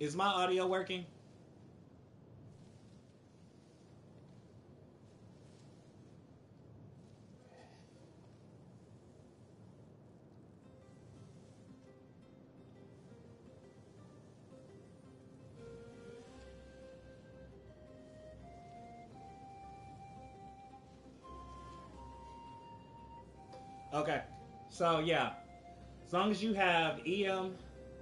Is my audio working? Okay. So yeah, as long as you have EM,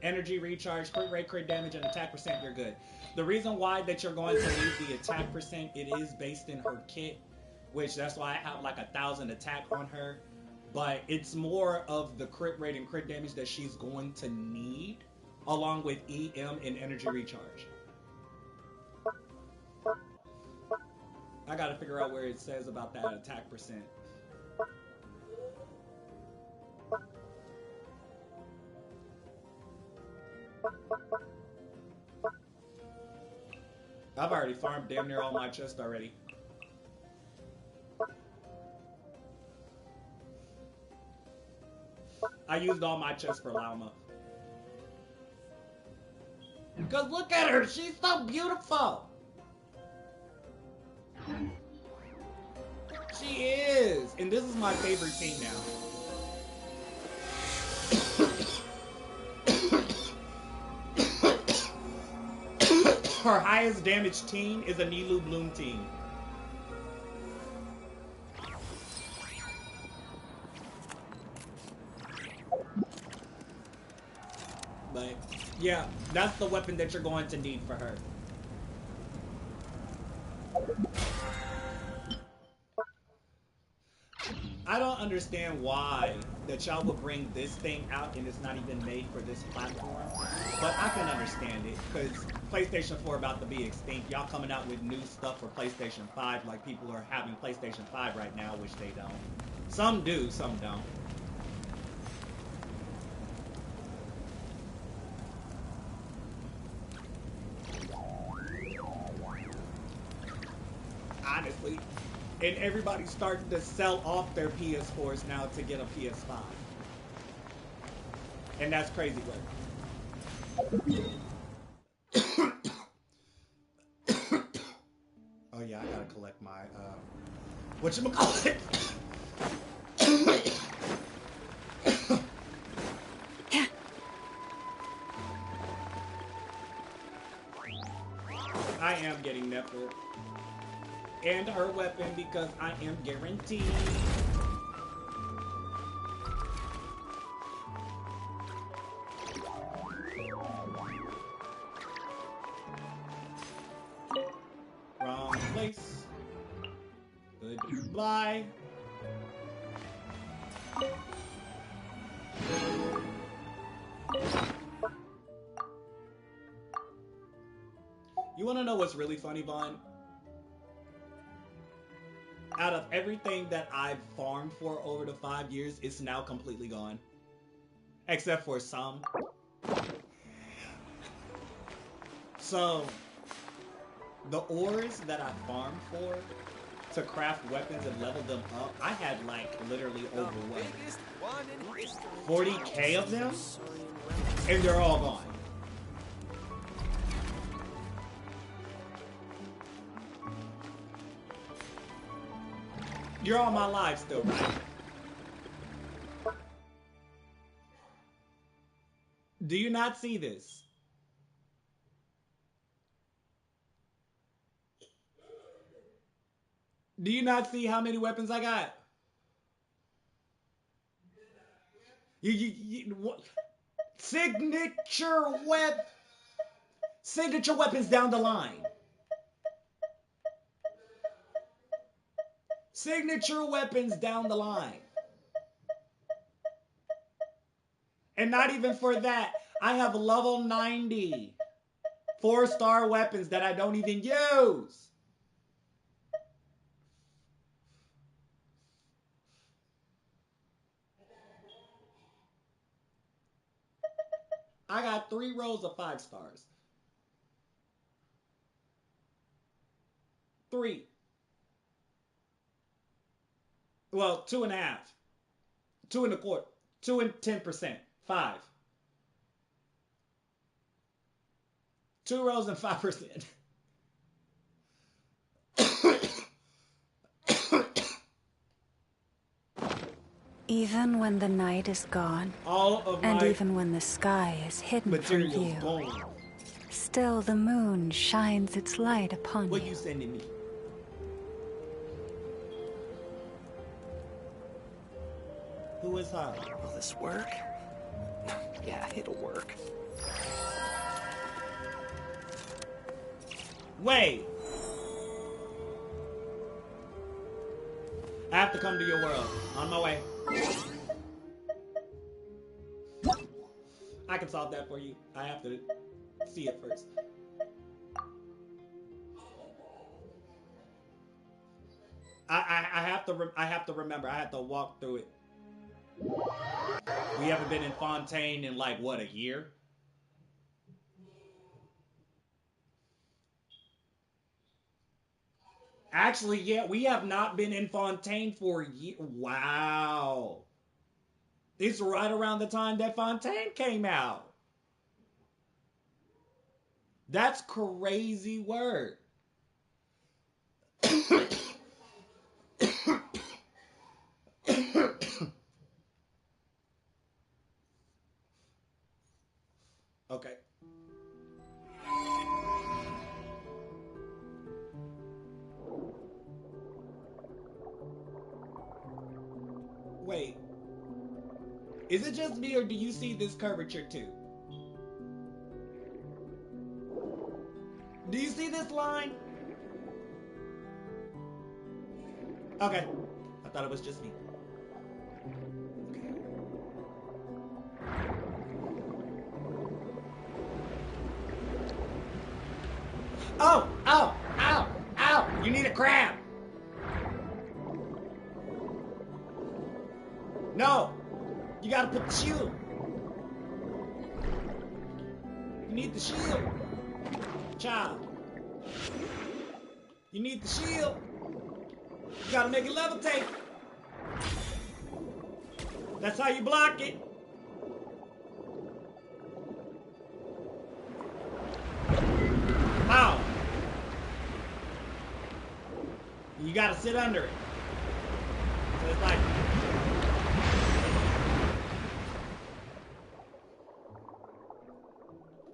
energy recharge, crit rate, crit damage, and attack percent, you're good. The reason why that you're going to need the attack percent, it is based in her kit, which that's why I have like 1,000 attack on her. But it's more of the crit rate and crit damage that she's going to need, along with EM and energy recharge. I gotta figure out where it says about that attack percent. I've already farmed damn near all my chest already. I used all my chests for Lauma. Because look at her, she's so beautiful. She is. And this is my favorite team now. Her highest damage team is a Nilu Bloom team. But yeah, that's the weapon that you're going to need for her. I don't understand why that y'all would bring this thing out and it's not even made for this platform. But I can understand it because PlayStation 4 about to be extinct. Y'all coming out with new stuff for PlayStation 5 like people are having PlayStation 5 right now, which they don't. Some do, some don't. Honestly. And everybody's starting to sell off their PS4s now to get a PS5. And that's crazy work. Oh yeah, I gotta collect my whatchamacallit? I am getting Netflix. And her weapon because I am guaranteed. Wrong place. Goodbye. You want to know what's really funny, Vaughn? Out of everything that I've farmed for over the 5 years, it's now completely gone. Except for some. So, the ores that I farmed for to craft weapons and level them up, I had like literally over what? 40k of them? And they're all gone. You're on my live still, right? Do you not see this? Do you not see how many weapons I got? What? Signature weapons down the line. Signature weapons down the line. And not even for that, I have level 90 4-star weapons that I don't even use. I got 3 rows of 5 stars. 3. Well, 2.5. 2.25. 2 and 10%. 5. 2 rows and 5%. Even when the night is gone, All of and my even when the sky is hidden from materials view, gone. still the moon shines its light upon What you. you sending me? Who is her? Will this work? Yeah, it'll work. Wait. I have to come to your world. On my way. I can solve that for you. I have to see it first. I have to remember. I have to walk through it. We haven't been in Fontaine in like what, a year? Actually, yeah, we have not been in Fontaine for a year. Wow. It's right around the time that Fontaine came out. That's crazy work. Okay. Wait. Is it just me or do you see this curvature too? Do you see this line? Okay. I thought it was just me. Oh! Oh! Ow! Ow! You need a crab! No! You gotta put the shield! You need the shield! Child! You need the shield! You gotta make it levitate! That's how you block it! How? You gotta sit under it. So it's like...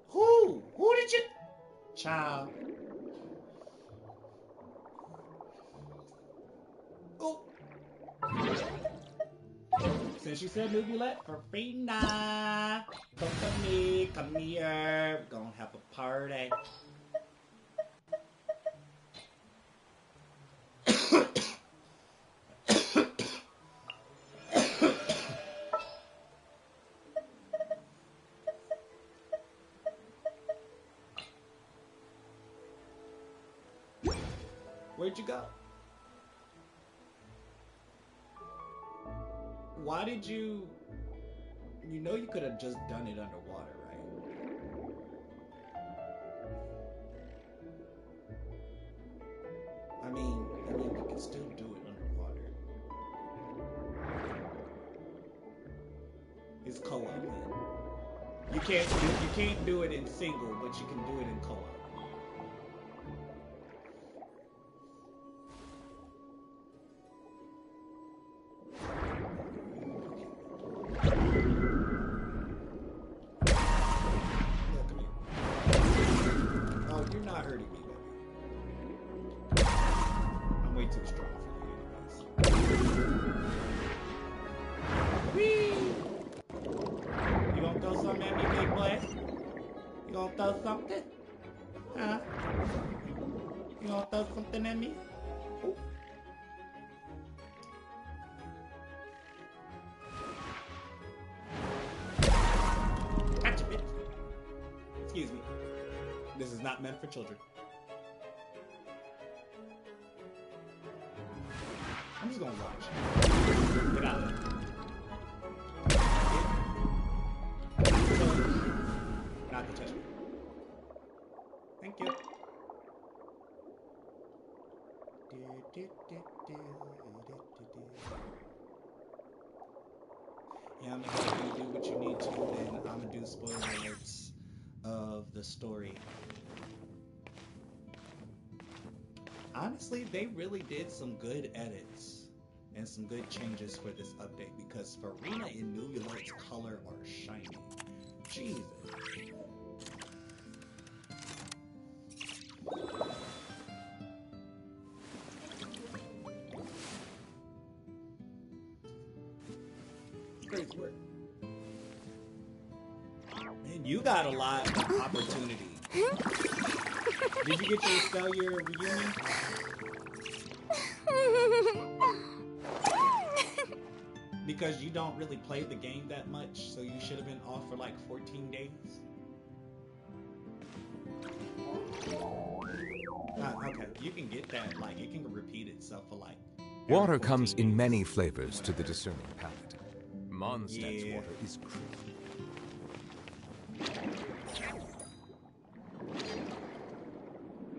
Who did you... Child. Oh. Since you said Nubulette for Frina, come to me, come here. We're gonna have a party. Where'd you go? Why did you... You know you could have just done it underwater, right? I mean, we can still do it underwater. It's co-op, man. You can't do it in single, but you can do it in co-op. Something? Huh? You gonna throw something at me? Ooh. Gotcha, bitch. Excuse me. This is not meant for children. I'm just gonna watch. Get out of there. Not to touch me. Thank you. Yeah, I'm gonna have you do what you need to, then I'm gonna do spoiler alerts of the story. honestly, they really did some good edits and some good changes for this update because Farina and Nuvulet's color are shiny. Jesus. Crazy work. Man, you got a lot of opportunity. Did you get your Stellar reunion? Because you don't really play the game that much, so you should have been off for like 14 days. Okay, you can get that, like, it can repeat itself for like... Water comes in many flavors to the discerning palate. Mondstadt's water is creamy.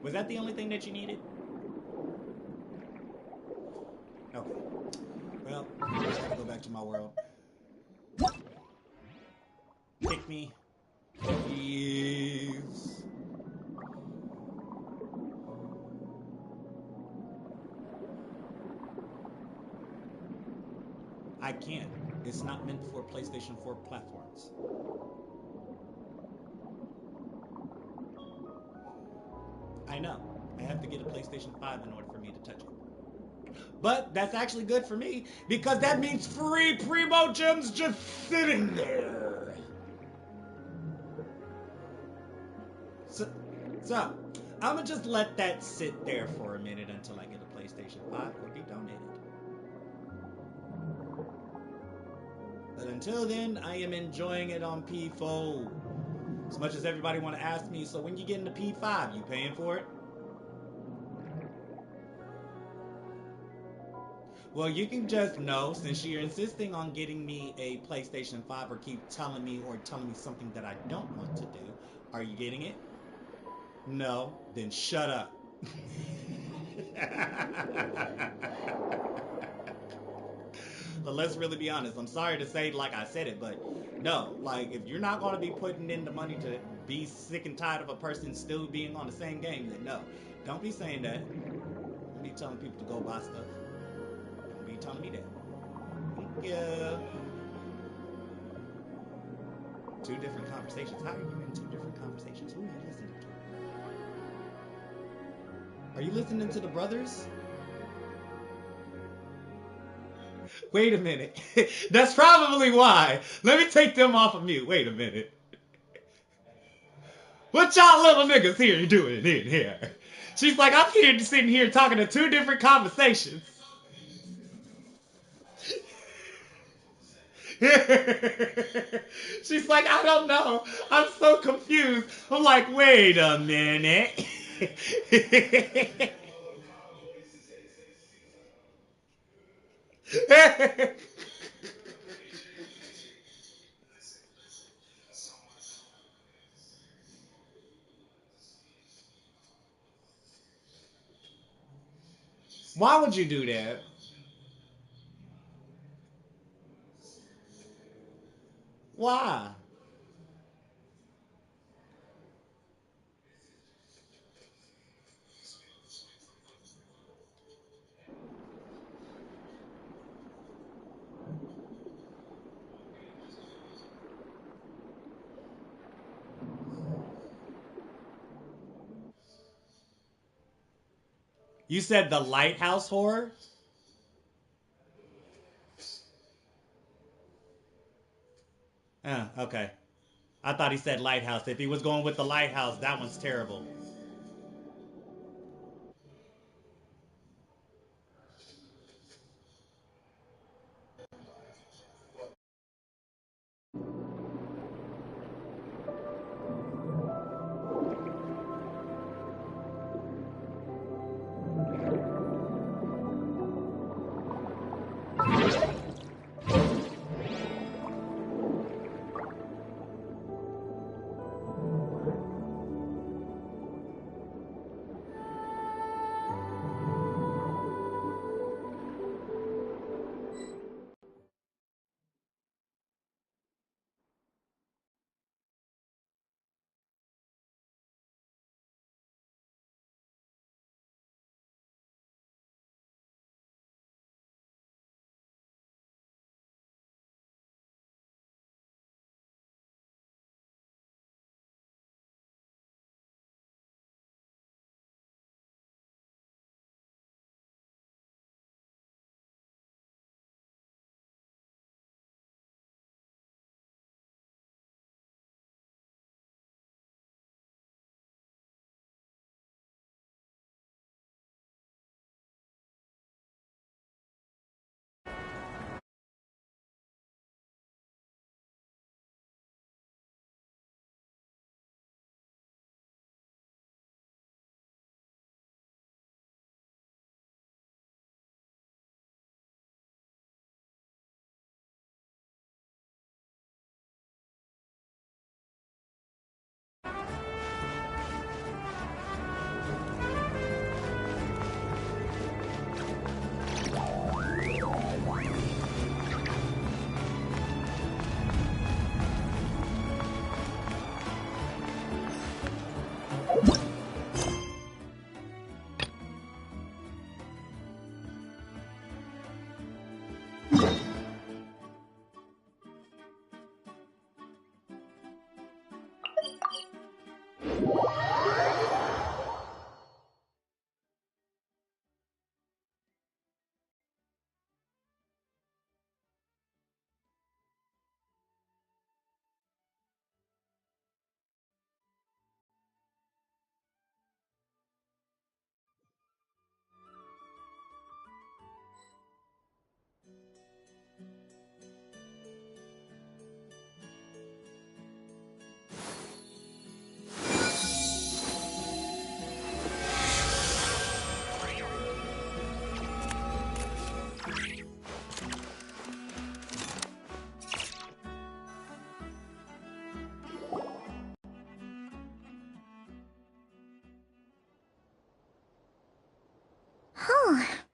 Was that the only thing that you needed? Okay. Well, I just gotta go back to my world. Pick me. Please. I can't. It's not meant for PlayStation 4 platforms. I know. I have to get a PlayStation 5 in order for me to touch it. But that's actually good for me because that means free Primo Gems just sitting there. So I'm gonna just let that sit there for a minute until I get a PlayStation 5 or be donated. But until then, I am enjoying it on P4. As much as everybody want to ask me, so when you get into P5, you paying for it? Well, you can just know, since you're insisting on getting me a PlayStation 5 or keep telling me something that I don't want to do. Are you getting it? No, then shut up. But let's really be honest. I'm sorry to say like I said it, but no, like if you're not going to be putting in the money to be sick and tired of a person still being on the same game, then no. Don't be saying that. Don't be telling people to go buy stuff. Don't be telling me that. Thank you. Two different conversations. How are you in two different conversations? Who are you listening to? Are you listening to the brothers? Wait a minute. That's probably why. Let me take them off of mute. Wait a minute. What y'all little niggas here doing in here? She's like, I'm here sitting here talking to two different conversations. She's like, I don't know. I'm so confused. I'm like, wait a minute. Why would you do that? Why? You said the lighthouse horror? Okay. I thought he said lighthouse. If he was going with the lighthouse, that one's terrible.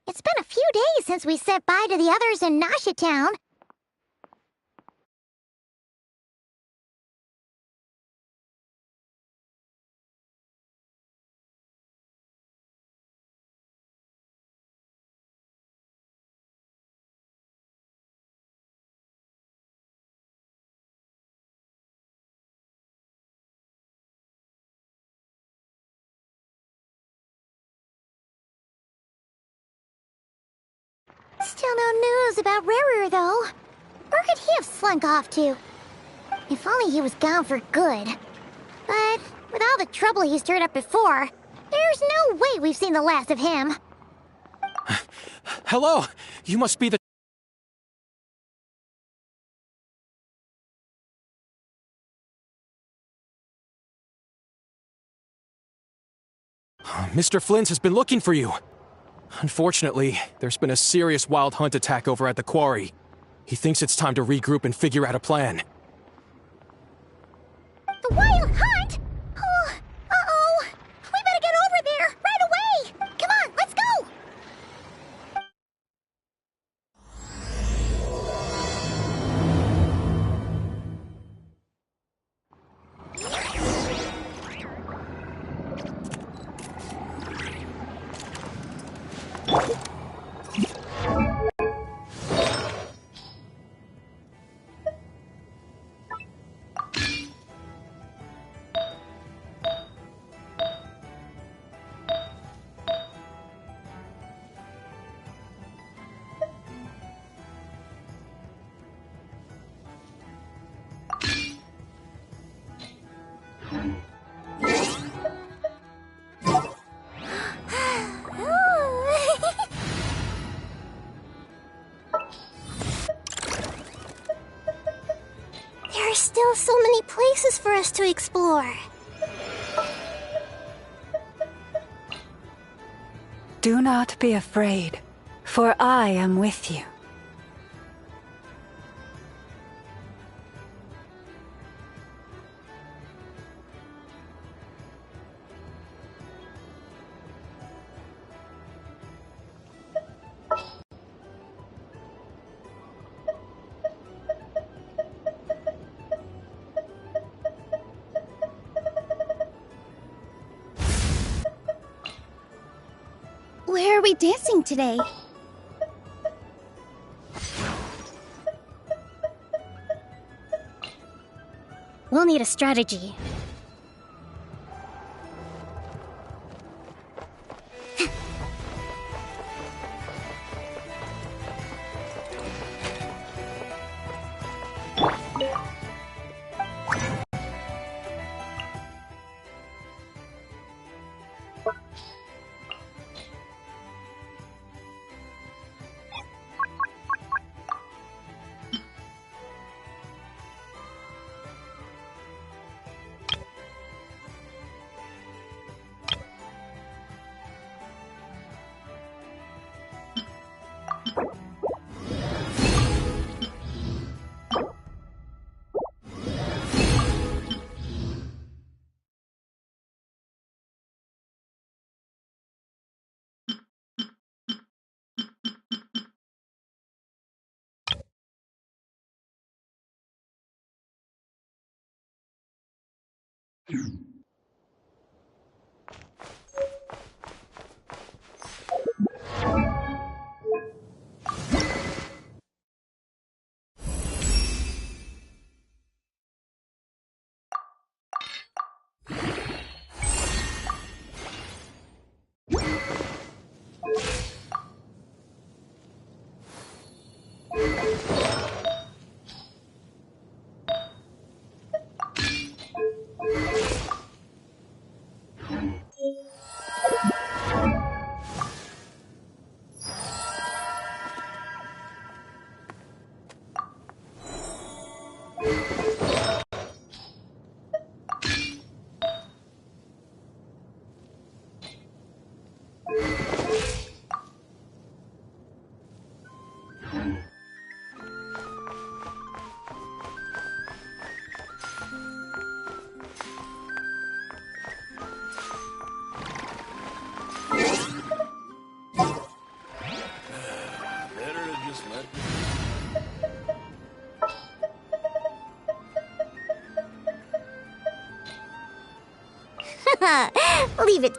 It's been a few days since we said bye to the others in Nasha Town. Still no news about Rarer, though. Where could he have slunk off to? If only he was gone for good. But with all the trouble he stirred up before, there's no way we've seen the last of him. Hello! You must be the... Mr. Flint has been looking for you. Unfortunately, there's been a serious wild hunt attack over at the quarry. He thinks it's time to regroup and figure out a plan. The Wild Hunt? Oh, uh-oh. We better get over there, right away! Come on, let's go! There are still so many places for us to explore. Do not be afraid, for I am with you. Where are we dancing today? We'll need a strategy. Leave it.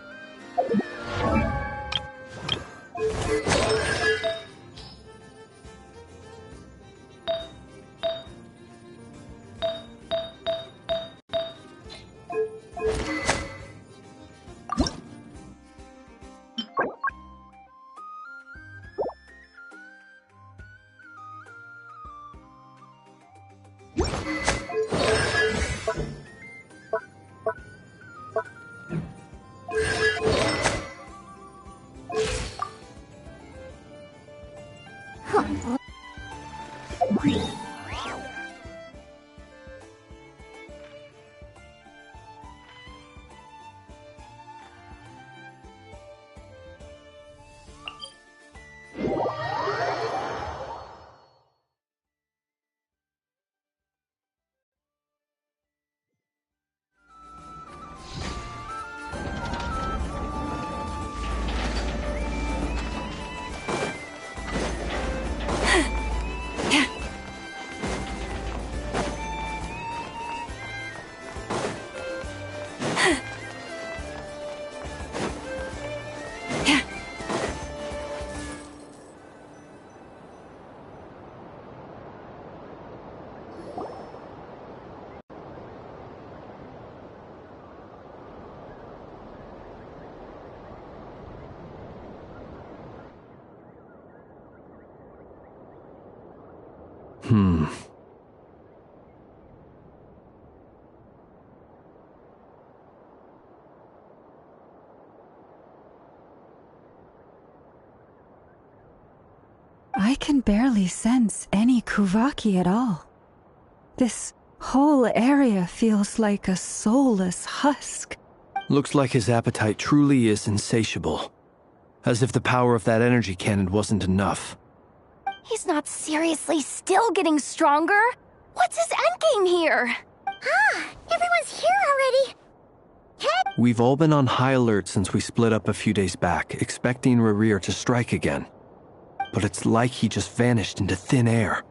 I can barely sense any Kuvaki at all. This whole area feels like a soulless husk. Looks like his appetite truly is insatiable. As if the power of that energy cannon wasn't enough. He's not seriously still getting stronger? What's his endgame here? Everyone's here already. Head. We've all been on high alert since we split up a few days back, expecting Rerir to strike again. But it's like he just vanished into thin air.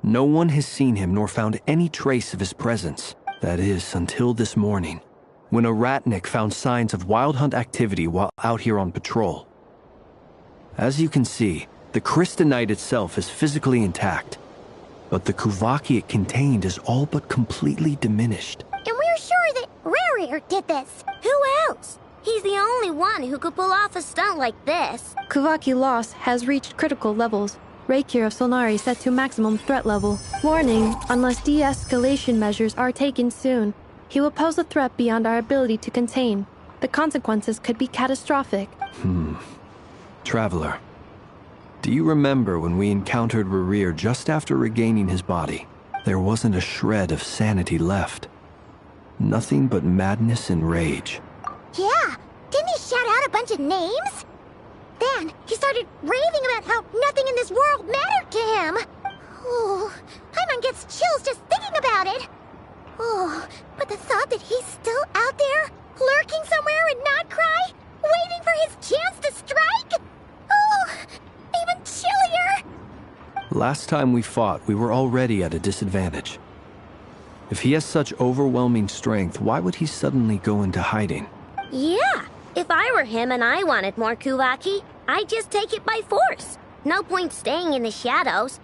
No one has seen him nor found any trace of his presence. That is, until this morning, when a ratnik found signs of wild hunt activity while out here on patrol. As you can see, the crystalline itself is physically intact, but the Kuvaki it contained is all but completely diminished. And we're sure that Rerir did this. Who else? He's the only one who could pull off a stunt like this. Kuvaki loss has reached critical levels. Reikir of Solnari set to maximum threat level. Warning, unless de-escalation measures are taken soon, he will pose a threat beyond our ability to contain. The consequences could be catastrophic. Traveler, do you remember when we encountered Rerir just after regaining his body? There wasn't a shred of sanity left. Nothing but madness and rage. Yeah, didn't he shout out a bunch of names? Then he started raving about how nothing in this world mattered to him. Oh, Paimon gets chills just thinking about it. Oh, but the thought that he's still out there, lurking somewhere in Not Cry, waiting for his chance to strike? Oh, even chillier. Last time we fought, we were already at a disadvantage. If he has such overwhelming strength, why would he suddenly go into hiding? Yeah, if I were him and I wanted more Kuvaki, I'd just take it by force. No point staying in the shadows.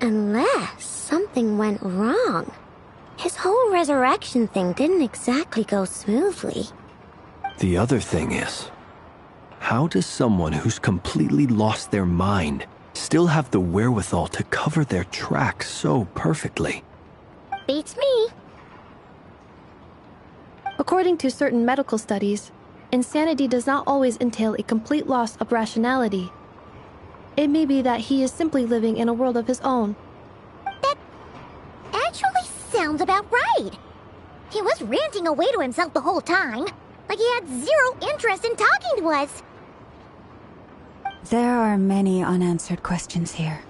Unless something went wrong. His whole resurrection thing didn't exactly go smoothly. The other thing is, how does someone who's completely lost their mind still have the wherewithal to cover their tracks so perfectly? Beats me. According to certain medical studies, insanity does not always entail a complete loss of rationality. It may be that he is simply living in a world of his own. That actually sounds about right. He was ranting away to himself the whole time, like he had zero interest in talking to us. There are many unanswered questions here.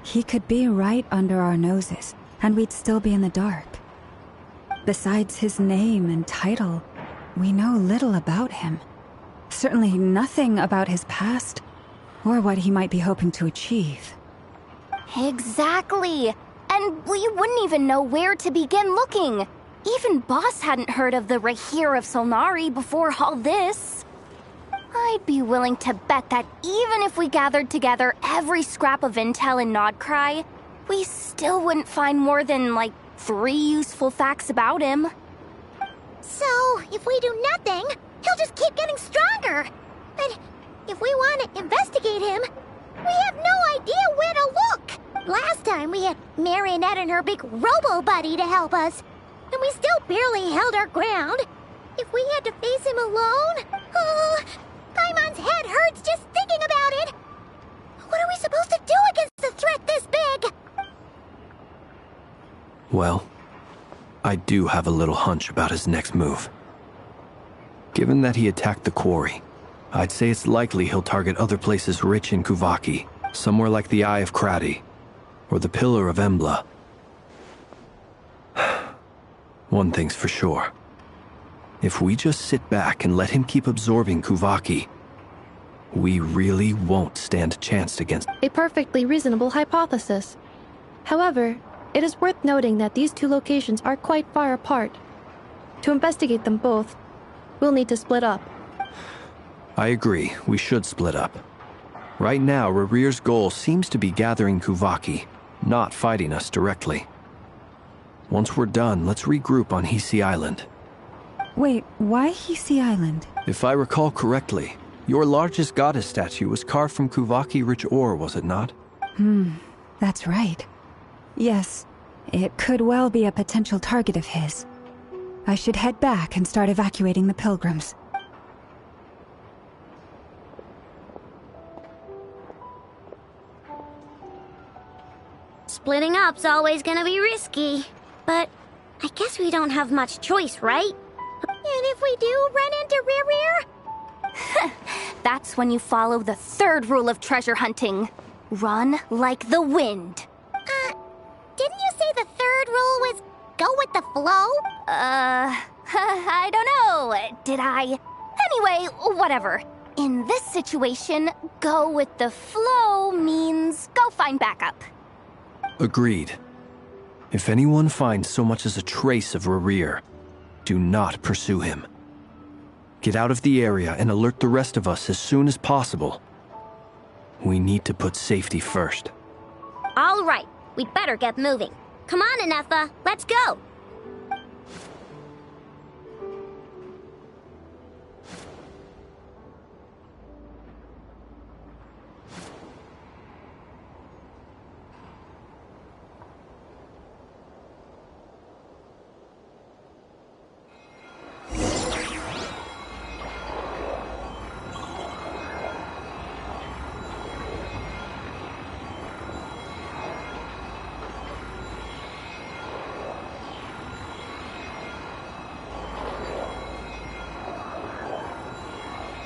He could be right under our noses, and we'd still be in the dark. Besides his name and title, we know little about him. Certainly nothing about his past, or what he might be hoping to achieve. Exactly. And we wouldn't even know where to begin looking. Even Boss hadn't heard of the Rahir of Solnari before all this. I'd be willing to bet that even if we gathered together every scrap of intel in Nodcry, we still wouldn't find more than, 3 useful facts about him. So, if we do nothing, he'll just keep getting stronger. And if we want to investigate him, we have no idea where to look. Last time we had Marionette and her big robo-buddy to help us, and we still barely held our ground. If we had to face him alone, Paimon's head hurts just thinking about it. What are we supposed to do against a threat this big? Well, I do have a little hunch about his next move. Given that he attacked the quarry, I'd say it's likely he'll target other places rich in Kuvaki, somewhere like the Eye of Krati, or the Pillar of Embla. One thing's for sure. If we just sit back and let him keep absorbing Kuvaki, we really won't stand a chance against... A perfectly reasonable hypothesis. However, it is worth noting that these two locations are quite far apart. To investigate them both, we'll need to split up. I agree, we should split up. Right now, Rarir's goal seems to be gathering Kuvaki, not fighting us directly. Once we're done, let's regroup on Hisi Island. Wait, why Hisi Island? If I recall correctly, your largest goddess statue was carved from Kuvaki-rich ore, was it not? That's right. Yes, it could well be a potential target of his. I should head back and start evacuating the pilgrims. Splitting up's always gonna be risky, but I guess we don't have much choice, right? And if we do run into Rarir? That's when you follow the third rule of treasure hunting. Run like the wind. Didn't you say the third rule was go with the flow? I don't know. Did I? Anyway, whatever. In this situation, go with the flow means go find backup. Agreed. If anyone finds so much as a trace of Rarir, do not pursue him. Get out of the area and alert the rest of us as soon as possible. We need to put safety first. All right, we'd better get moving. Come on, Anefa, let's go!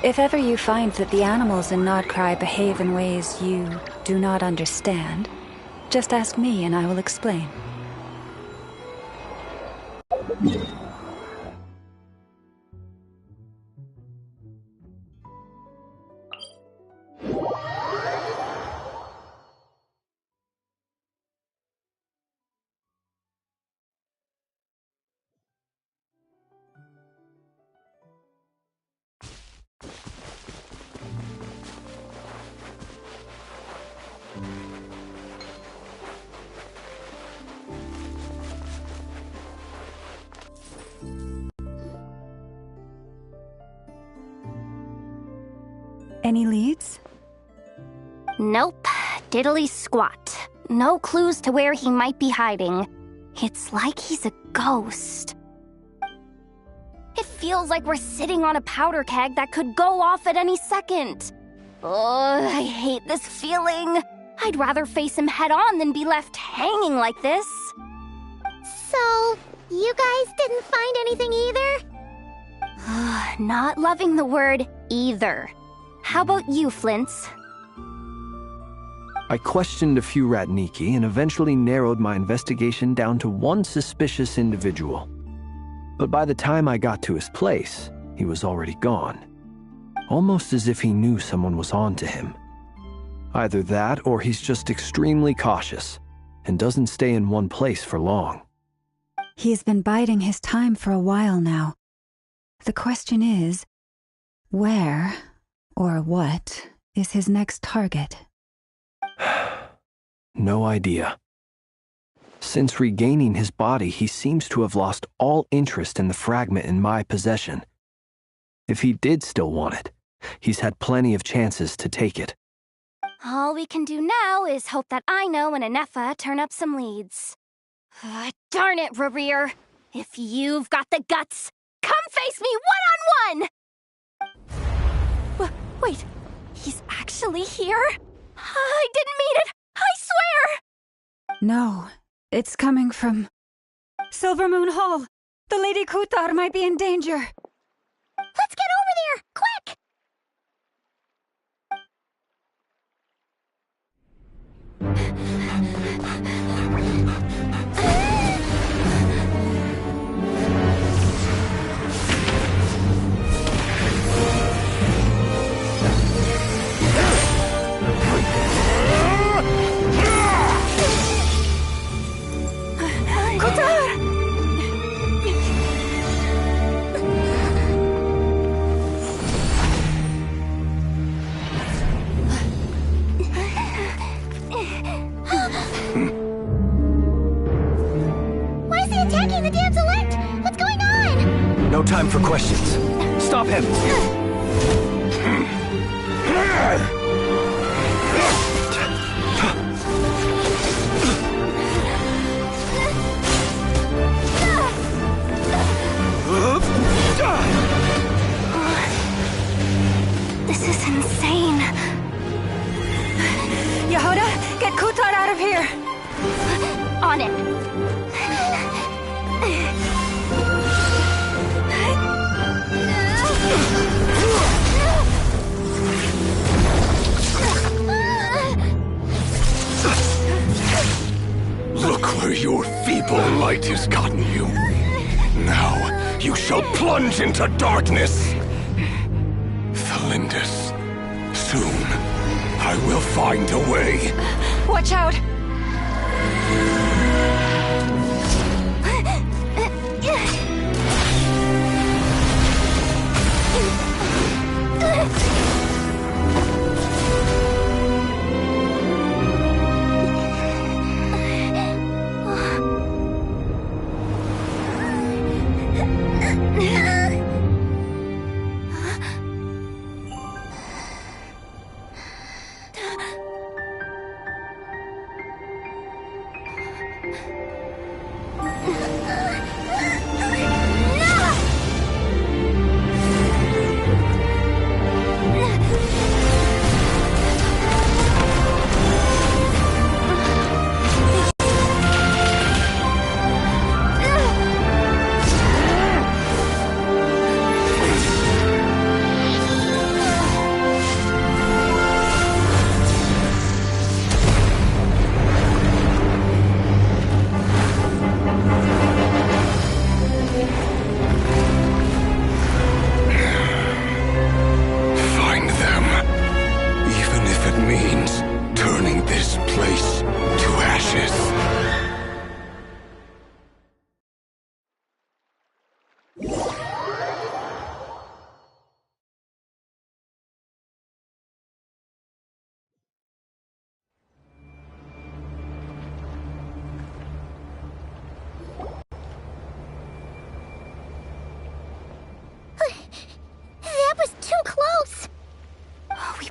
If ever you find that the animals in Nodcry behave in ways you do not understand, just ask me and I will explain. Any leads? Nope. Diddly squat. No clues to where he might be hiding. It's like he's a ghost. It feels like we're sitting on a powder keg that could go off at any second. Oh, I hate this feeling. I'd rather face him head on than be left hanging like this. So, You guys didn't find anything either? Not loving the word either. How about you, Flint's? I questioned a few Ratniki and eventually narrowed my investigation down to one suspicious individual. But by the time I got to his place, he was already gone. Almost as if he knew someone was on to him. Either that or he's just extremely cautious and doesn't stay in one place for long. He's been biding his time for a while now. The question is, where or what is his next target? No idea. Since regaining his body, he seems to have lost all interest in the fragment in my possession. If he did still want it, he's had plenty of chances to take it. All we can do now is hope that Ino and Anefa turn up some leads. Darn it, Rarir! If you've got the guts, come face me one-on-one! Wait, he's actually here? I didn't mean it! I swear! No, it's coming from Silver Moon Hall. The Lady Kutar might be in danger. Let's get over there! Quick! Why is he attacking the damsel elect? What's going on? No time for questions. Stop him! This is insane. Yehoda, get Kutar out of here! On it. Look where your feeble light has gotten you. Now you shall plunge into darkness. Thalindus, soon I will find a way. Watch out!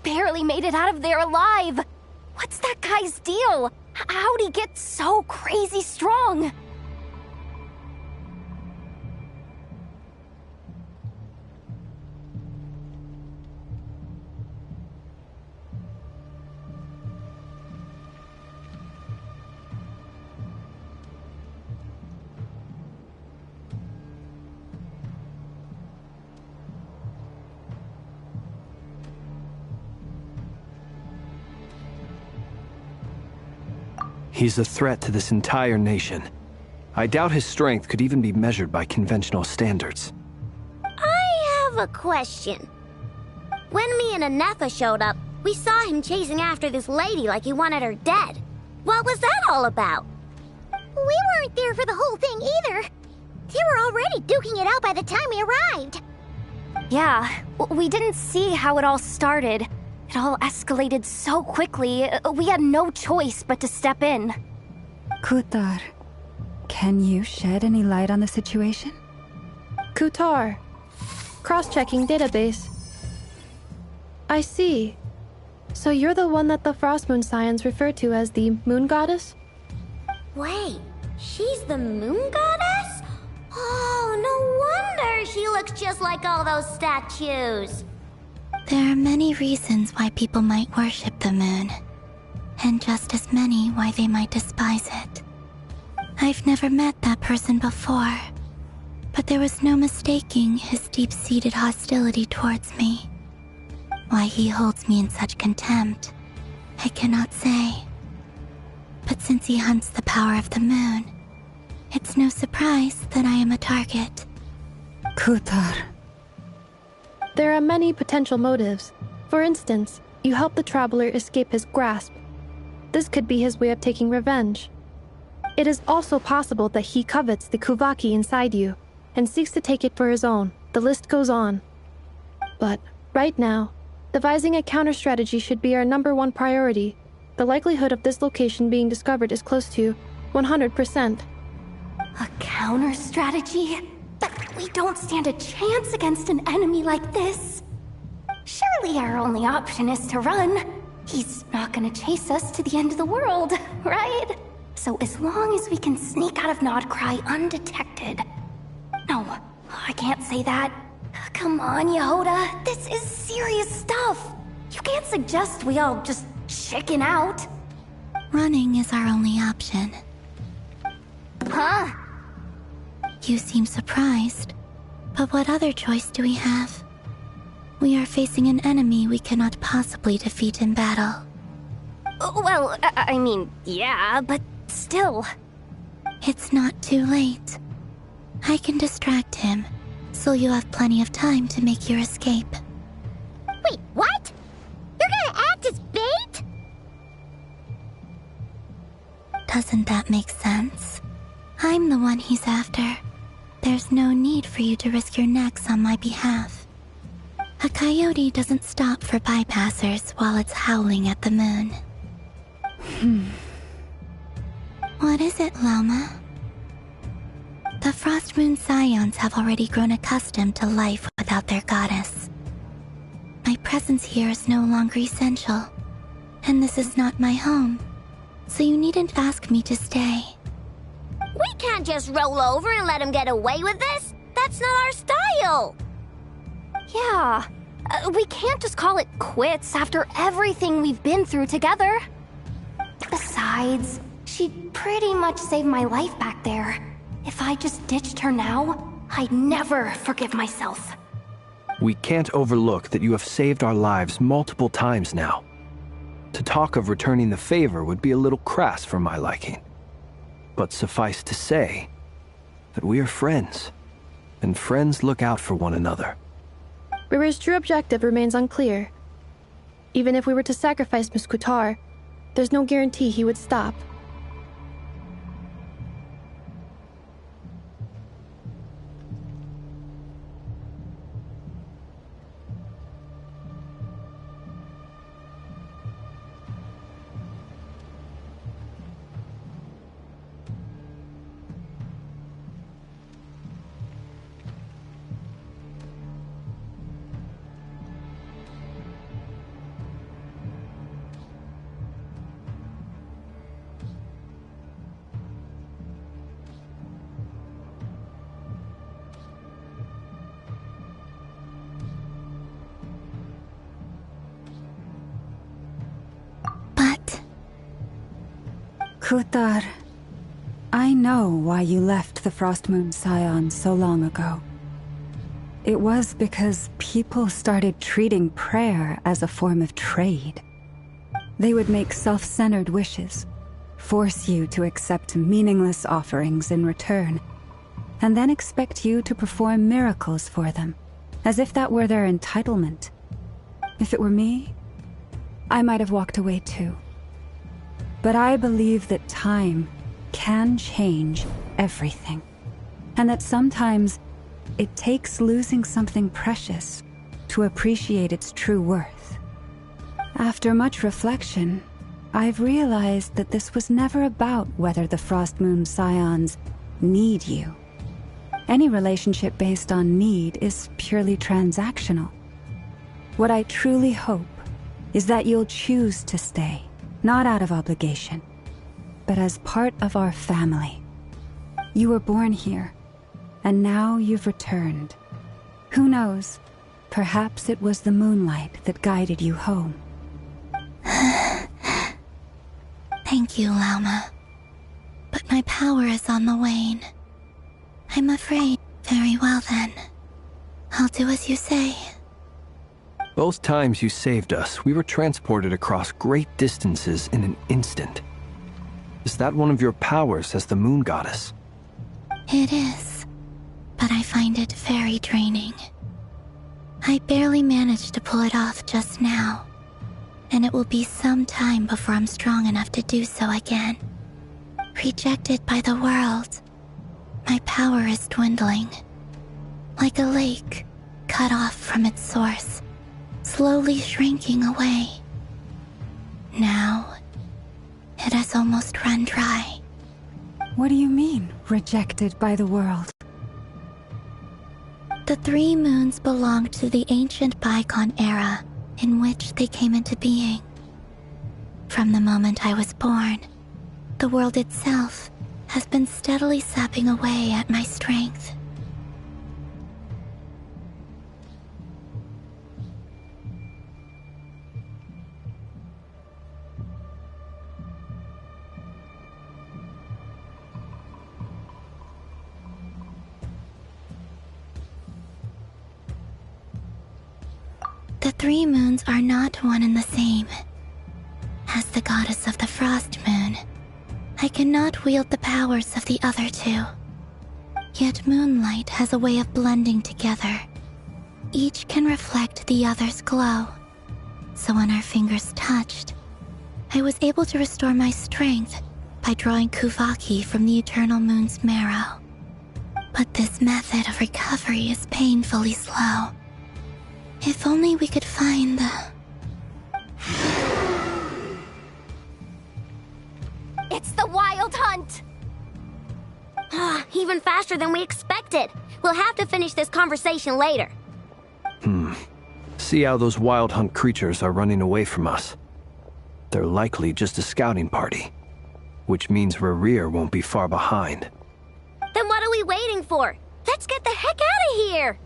Barely made it out of there alive. What's that guy's deal? How'd he get so crazy strong? He's a threat to this entire nation. I doubt his strength could even be measured by conventional standards. I have a question. When me and Anefa showed up, we saw him chasing after this lady like he wanted her dead. What was that all about? We weren't there for the whole thing either. They were already duking it out by the time we arrived. Yeah, we didn't see how it all started. It all escalated so quickly, we had no choice but to step in. Kutar, can you shed any light on the situation? Kutar. Cross-checking database. I see. So you're the one that the Frost Moon Scions refer to as the Moon Goddess? Wait, she's the moon goddess? Oh, no wonder she looks just like all those statues. There are many reasons why people might worship the moon, and just as many why they might despise it. I've never met that person before, but there was no mistaking his deep-seated hostility towards me. Why he holds me in such contempt, I cannot say. But since he hunts the power of the moon, it's no surprise that I am a target. Kutar. There are many potential motives. For instance, you help the Traveler escape his grasp. This could be his way of taking revenge. It is also possible that he covets the Kuvaki inside you and seeks to take it for his own. The list goes on. But right now, devising a counter-strategy should be our #1 priority. The likelihood of this location being discovered is close to 100%. A counter-strategy? But we don't stand a chance against an enemy like this. Surely our only option is to run. He's not gonna chase us to the end of the world, right? So as long as we can sneak out of Nodcry undetected... No, I can't say that. Come on, Yehoda. This is serious stuff. You can't suggest we all just chicken out. Running is our only option. Huh? You seem surprised, but what other choice do we have? We are facing an enemy we cannot possibly defeat in battle. Well, I mean, yeah, but still. It's not too late. I can distract him, so you'll have plenty of time to make your escape. Wait, what? You're gonna act as bait? Doesn't that make sense? I'm the one he's after. There's no need for you to risk your necks on my behalf. A coyote doesn't stop for bypassers while it's howling at the moon. What is it, Loma? The Frost Moon Scions have already grown accustomed to life without their goddess. My presence here is no longer essential, and this is not my home, so you needn't ask me to stay. We can't just roll over and let him get away with this. That's not our style. Yeah, we can't just call it quits after everything we've been through together. Besides, she pretty much saved my life back there. If I just ditched her now, I'd never forgive myself. We can't overlook that you have saved our lives multiple times now. To talk of returning the favor would be a little crass for my liking. But suffice to say that we are friends, and friends look out for one another. Rira's true objective remains unclear. Even if we were to sacrifice Miss Kutar, there's no guarantee he would stop. Kutar, I know why you left the Frost Moon Scions so long ago. It was because people started treating prayer as a form of trade. They would make self-centered wishes, force you to accept meaningless offerings in return, and then expect you to perform miracles for them, as if that were their entitlement. If it were me, I might have walked away too. But I believe that time can change everything, and that sometimes it takes losing something precious to appreciate its true worth. After much reflection, I've realized that this was never about whether the Frost Moon Scions need you. Any relationship based on need is purely transactional. What I truly hope is that you'll choose to stay, not out of obligation, but as part of our family. You were born here, and now you've returned. Who knows? Perhaps it was the moonlight that guided you home. Thank you, Lauma. But my power is on the wane. I'm afraid. Very well then. I'll do as you say. Both times you saved us, we were transported across great distances in an instant. Is that one of your powers as the moon goddess? It is, but I find it very draining. I barely managed to pull it off just now, and it will be some time before I'm strong enough to do so again. Rejected by the world, my power is dwindling. Like a lake, cut off from its source, slowly shrinking away. Now, it has almost run dry. What do you mean, rejected by the world? The 3 moons belonged to the ancient bygone era in which they came into being. From the moment I was born, the world itself has been steadily sapping away at my strength. The 3 moons are not one and the same. As the goddess of the Frost Moon, I cannot wield the powers of the other 2. Yet moonlight has a way of blending together. Each can reflect the other's glow. So when our fingers touched, I was able to restore my strength by drawing Kuvaki from the eternal moon's marrow. But this method of recovery is painfully slow. If only we could find the... It's the Wild Hunt! Even faster than we expected. We'll have to finish this conversation later. See how those Wild Hunt creatures are running away from us. They're likely just a scouting party, which means Rerir won't be far behind. Then what are we waiting for? Let's get the heck out of here!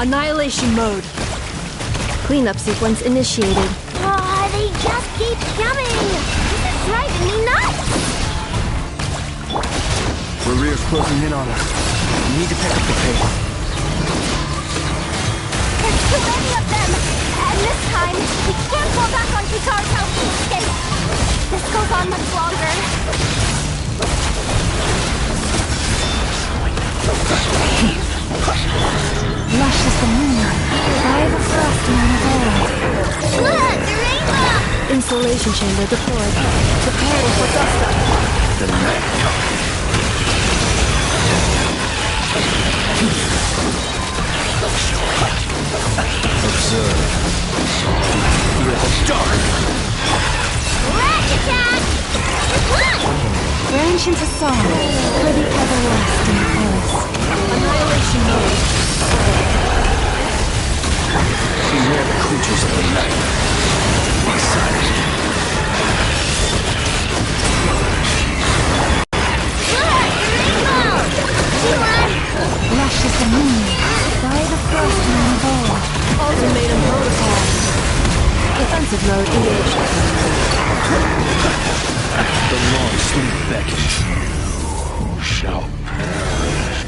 Annihilation mode. Cleanup sequence initiated. They just keep coming! This is driving me nuts! Rerir's closing in on us. We need to pick up the pace. There's too many of them! And this time, we can't fall back on Kitar's house to escape! This goes on much longer. Lush as the moonlight, by the frost moon of old. Look! The rainbow! Insulation chamber deployed. Preparing for dust up. The night comes. Observe. Feel the dark. Ratchet attack! Look! We're ancient a song for the everlasting forest. Annihilation mode. Beware the creatures of the night. Be silent. Look! The rainbow! She won! Lush as the moon, by the frost Defensive mode engaged. The long sleep beckons. You shall perish.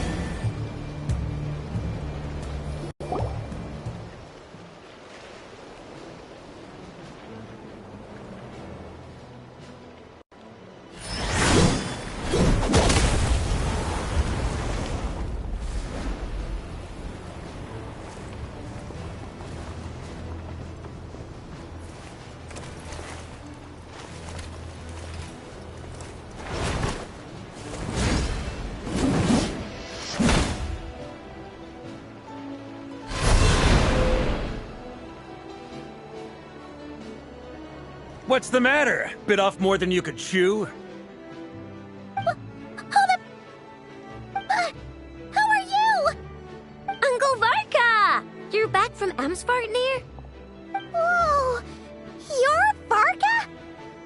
What's the matter? Bit off more than you could chew? How are you? Uncle Varka! You're back from Amsvartnir? Whoa! You're Varka?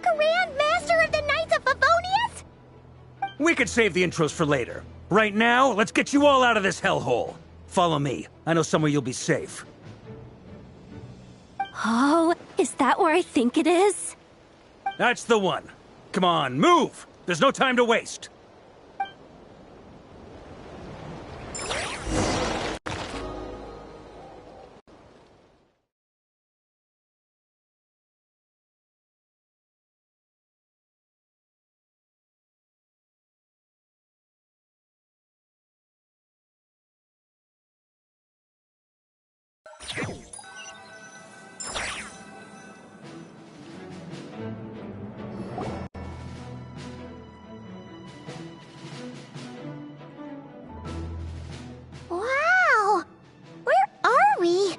Grand Master of the Knights of Favonius? We could save the intros for later. Right now, let's get you all out of this hellhole. Follow me. I know somewhere you'll be safe. Oh, is that where I think it is? That's the one. Come on, move! There's no time to waste. Wow! Where are we?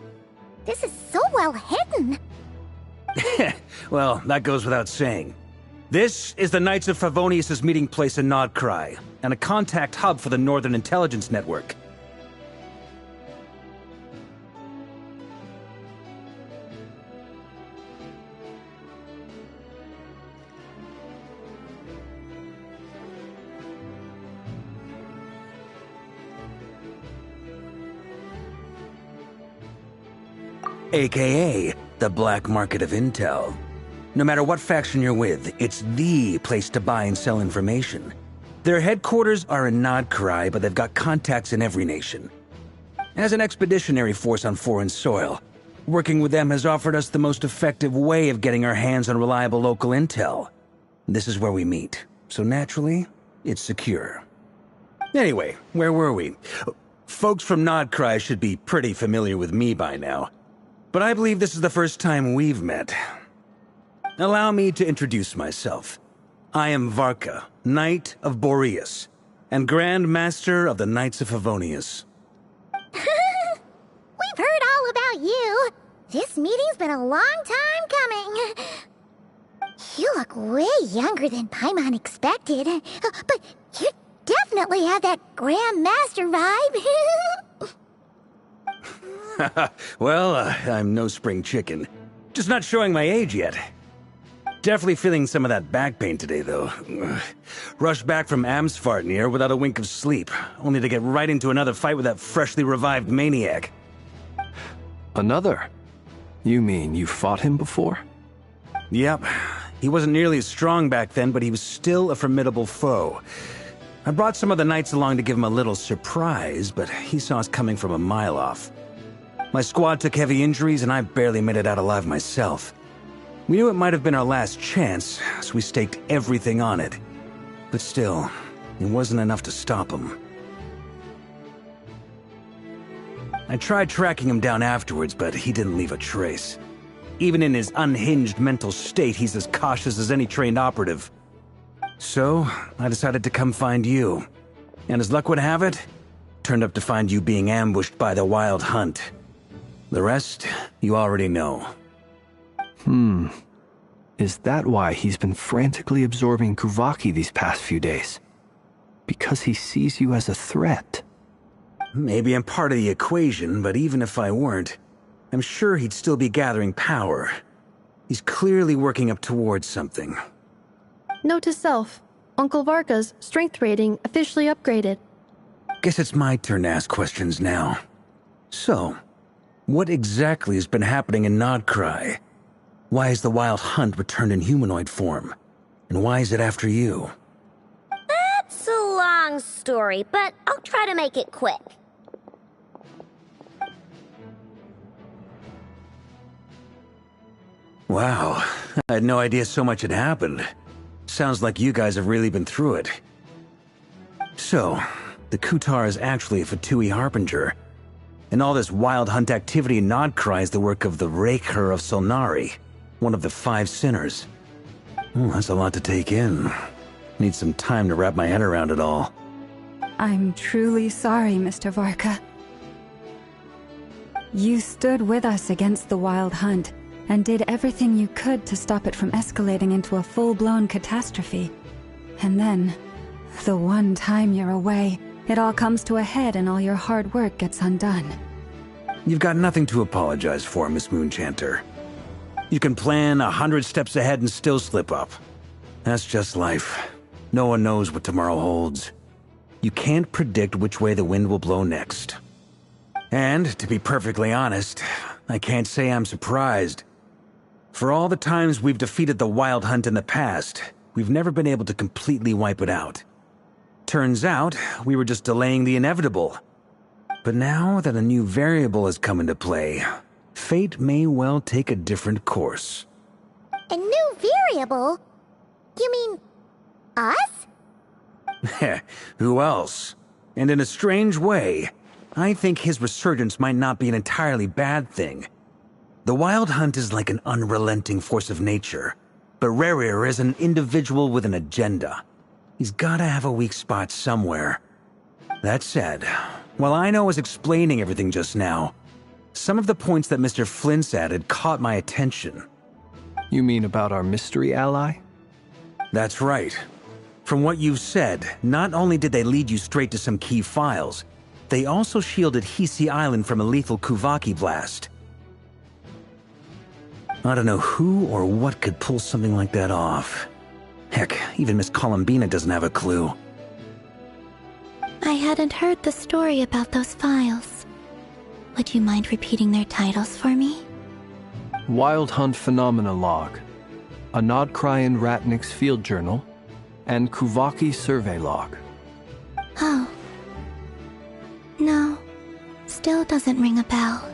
This is so well hidden. Well, that goes without saying. This is the Knights of Favonius' meeting place in Nodcry, and a contact hub for the Northern Intelligence Network. AKA, the black market of intel. No matter what faction you're with, it's the place to buy and sell information. Their headquarters are in Nodcry, but they've got contacts in every nation. As an expeditionary force on foreign soil, working with them has offered us the most effective way of getting our hands on reliable local intel. This is where we meet, so naturally, it's secure. Anyway, where were we? Folks from Nodcry should be pretty familiar with me by now. But I believe this is the first time we've met. Allow me to introduce myself. I am Varka, Knight of Boreas, and Grand Master of the Knights of Favonius. We've heard all about you. This meeting's been a long time coming. You look way younger than Paimon expected. But you definitely have that Grand Master vibe. Well, I'm no spring chicken. Just not showing my age yet. Definitely feeling some of that back pain today, though. Rushed back from Amsvartnir without a wink of sleep, only to get right into another fight with that freshly revived maniac. Another? You mean you fought him before? Yep. He wasn't nearly as strong back then, but he was still a formidable foe. I brought some of the knights along to give him a little surprise, but he saw us coming from a mile off. My squad took heavy injuries, and I barely made it out alive myself. We knew it might have been our last chance, so we staked everything on it. But still, it wasn't enough to stop him. I tried tracking him down afterwards, but he didn't leave a trace. Even in his unhinged mental state, he's as cautious as any trained operative. So, I decided to come find you. And as luck would have it, turned up to find you being ambushed by the Wild Hunt. The rest, you already know. Is that why he's been frantically absorbing Kuvaki these past few days? Because he sees you as a threat? Maybe I'm part of the equation, but even if I weren't, I'm sure he'd still be gathering power. He's clearly working up towards something. Note to self, Uncle Varka's strength rating officially upgraded. Guess it's my turn to ask questions now. So, what exactly has been happening in Nodcry? Why is the Wild Hunt returned in humanoid form? And why is it after you? That's a long story, but I'll try to make it quick. Wow, I had no idea so much had happened. Sounds like you guys have really been through it. So, the Kutar is actually a Fatui Harbinger. And all this Wild Hunt activity in Nodcry is the work of the Raker of Solnari, one of the 5 sinners. That's a lot to take in. Need some time to wrap my head around it all. I'm truly sorry, Mr. Varka. You stood with us against the Wild Hunt, and did everything you could to stop it from escalating into a full-blown catastrophe. And then, the one time you're away, it all comes to a head and all your hard work gets undone. You've got nothing to apologize for, Miss Moonchanter. You can plan 100 steps ahead and still slip up. That's just life. No one knows what tomorrow holds. You can't predict which way the wind will blow next. And, to be perfectly honest, I can't say I'm surprised. For all the times we've defeated the Wild Hunt in the past, we've never been able to completely wipe it out. Turns out, we were just delaying the inevitable. But now that a new variable has come into play, fate may well take a different course. A new variable? You mean... us? Who else? And in a strange way, I think his resurgence might not be an entirely bad thing. The Wild Hunt is like an unrelenting force of nature, but Rerir is an individual with an agenda. He's gotta have a weak spot somewhere. That said, while Aino was explaining everything just now, some of the points that Mr. Flint's added caught my attention. You mean about our mystery ally? That's right. From what you've said, not only did they lead you straight to some key files, they also shielded Hisi Island from a lethal Kuvaki blast. I don't know who or what could pull something like that off. Heck, even Miss Columbina doesn't have a clue. I hadn't heard the story about those files. Would you mind repeating their titles for me? Wild Hunt Phenomena Log, a Nodcryan Ratnik's Field Journal, and Kuvaki Survey Log. Oh. No, still doesn't ring a bell.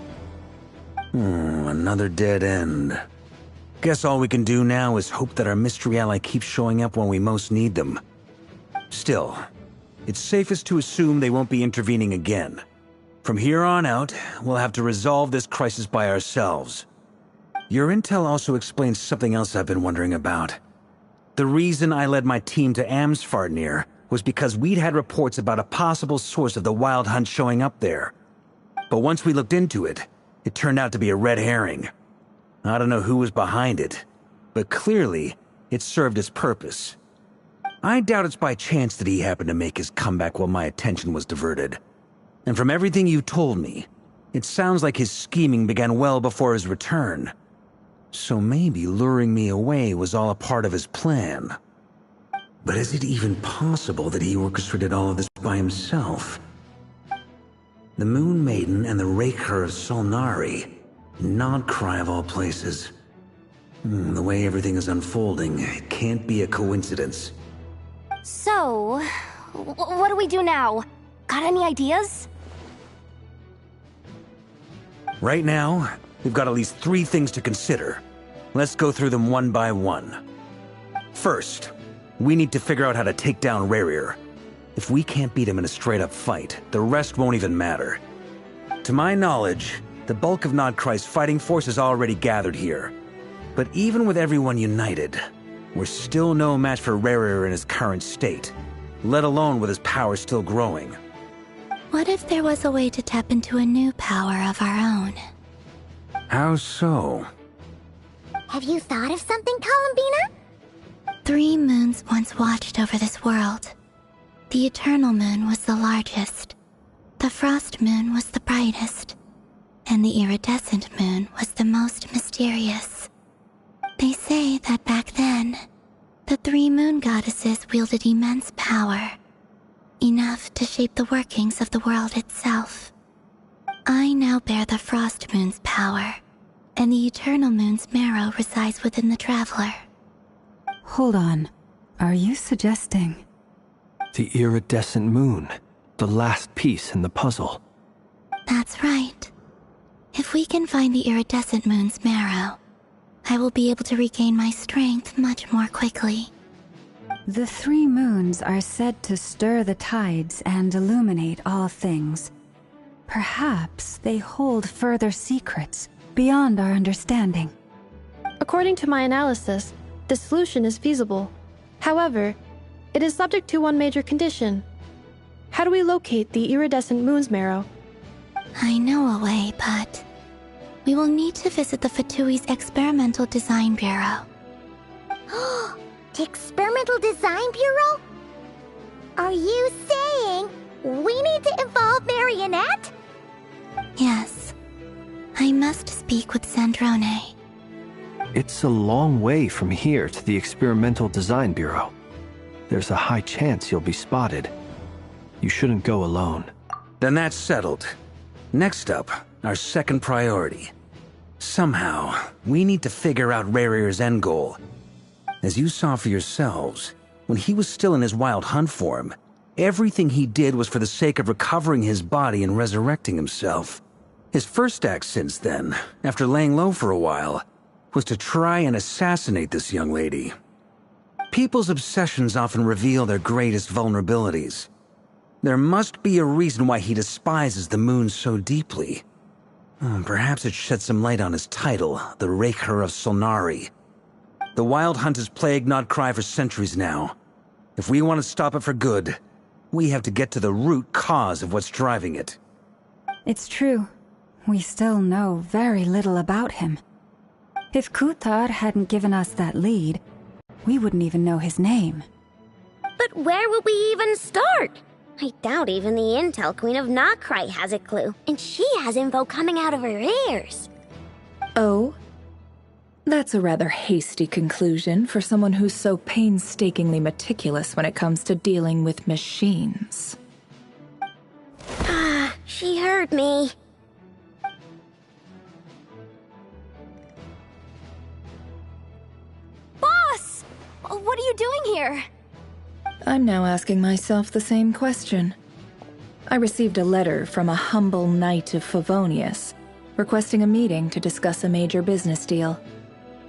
Another dead end. Guess all we can do now is hope that our mystery ally keeps showing up when we most need them. Still, it's safest to assume they won't be intervening again. From here on out, we'll have to resolve this crisis by ourselves. Your intel also explains something else I've been wondering about. The reason I led my team to Amsfarnir was because we'd had reports about a possible source of the Wild Hunt showing up there. But once we looked into it, it turned out to be a red herring. I don't know who was behind it, but clearly, it served its purpose. I doubt it's by chance that he happened to make his comeback while my attention was diverted. And from everything you told me, it sounds like his scheming began well before his return. So maybe luring me away was all a part of his plan. But is it even possible that he orchestrated all of this by himself? The Moon Maiden and the Raker of Solnari. Nodcry of all places. The way everything is unfolding, it can't be a coincidence. So, what do we do now? Got any ideas? Right now, we've got at least 3 things to consider. Let's go through them one by one. First, we need to figure out how to take down Rerir. If we can't beat him in a straight-up fight, the rest won't even matter. To my knowledge, the bulk of Nodcry's fighting force is already gathered here. But even with everyone united, we're still no match for Rerir in his current state, let alone with his power still growing. What if there was a way to tap into a new power of our own? How so? Have you thought of something, Columbina? 3 moons once watched over this world. The Eternal Moon was the largest. The Frost Moon was the brightest. And the Iridescent Moon was the most mysterious. They say that back then, the 3 moon goddesses wielded immense power. Enough to shape the workings of the world itself. I now bear the Frost Moon's power, and the Eternal Moon's marrow resides within the Traveler. Hold on. Are you suggesting... The iridescent moon. The last piece in the puzzle. That's right. If we can find the iridescent moon's marrow, I will be able to regain my strength much more quickly. The 3 moons are said to stir the tides and illuminate all things. Perhaps they hold further secrets beyond our understanding. According to my analysis, the solution is feasible. However, it is subject to one major condition. How do we locate the iridescent moon's marrow? I know a way, but we will need to visit the Fatui's Experimental Design Bureau. The Experimental Design Bureau? Are you saying we need to involve Marionette? Yes. I must speak with Sandrone. It's a long way from here to the Experimental Design Bureau. There's a high chance you'll be spotted. You shouldn't go alone. Then that's settled. Next up, our second priority. Somehow, we need to figure out Rarir's end goal. As you saw for yourselves, when he was still in his wild hunt form, everything he did was for the sake of recovering his body and resurrecting himself. His first act since then, after laying low for a while, was to try and assassinate this young lady. People's obsessions often reveal their greatest vulnerabilities. There must be a reason why he despises the moon so deeply. Perhaps it sheds some light on his title, the Raker of Solnari. The Wild Hunt has plagued Nodcry for centuries now. If we want to stop it for good, we have to get to the root cause of what's driving it. It's true. We still know very little about him. If Kuthar hadn't given us that lead, we wouldn't even know his name. But where would we even start? I doubt even the Intel Queen of Nodcry has a clue, and she has info coming out of her ears. Oh? That's a rather hasty conclusion for someone who's so painstakingly meticulous when it comes to dealing with machines. Ah, she heard me. Boss! What are you doing here? I'm now asking myself the same question. I received a letter from a humble knight of Favonius, requesting a meeting to discuss a major business deal.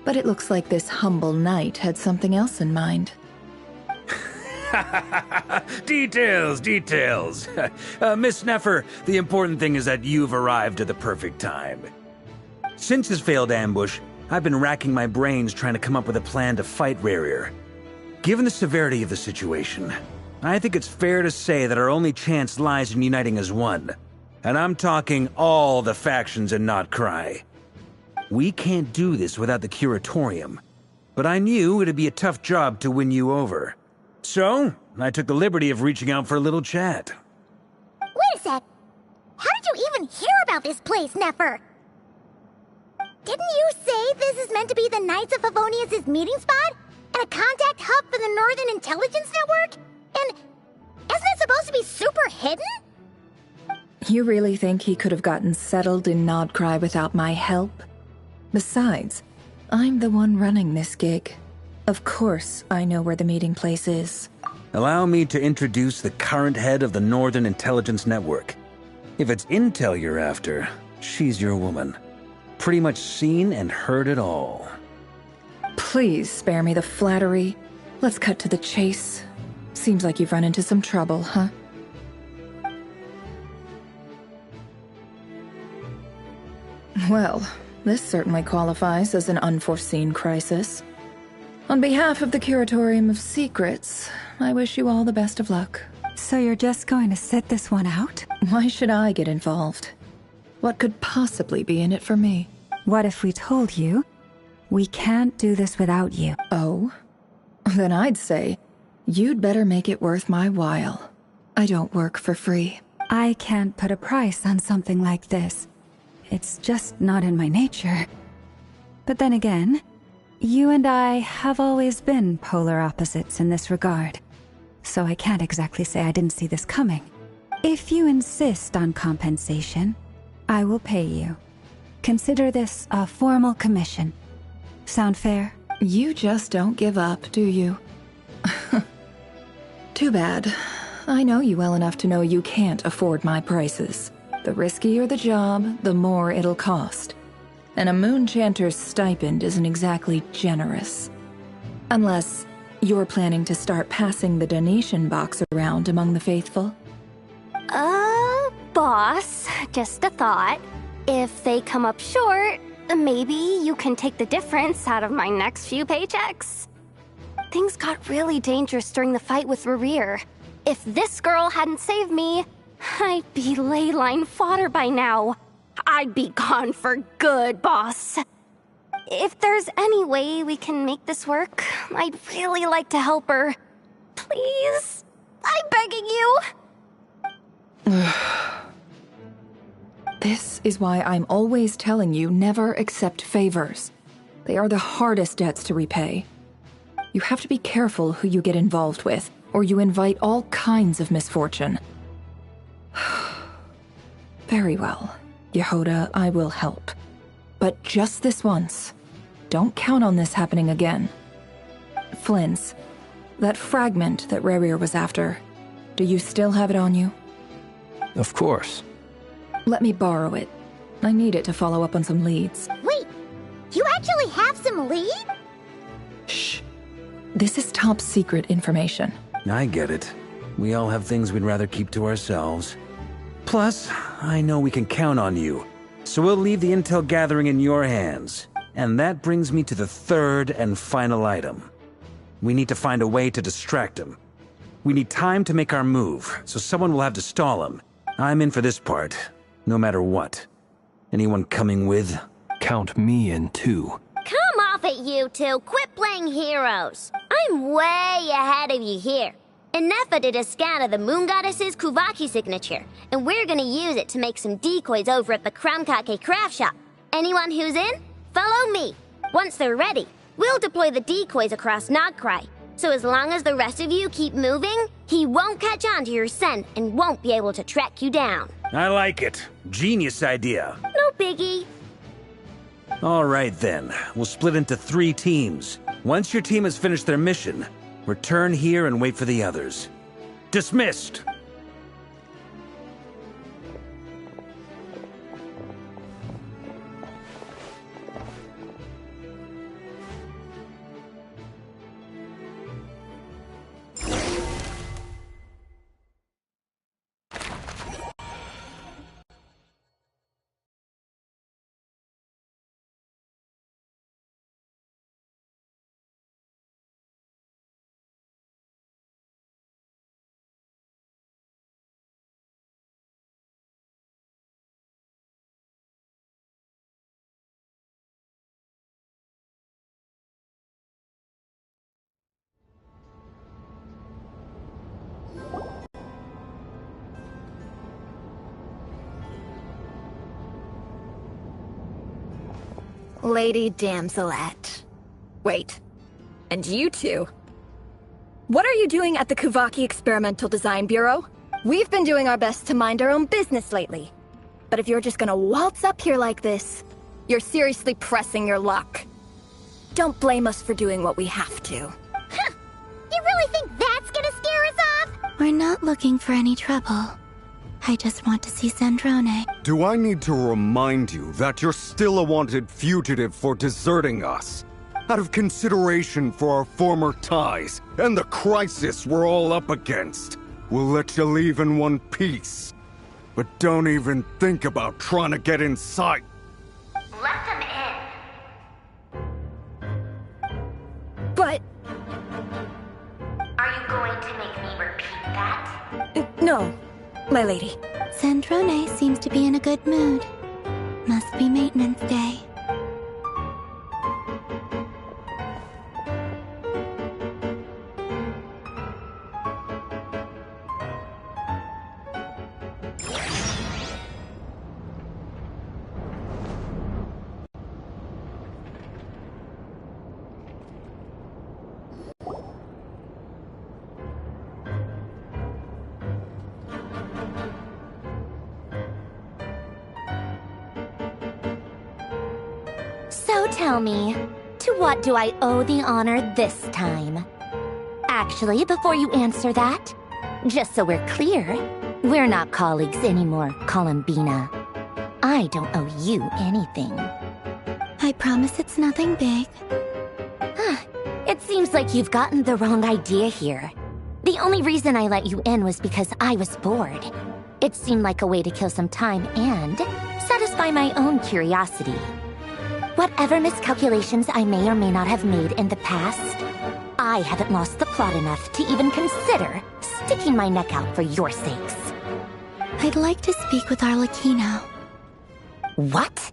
But it looks like this humble knight had something else in mind. Details. Miss Neffer, the important thing is that you've arrived at the perfect time. Since his failed ambush, I've been racking my brains trying to come up with a plan to fight Rarir. Given the severity of the situation, I think it's fair to say that our only chance lies in uniting as one. And I'm talking all the factions in Nodcry. We can't do this without the Curatorium, but I knew it'd be a tough job to win you over. So, I took the liberty of reaching out for a little chat. Wait a sec. How did you even hear about this place, Neffer? Didn't you say this is meant to be the Knights of Favonius' meeting spot? And a contact hub for the Northern Intelligence Network? And isn't it supposed to be super hidden? You really think he could have gotten settled in Nodcry without my help? Besides, I'm the one running this gig. Of course I know where the meeting place is. Allow me to introduce the current head of the Northern Intelligence Network. If it's intel you're after, she's your woman. Pretty much seen and heard it all. Please spare me the flattery. Let's cut to the chase. Seems like you've run into some trouble, huh? Well, this certainly qualifies as an unforeseen crisis. On behalf of the Curatorium of Secrets, I wish you all the best of luck. So you're just going to sit this one out? Why should I get involved? What could possibly be in it for me? What if we told you we can't do this without you? Oh? Then I'd say you'd better make it worth my while. I don't work for free. I can't put a price on something like this. It's just not in my nature. But then again, you and I have always been polar opposites in this regard. So I can't exactly say I didn't see this coming. If you insist on compensation, I will pay you. Consider this a formal commission. Sound fair? You just don't give up, do you? Too bad. I know you well enough to know you can't afford my prices. The riskier the job, the more it'll cost. And a moon chanter's stipend isn't exactly generous. Unless you're planning to start passing the donation box around among the faithful. Boss, just a thought. If they come up short, maybe you can take the difference out of my next few paychecks. Things got really dangerous during the fight with Rerir. If this girl hadn't saved me, I'd be ley line fodder by now. I'd be gone for good, boss. If there's any way we can make this work, I'd really like to help her. Please? I'm begging you. This is why I'm always telling you never accept favors. They are the hardest debts to repay. You have to be careful who you get involved with, or you invite all kinds of misfortune. Very well, Yehoda, I will help. But just this once. Don't count on this happening again. Flynn's, that fragment that Rerir was after, do you still have it on you? Of course. Let me borrow it. I need it to follow up on some leads. Wait, you actually have some lead? Shh. This is top secret information. I get it. We all have things we'd rather keep to ourselves. Plus, I know we can count on you. So we'll leave the intel gathering in your hands. And that brings me to the third and final item. We need to find a way to distract him. We need time to make our move, so someone will have to stall him. I'm in for this part, no matter what. Anyone coming with? Count me in too. Come off it, you two. Quit playing heroes. I'm way ahead of you here. Inefa did a scan of the Moon Goddess's Kuvaki signature, and we're gonna use it to make some decoys over at the Kramkake craft shop. Anyone who's in, follow me. Once they're ready, we'll deploy the decoys across Nogcry. So as long as the rest of you keep moving, he won't catch on to your scent and won't be able to track you down. I like it. Genius idea. No biggie. All right then, we'll split into 3 teams. Once your team has finished their mission, return here and wait for the others. Dismissed! Lady Damselette. Wait. And you two? What are you doing at the Kuvaki Experimental Design Bureau? We've been doing our best to mind our own business lately. But if you're just gonna waltz up here like this, you're seriously pressing your luck. Don't blame us for doing what we have to. Huh. You really think that's gonna scare us off? We're not looking for any trouble. I just want to see Sandrone. Do I need to remind you that you're still a wanted fugitive for deserting us? Out of consideration for our former ties and the crisis we're all up against, we'll let you leave in one piece. But don't even think about trying to get inside. Let them in. But... Are you going to make me repeat that? No, my lady. Sandrone seems to be in a good mood. Must be maintenance day. tell me, to what do I owe the honor this time? Actually, before you answer that, just so we're clear, we're not colleagues anymore, Columbina. I don't owe you anything. I promise it's nothing big. It seems like you've gotten the wrong idea here. The only reason I let you in was because I was bored. It seemed like a way to kill some time and satisfy my own curiosity. Whatever miscalculations I may or may not have made in the past, I haven't lost the plot enough to even consider sticking my neck out for your sakes. I'd like to speak with Arlecchino. What?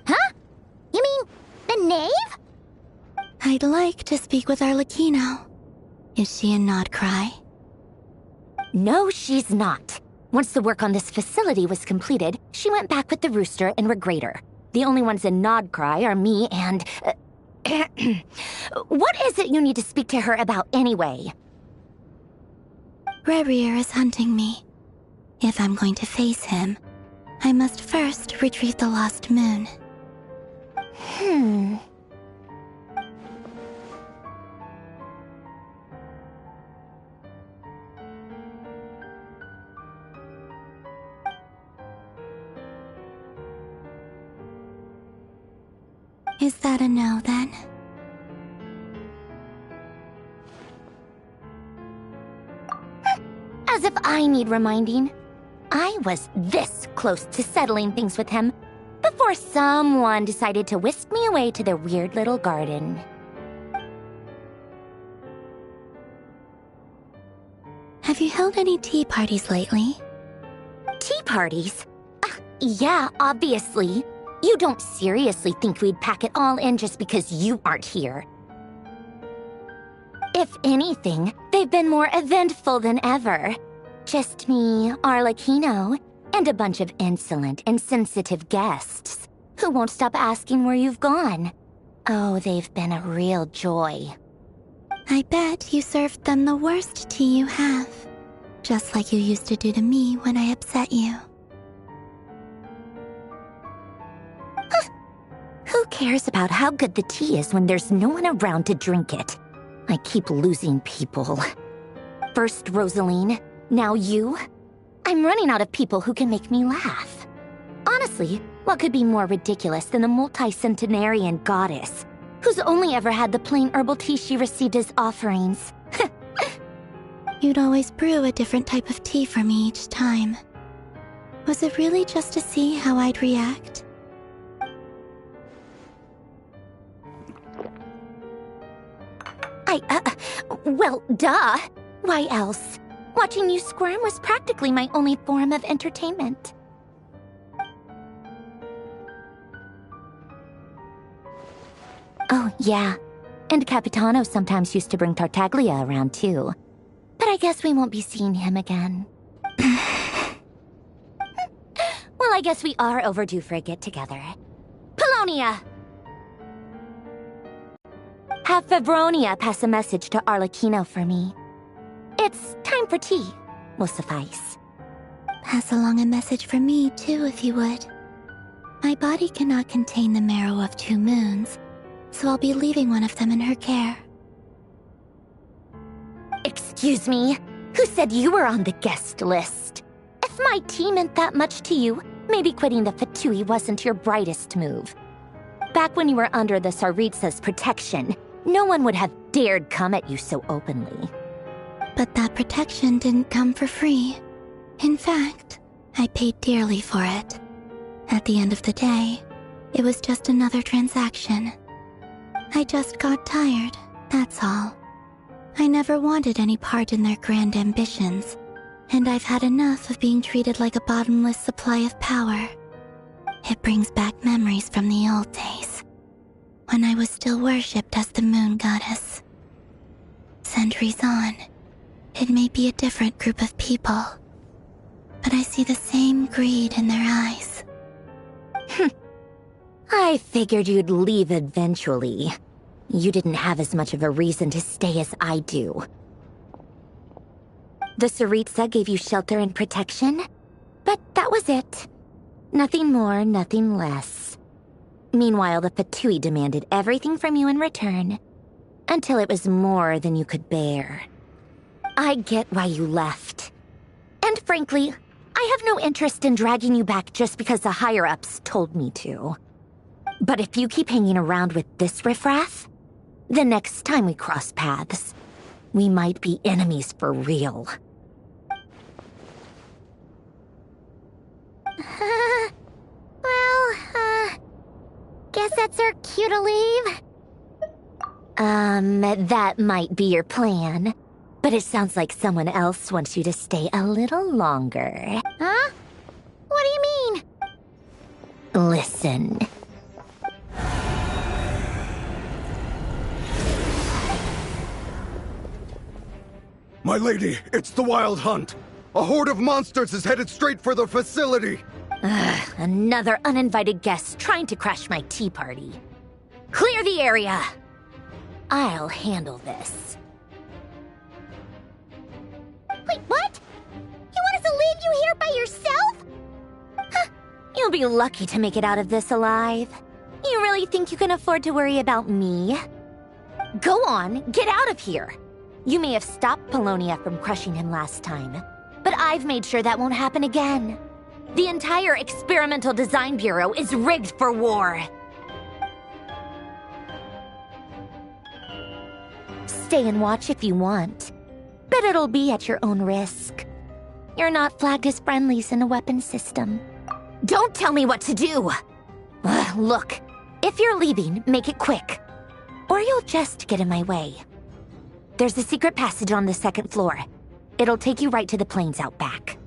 Huh? You mean the knave? I'd like to speak with Arlecchino. Is she in Nodcry? No, she's not. Once the work on this facility was completed, she went back with the Rooster and Regrator. The only ones in Nodcry are me and... What is it you need to speak to her about anyway? Rerir is hunting me. If I'm going to face him, I must first retrieve the lost moon. Is that a no, then? As if I need reminding. I was this close to settling things with him before someone decided to whisk me away to their weird little garden. Have you held any tea parties lately? Tea parties? Yeah, obviously. You don't seriously think we'd pack it all in just because you aren't here. If anything, they've been more eventful than ever. Just me, Arlecchino, and a bunch of insolent, insensitive guests who won't stop asking where you've gone. Oh, they've been a real joy. I bet you served them the worst tea you have. Just like you used to do to me when I upset you. Who cares about how good the tea is when there's no one around to drink it? I keep losing people. First Rosaline, now you. I'm running out of people who can make me laugh. Honestly, what could be more ridiculous than the multi-centenarian goddess, who's only ever had the plain herbal tea she received as offerings? You'd always brew a different type of tea for me each time. Was it really just to see how I'd react? Well, duh. Why else? Watching you squirm was practically my only form of entertainment. Oh, yeah. And Capitano sometimes used to bring Tartaglia around, too. But I guess we won't be seeing him again. Well, I guess we are overdue for a get-together. Polonia! Have Febronia pass a message to Arlecchino for me. It's time for tea. Will suffice. Pass along a message for me, too, if you would. My body cannot contain the marrow of 2 moons, so I'll be leaving one of them in her care. Excuse me? Who said you were on the guest list? If my tea meant that much to you, maybe quitting the Fatui wasn't your brightest move. Back when you were under the Tsaritsa's protection, no one would have dared come at you so openly. But that protection didn't come for free. In fact, I paid dearly for it. At the end of the day, it was just another transaction. I just got tired, that's all. I never wanted any part in their grand ambitions, and I've had enough of being treated like a bottomless supply of power. It brings back memories from the old days, when I was still worshipped as the moon goddess. Centuries on, it may be a different group of people, but I see the same greed in their eyes. I figured you'd leave eventually. You didn't have as much of a reason to stay as I do. The Tsaritsa gave you shelter and protection, but that was it. Nothing more, nothing less. Meanwhile, the Fatui demanded everything from you in return, until it was more than you could bear. I get why you left. And frankly, I have no interest in dragging you back just because the higher-ups told me to. But if you keep hanging around with this riffraff, the next time we cross paths, we might be enemies for real. Guess that's our cue to leave. That might be your plan. But it sounds like someone else wants you to stay a little longer. Huh? What do you mean? Listen. My lady, it's the Wild Hunt. A horde of monsters is headed straight for the facility. Ugh, another uninvited guest trying to crash my tea party. Clear the area. I'll handle this. Wait, what? You want us to leave you here by yourself? Huh, you'll be lucky to make it out of this alive. You really think you can afford to worry about me? Go on, get out of here. You may have stopped Polonia from crushing him last time, but I've made sure that won't happen again. The entire Experimental Design Bureau is rigged for war. Stay and watch if you want, but it'll be at your own risk. You're not flagged as friendlies in the weapons system. Don't tell me what to do! Look, if you're leaving, make it quick, or you'll just get in my way. There's a secret passage on the second floor. It'll take you right to the plains out back.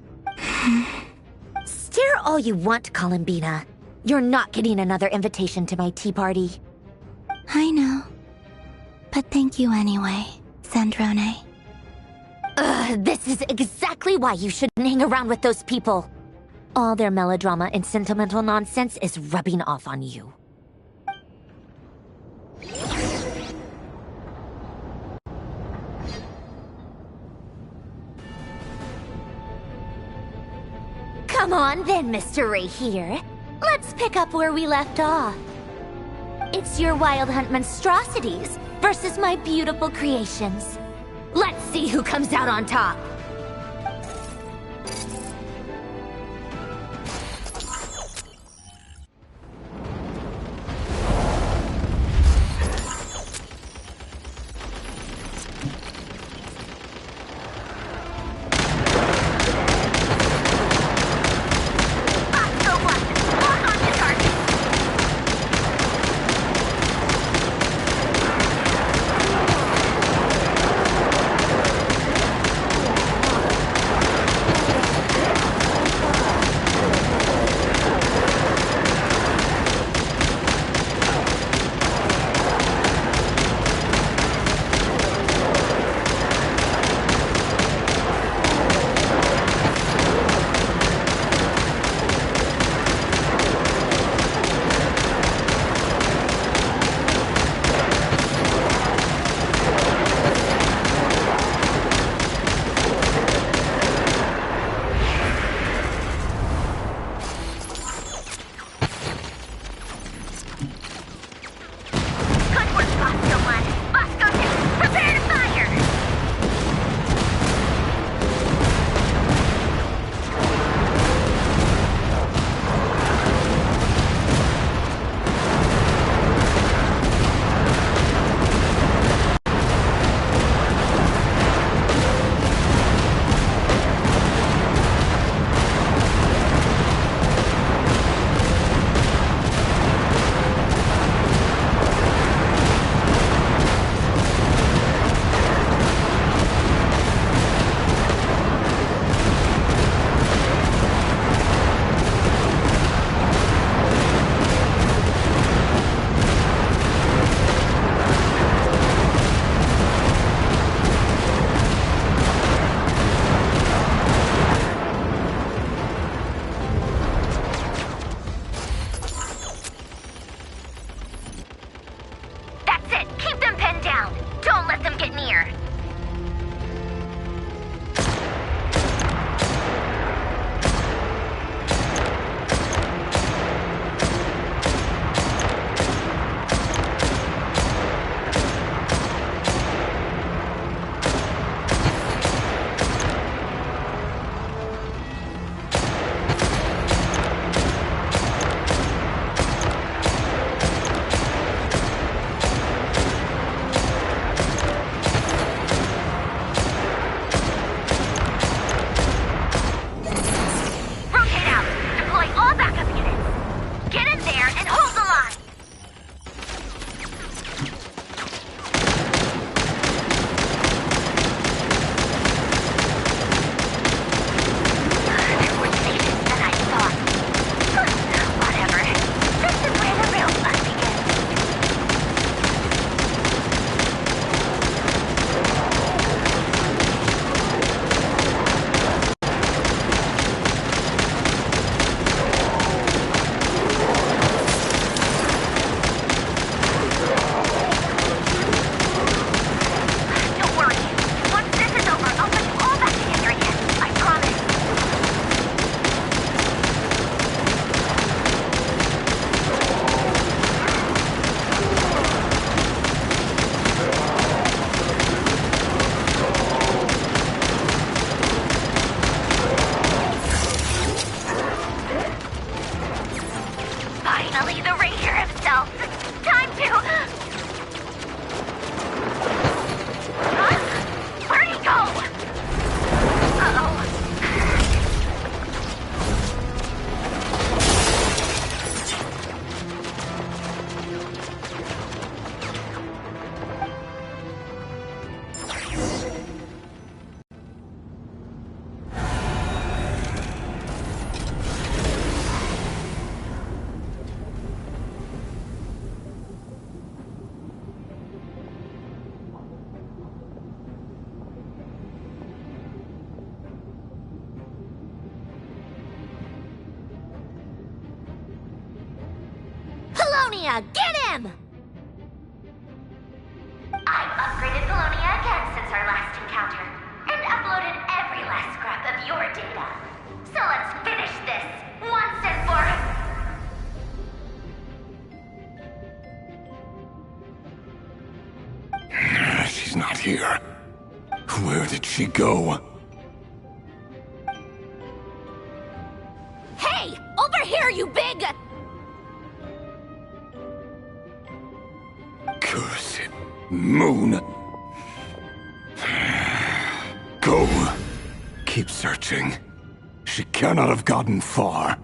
Stare all you want, Columbina. You're not getting another invitation to my tea party. I know. But thank you anyway, Sandrone. This is exactly why you shouldn't hang around with those people. All their melodrama and sentimental nonsense is rubbing off on you. Come on then, Mr. Ray here. Let's pick up where we left off. It's your Wild Hunt monstrosities versus my beautiful creations. Let's see who comes out on top. Yeah, get him! I've upgraded Polonia again since our last encounter, and uploaded every last scrap of your data. So let's finish this, once and for... She's not here. Where did she go? Hey! Over here, you big... Curse it, Moon. Go. Keep searching. She cannot have gotten far.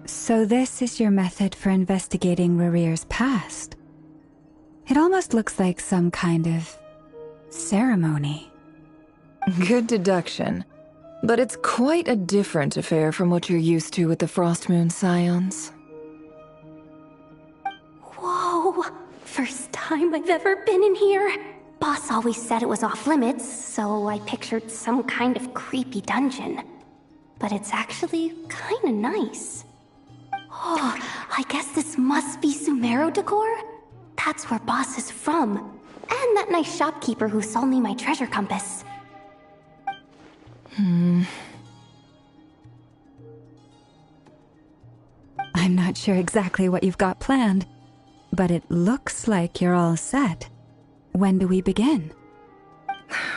So this is your method for investigating Rarir's past? It almost looks like some kind of ceremony. Good deduction. But it's quite a different affair from what you're used to with the Frostmoon Scions. Whoa! First time I've ever been in here. Boss always said it was off limits, so I pictured some kind of creepy dungeon. But it's actually kinda nice. Oh, I guess this must be Sumero decor? That's where Boss is from. And that nice shopkeeper who sold me my treasure compass. I'm not sure exactly what you've got planned, but it looks like you're all set. When do we begin?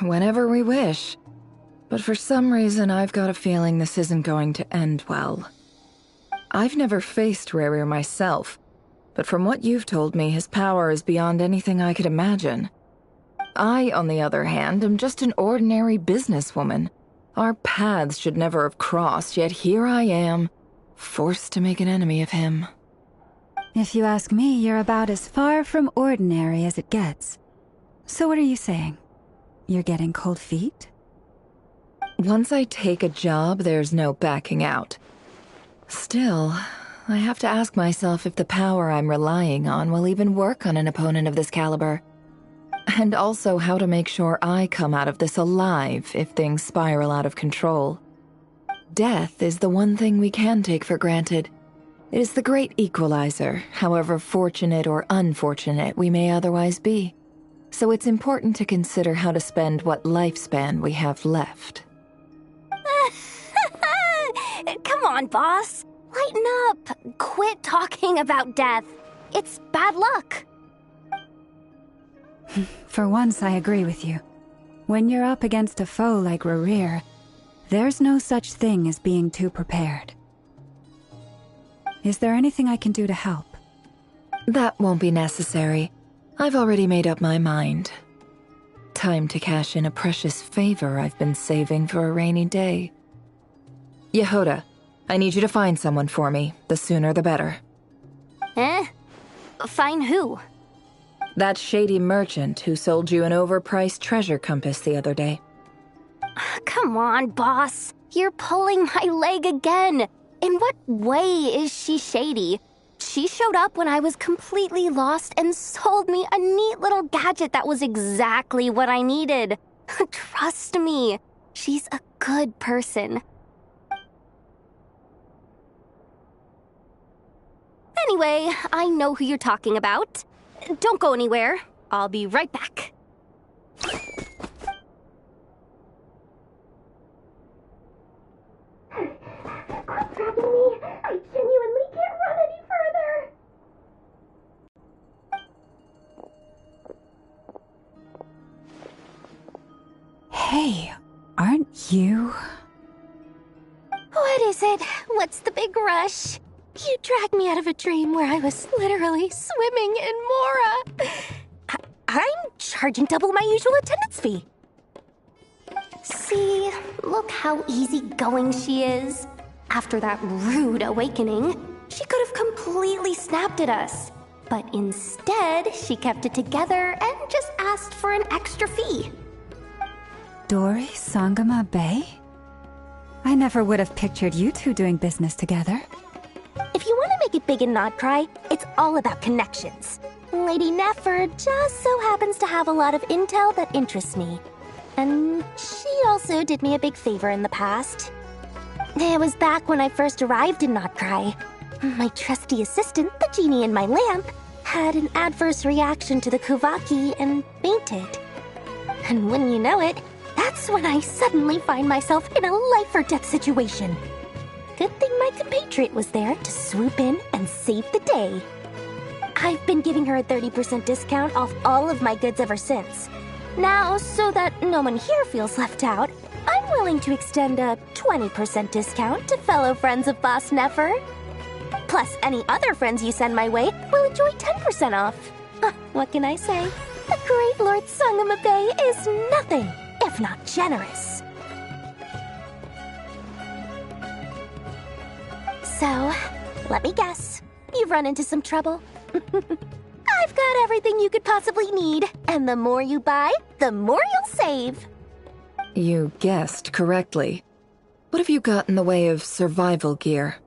Whenever we wish. But for some reason, I've got a feeling this isn't going to end well. I've never faced Rarir myself, but from what you've told me, his power is beyond anything I could imagine. I, on the other hand, am just an ordinary businesswoman. Our paths should never have crossed, yet here I am, forced to make an enemy of him. If you ask me, you're about as far from ordinary as it gets. So what are you saying? You're getting cold feet? Once I take a job, there's no backing out. Still, I have to ask myself if the power I'm relying on will even work on an opponent of this caliber. And also how to make sure I come out of this alive if things spiral out of control. Death is the one thing we can take for granted. It is the great equalizer, however fortunate or unfortunate we may otherwise be. So it's important to consider how to spend what lifespan we have left. Come on, boss. Lighten up. Quit talking about death. It's bad luck. For once, I agree with you. When you're up against a foe like Rarir, there's no such thing as being too prepared. Is there anything I can do to help? That won't be necessary. I've already made up my mind. Time to cash in a precious favor I've been saving for a rainy day. Yehoda, I need you to find someone for me. The sooner the better. Find who? That shady merchant who sold you an overpriced treasure compass the other day. Come on, boss. You're pulling my leg again. In what way is she shady? She showed up when I was completely lost and sold me a neat little gadget that was exactly what I needed. Trust me, she's a good person. Anyway, I know who you're talking about. Don't go anywhere. I'll be right back. Quit dragging me. I genuinely can't run any further. You? What is it? What's the big rush? You dragged me out of a dream where I was literally swimming in Mora. I'm charging double my usual attendance fee. See, look how easygoing she is. After that rude awakening, she could have completely snapped at us. But instead, she kept it together and just asked for an extra fee. Dori Sangama Bay? I never would have pictured you two doing business together. If you want to make it big and not cry, it's all about connections. Lady Nefer just so happens to have a lot of intel that interests me. And she also did me a big favor in the past. It was back when I first arrived in Notcry. My trusty assistant, the genie in my lamp, had an adverse reaction to the Kuvaki and fainted. And when you know it, that's when I suddenly find myself in a life-or-death situation. Good thing my compatriot was there to swoop in and save the day. I've been giving her a 30% discount off all of my goods ever since. Now, so that no one here feels left out, I'm willing to extend a 20% discount to fellow friends of Boss Nefer. Plus, any other friends you send my way will enjoy 10% off. What can I say? The great Lord Sangama Bay is nothing if not generous. So, let me guess. You've run into some trouble? I've got everything you could possibly need, and the more you buy, the more you'll save. You guessed correctly. What have you got in the way of survival gear?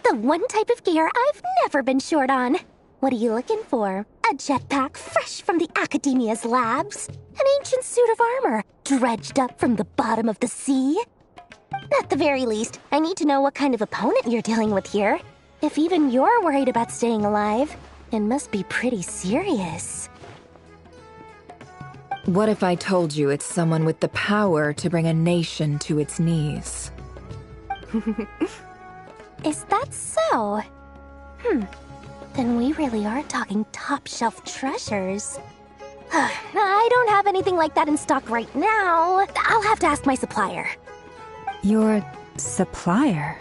The one type of gear I've never been short on. What are you looking for? A jetpack fresh from the Academia's labs? An ancient suit of armor dredged up from the bottom of the sea? At the very least, I need to know what kind of opponent you're dealing with here. If even you're worried about staying alive, it must be pretty serious. What if I told you it's someone with the power to bring a nation to its knees? Is that so? Then we really are talking top-shelf treasures. I don't have anything like that in stock right now. I'll have to ask my supplier. Your supplier?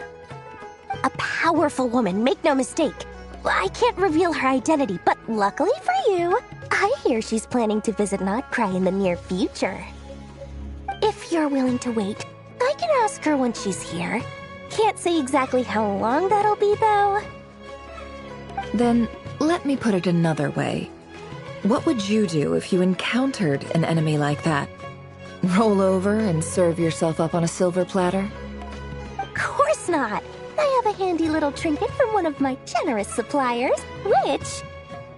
A powerful woman, make no mistake. I can't reveal her identity, but luckily for you, I hear she's planning to visit Notcry in the near future. If you're willing to wait, I can ask her when she's here. Can't say exactly how long that'll be, though. Then, let me put it another way. What would you do if you encountered an enemy like that? Roll over and serve yourself up on a silver platter? Of course not! I have a handy little trinket from one of my generous suppliers, which...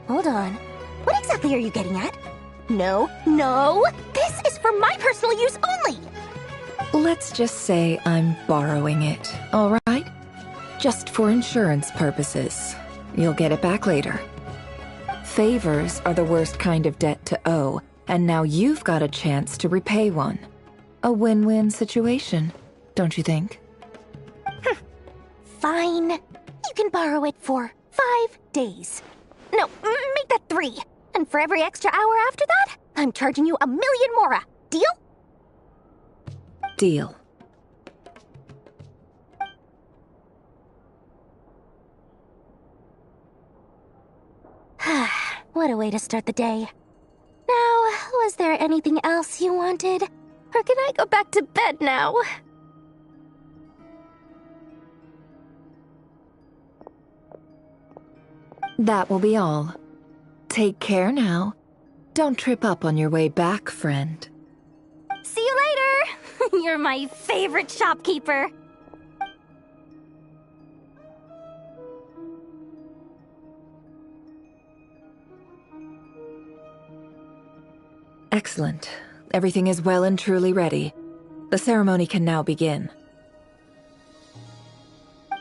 Hold on. What exactly are you getting at? No, no! This is for my personal use only! Let's just say I'm borrowing it, all right? Just for insurance purposes. You'll get it back later. Favors are the worst kind of debt to owe, and now you've got a chance to repay one. A win-win situation, don't you think? Fine. You can borrow it for 5 days. No, make that 3. And for every extra hour after that, I'm charging you 1 million mora. Deal? Deal. What a way to start the day. Now, was there anything else you wanted? Or can I go back to bed now? That will be all. Take care now. Don't trip up on your way back, friend. See you later! You're my favorite shopkeeper. Excellent. Everything is well and truly ready. The ceremony can now begin.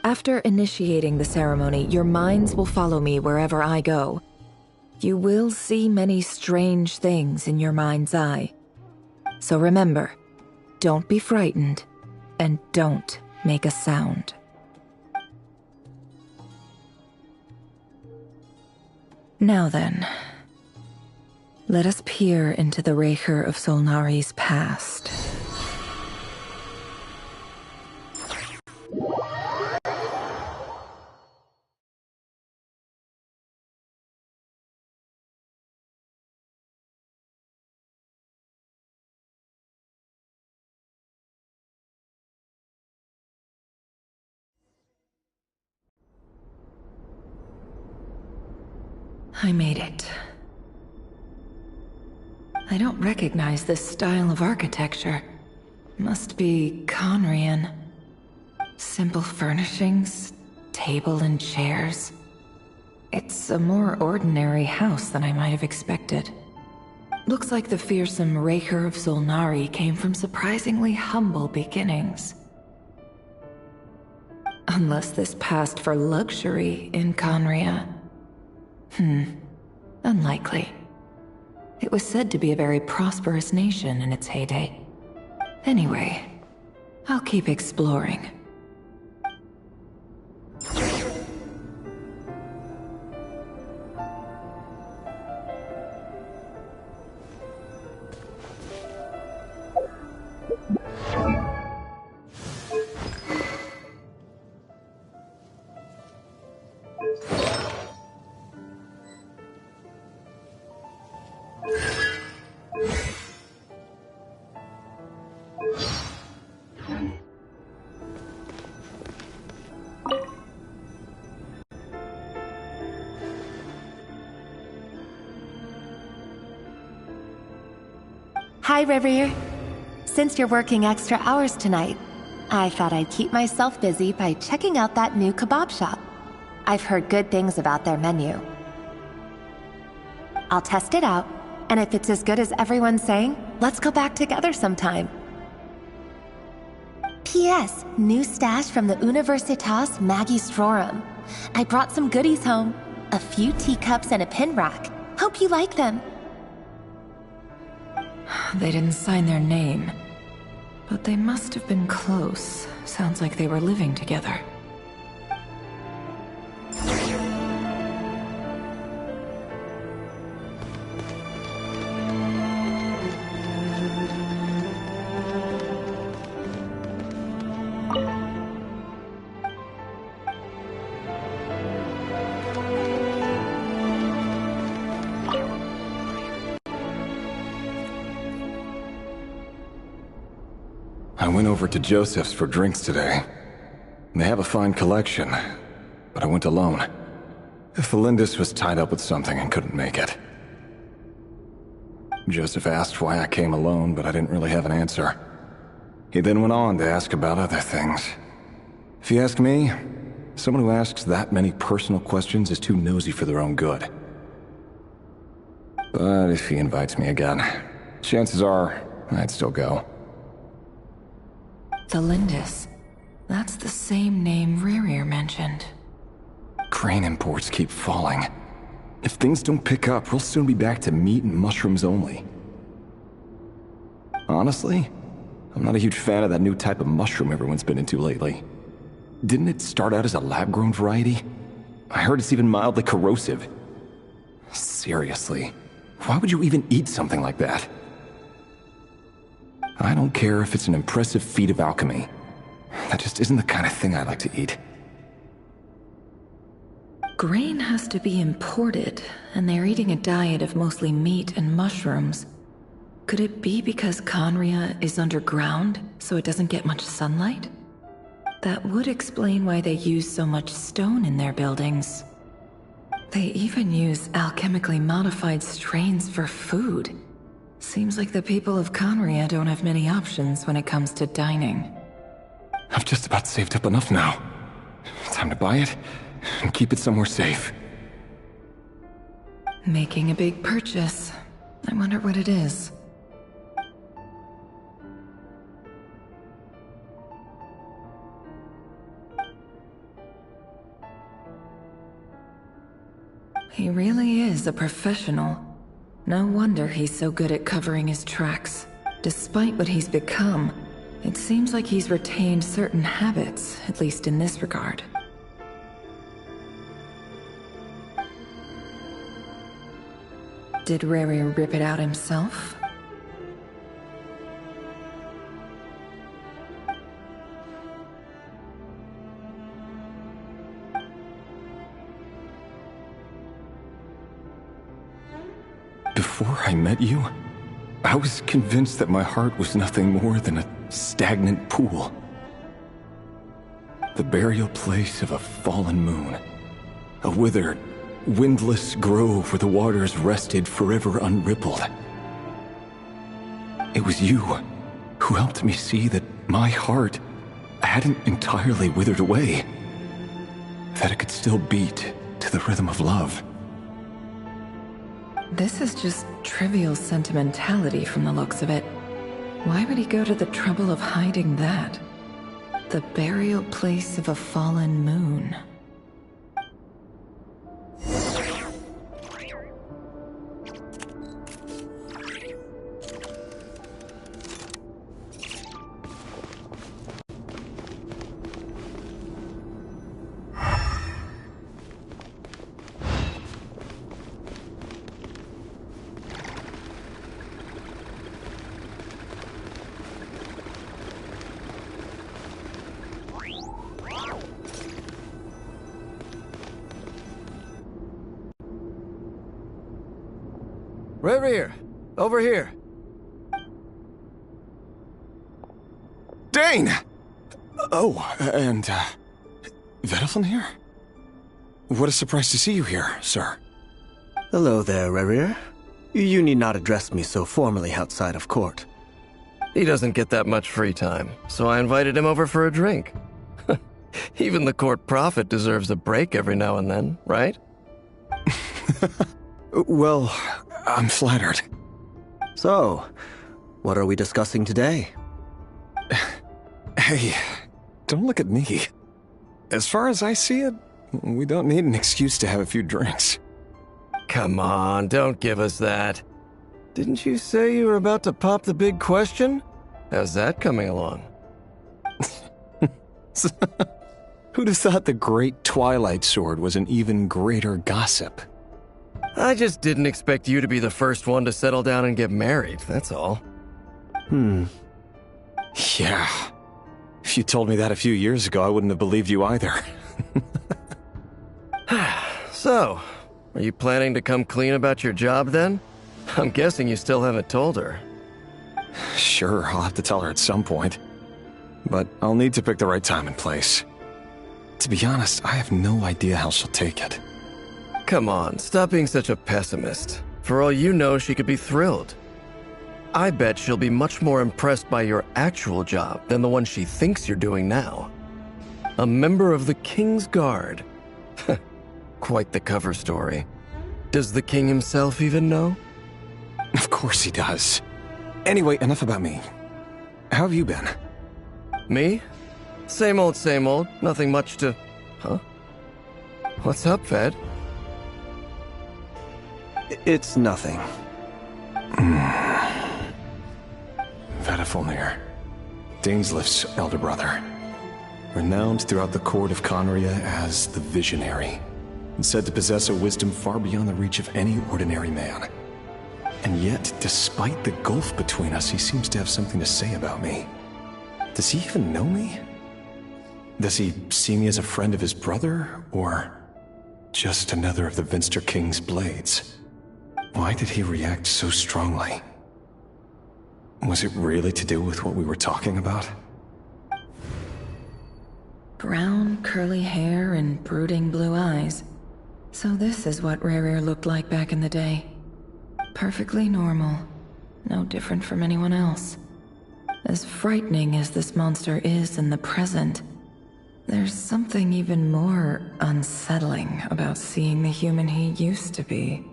After initiating the ceremony, your minds will follow me wherever I go. You will see many strange things in your mind's eye. So remember, don't be frightened, and don't make a sound. Now then, let us peer into the Raker of Solnari's past. I made it. I don't recognize this style of architecture. Must be Conrian. Simple furnishings, table and chairs. It's a more ordinary house than I might have expected. Looks like the fearsome Raker of Solnari came from surprisingly humble beginnings. Unless this passed for luxury in Conria. Unlikely. It was said to be a very prosperous nation in its heyday. Anyway, I'll keep exploring. Hi, Rivier. Since you're working extra hours tonight, I thought I'd keep myself busy by checking out that new kebab shop. I've heard good things about their menu. I'll test it out, and if it's as good as everyone's saying, let's go back together sometime. P.S. New stash from the Universitas Magistrorum. I brought some goodies home. A few teacups and a pin rack. Hope you like them. They didn't sign their name, but they must have been close. Sounds like they were living together. I went over to Joseph's for drinks today. They have a fine collection, but I went alone. Felindis was tied up with something and couldn't make it. Joseph asked why I came alone, but I didn't really have an answer. He then went on to ask about other things. If you ask me, someone who asks that many personal questions is too nosy for their own good. But if he invites me again, chances are I'd still go. Felindis. That's the same name Rerir mentioned. Crane imports keep falling. If things don't pick up, we'll soon be back to meat and mushrooms only. Honestly, I'm not a huge fan of that new type of mushroom everyone's been into lately. Didn't it start out as a lab-grown variety? I heard it's even mildly corrosive. Seriously, why would you even eat something like that? I don't care if it's an impressive feat of alchemy. That just isn't the kind of thing I like to eat. Grain has to be imported, and they're eating a diet of mostly meat and mushrooms. Could it be because Conria is underground, so it doesn't get much sunlight? That would explain why they use so much stone in their buildings. They even use alchemically modified strains for food. Seems like the people of Conria don't have many options when it comes to dining. I've just about saved up enough now. Time to buy it and keep it somewhere safe. Making a big purchase. I wonder what it is. He really is a professional. No wonder he's so good at covering his tracks. Despite what he's become, it seems like he's retained certain habits, at least in this regard. Did Rerir rip it out himself? Before I met you, I was convinced that my heart was nothing more than a stagnant pool. The burial place of a fallen moon. A withered, windless grove where the waters rested forever unrippled. It was you who helped me see that my heart hadn't entirely withered away, that it could still beat to the rhythm of love. This is just trivial sentimentality from the looks of it. Why would he go to the trouble of hiding that? The burial place of a fallen moon. Reverie, over here. Dane! Oh, and, Vedaflin here? What a surprise to see you here, sir. Hello there, Rerir. You need not address me so formally outside of court. He doesn't get that much free time, so I invited him over for a drink. Even the court prophet deserves a break every now and then, right? Well, I'm flattered. So, what are we discussing today? Hey, don't look at me. As far as I see it, we don't need an excuse to have a few drinks. Come on, don't give us that. Didn't you say you were about to pop the big question? How's that coming along? Who'd have thought the great Twilight Sword was an even greater gossip? I just didn't expect you to be the first one to settle down and get married, that's all. Yeah. If you told me that a few years ago, I wouldn't have believed you either. So, are you planning to come clean about your job then? I'm guessing you still haven't told her. Sure, I'll have to tell her at some point. But I'll need to pick the right time and place. To be honest, I have no idea how she'll take it. Come on, stop being such a pessimist. For all you know, she could be thrilled. I bet she'll be much more impressed by your actual job than the one she thinks you're doing now. A member of the King's Guard. Quite the cover story. Does the king himself even know? Of course he does. Anyway, enough about me. How have you been? Me? Same old, same old. Nothing much to... Huh? What's up, Ved? It's nothing. Vedaflin, Dainslift's elder brother. Renowned throughout the court of Conria as the Visionary, and said to possess a wisdom far beyond the reach of any ordinary man. And yet, despite the gulf between us, he seems to have something to say about me. Does he even know me? Does he see me as a friend of his brother, or just another of the Vinster King's blades? Why did he react so strongly? Was it really to do with what we were talking about? Brown, curly hair and brooding blue eyes. So this is what Rerir looked like back in the day. Perfectly normal. No different from anyone else. As frightening as this monster is in the present, there's something even more unsettling about seeing the human he used to be.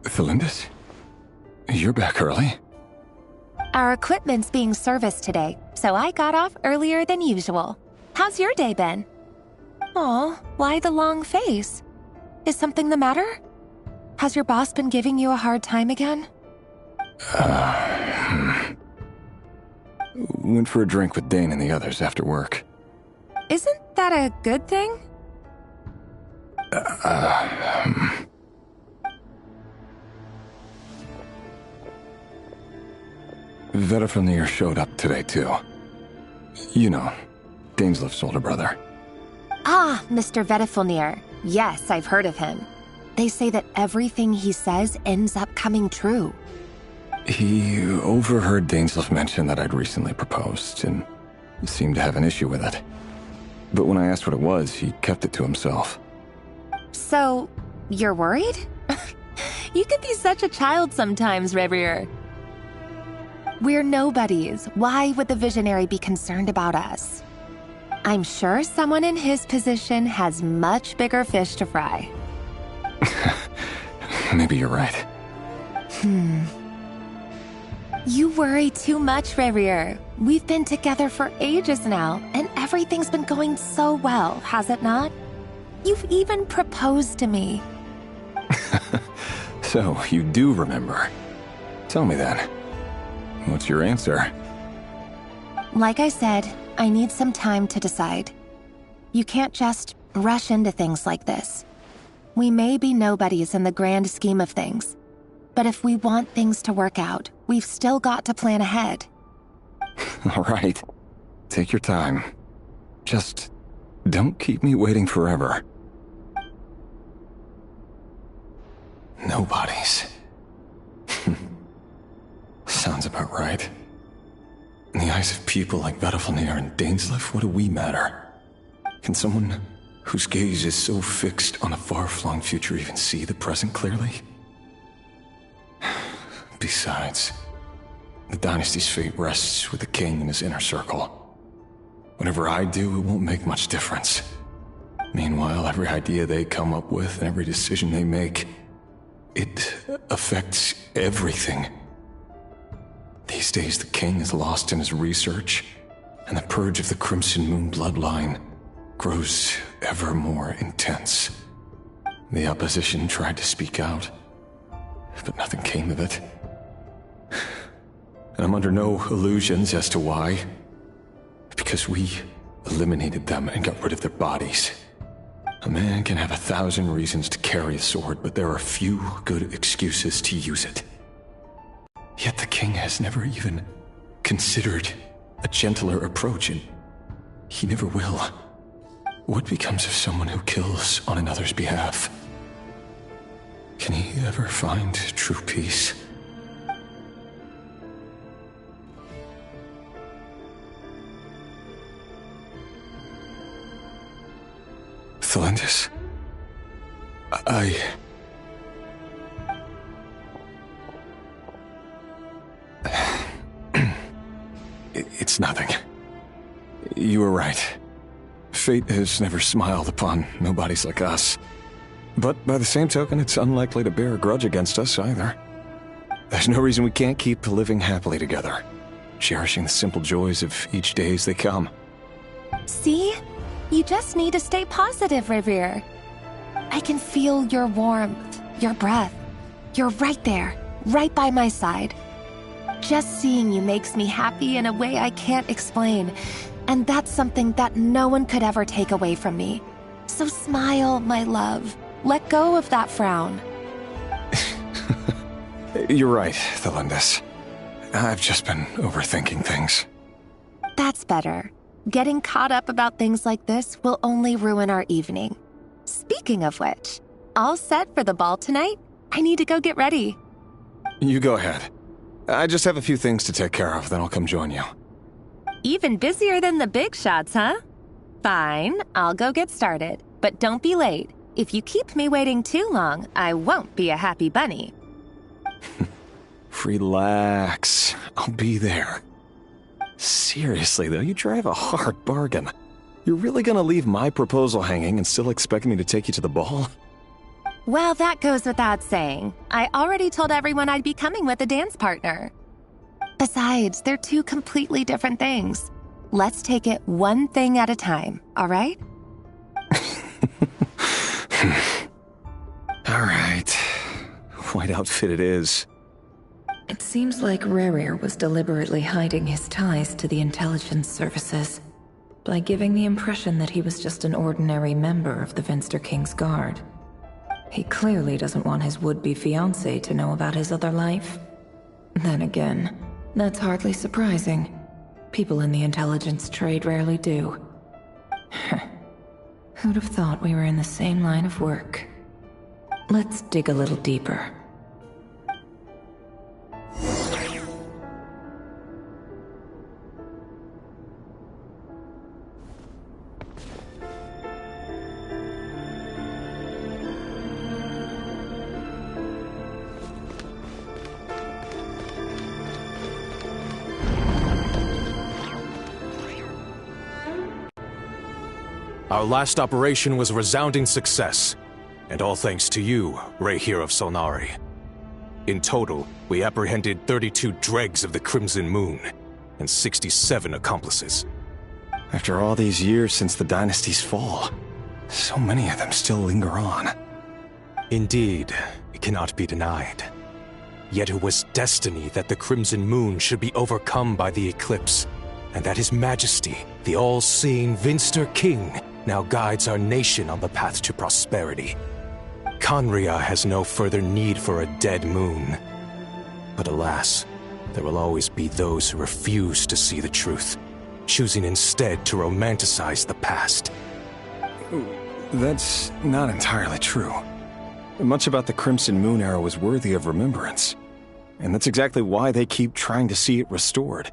Felindis? You're back early. Our equipment's being serviced today, so I got off earlier than usual. How's your day been? Aw, why the long face? Is something the matter? Has your boss been giving you a hard time again? Went for a drink with Dane and the others after work. Isn't that a good thing? Vedifenir showed up today, too. You know, Daneslif's older brother. Ah, Mr. Vedifenir. Yes, I've heard of him. They say that everything he says ends up coming true. He overheard Daneslif mention that I'd recently proposed, and seemed to have an issue with it. But when I asked what it was, he kept it to himself. So, you're worried? You could be such a child sometimes, Reverie. We're nobodies. Why would the Visionary be concerned about us? I'm sure someone in his position has much bigger fish to fry. Maybe you're right. You worry too much, Reverie. We've been together for ages now, and everything's been going so well, has it not? You've even proposed to me. So, you do remember. Tell me then. What's your answer? Like I said, I need some time to decide. You can't just rush into things like this. We may be nobodies in the grand scheme of things, but if we want things to work out, we've still got to plan ahead. All right. Take your time. Just don't keep me waiting forever. Nobodies. Sounds about right. In the eyes of people like Vedifenir and Daneslif, what do we matter? Can someone whose gaze is so fixed on a far-flung future even see the present clearly? Besides, the dynasty's fate rests with the king and his inner circle. Whatever I do, it won't make much difference. Meanwhile, every idea they come up with and every decision they make, it affects everything. These days, the king is lost in his research, and the purge of the Crimson Moon bloodline grows ever more intense. The opposition tried to speak out, but nothing came of it. And I'm under no illusions as to why. Because we eliminated them and got rid of their bodies. A man can have 1,000 reasons to carry a sword, but there are few good excuses to use it. Yet the king has never even considered a gentler approach, and he never will. What becomes of someone who kills on another's behalf? Can he ever find true peace? Thelindis? It's nothing. You were right. Fate has never smiled upon nobodies like us. But by the same token, it's unlikely to bear a grudge against us either. There's no reason we can't keep living happily together, cherishing the simple joys of each day as they come. See? You just need to stay positive, Reverie. I can feel your warmth, your breath. You're right there, right by my side. Just seeing you makes me happy in a way I can't explain, and that's something that no one could ever take away from me. So smile, my love. Let go of that frown. You're right, Thelindis. I've just been overthinking things. That's better. Getting caught up about things like this will only ruin our evening. Speaking of which, all set for the ball tonight? I need to go get ready. You go ahead. I just have a few things to take care of, then I'll come join you. Even busier than the big shots, huh? Fine, I'll go get started. But don't be late. If you keep me waiting too long, I won't be a happy bunny. Relax. I'll be there. Seriously, though, you drive a hard bargain. You're really gonna leave my proposal hanging and still expect me to take you to the ball? Well, that goes without saying. I already told everyone I'd be coming with a dance partner. Besides, they're two completely different things. Let's take it one thing at a time, all right? All right. White outfit it is. It seems like Rerir was deliberately hiding his ties to the intelligence services by giving the impression that he was just an ordinary member of the Venster King's Guard. He clearly doesn't want his would-be fiancée to know about his other life. Then again, That's hardly surprising. People in the intelligence trade rarely do. Who'd have thought we were in the same line of work? Let's dig a little deeper. Our last operation was a resounding success, and all thanks to you, Rahere of Solnari. In total, we apprehended 32 dregs of the Crimson Moon, and 67 accomplices. After all these years since the dynasty's fall, so many of them still linger on. Indeed, it cannot be denied. Yet it was destiny that the Crimson Moon should be overcome by the eclipse, and that His Majesty, the all-seeing Vinster King, now guides our nation on the path to prosperity. Conria has no further need for a dead moon. But alas, there will always be those who refuse to see the truth, choosing instead to romanticize the past. That's not entirely true. Much about the Crimson Moon era was worthy of remembrance, and that's exactly why they keep trying to see it restored.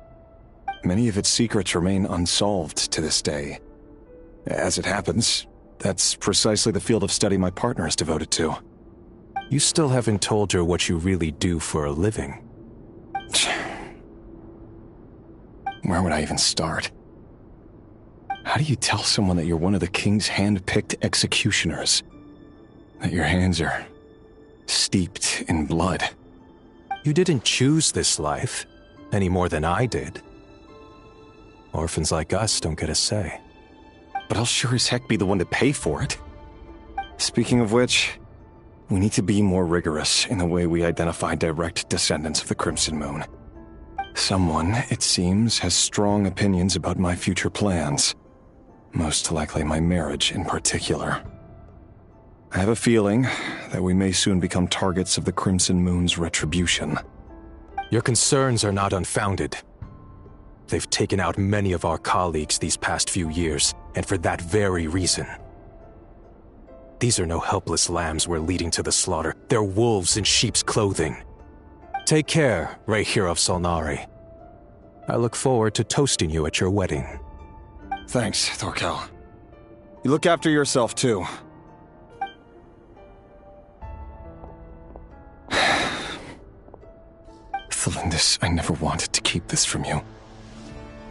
Many of its secrets remain unsolved to this day. As it happens, that's precisely the field of study my partner is devoted to. You still haven't told her what you really do for a living. Where would I even start? How do you tell someone that you're one of the king's hand-picked executioners? That your hands are steeped in blood? You didn't choose this life, any more than I did. Orphans like us don't get a say. But I'll sure as heck be the one to pay for it. Speaking of which, we need to be more rigorous in the way we identify direct descendants of the Crimson Moon. Someone, it seems, has strong opinions about my future plans. Most likely my marriage in particular. I have a feeling that we may soon become targets of the Crimson Moon's retribution. Your concerns are not unfounded. They've taken out many of our colleagues these past few years, and for that very reason. These are no helpless lambs we're leading to the slaughter. They're wolves in sheep's clothing. Take care, Rahere of Solnari. I look forward to toasting you at your wedding. Thanks, Thorkel. You look after yourself, too. Thelindis, I never wanted to keep this from you.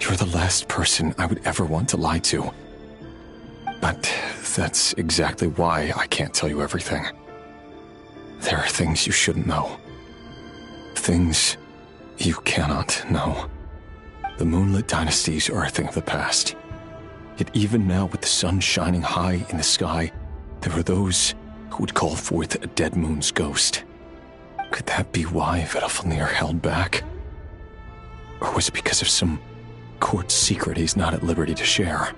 You're the last person I would ever want to lie to. But that's exactly why I can't tell you everything. There are things you shouldn't know. Things you cannot know. The moonlit dynasties are a thing of the past. Yet even now, with the sun shining high in the sky, there are those who would call forth a dead moon's ghost. Could that be why Vedalfnir held back? Or was it because of some court secret he's not at liberty to share?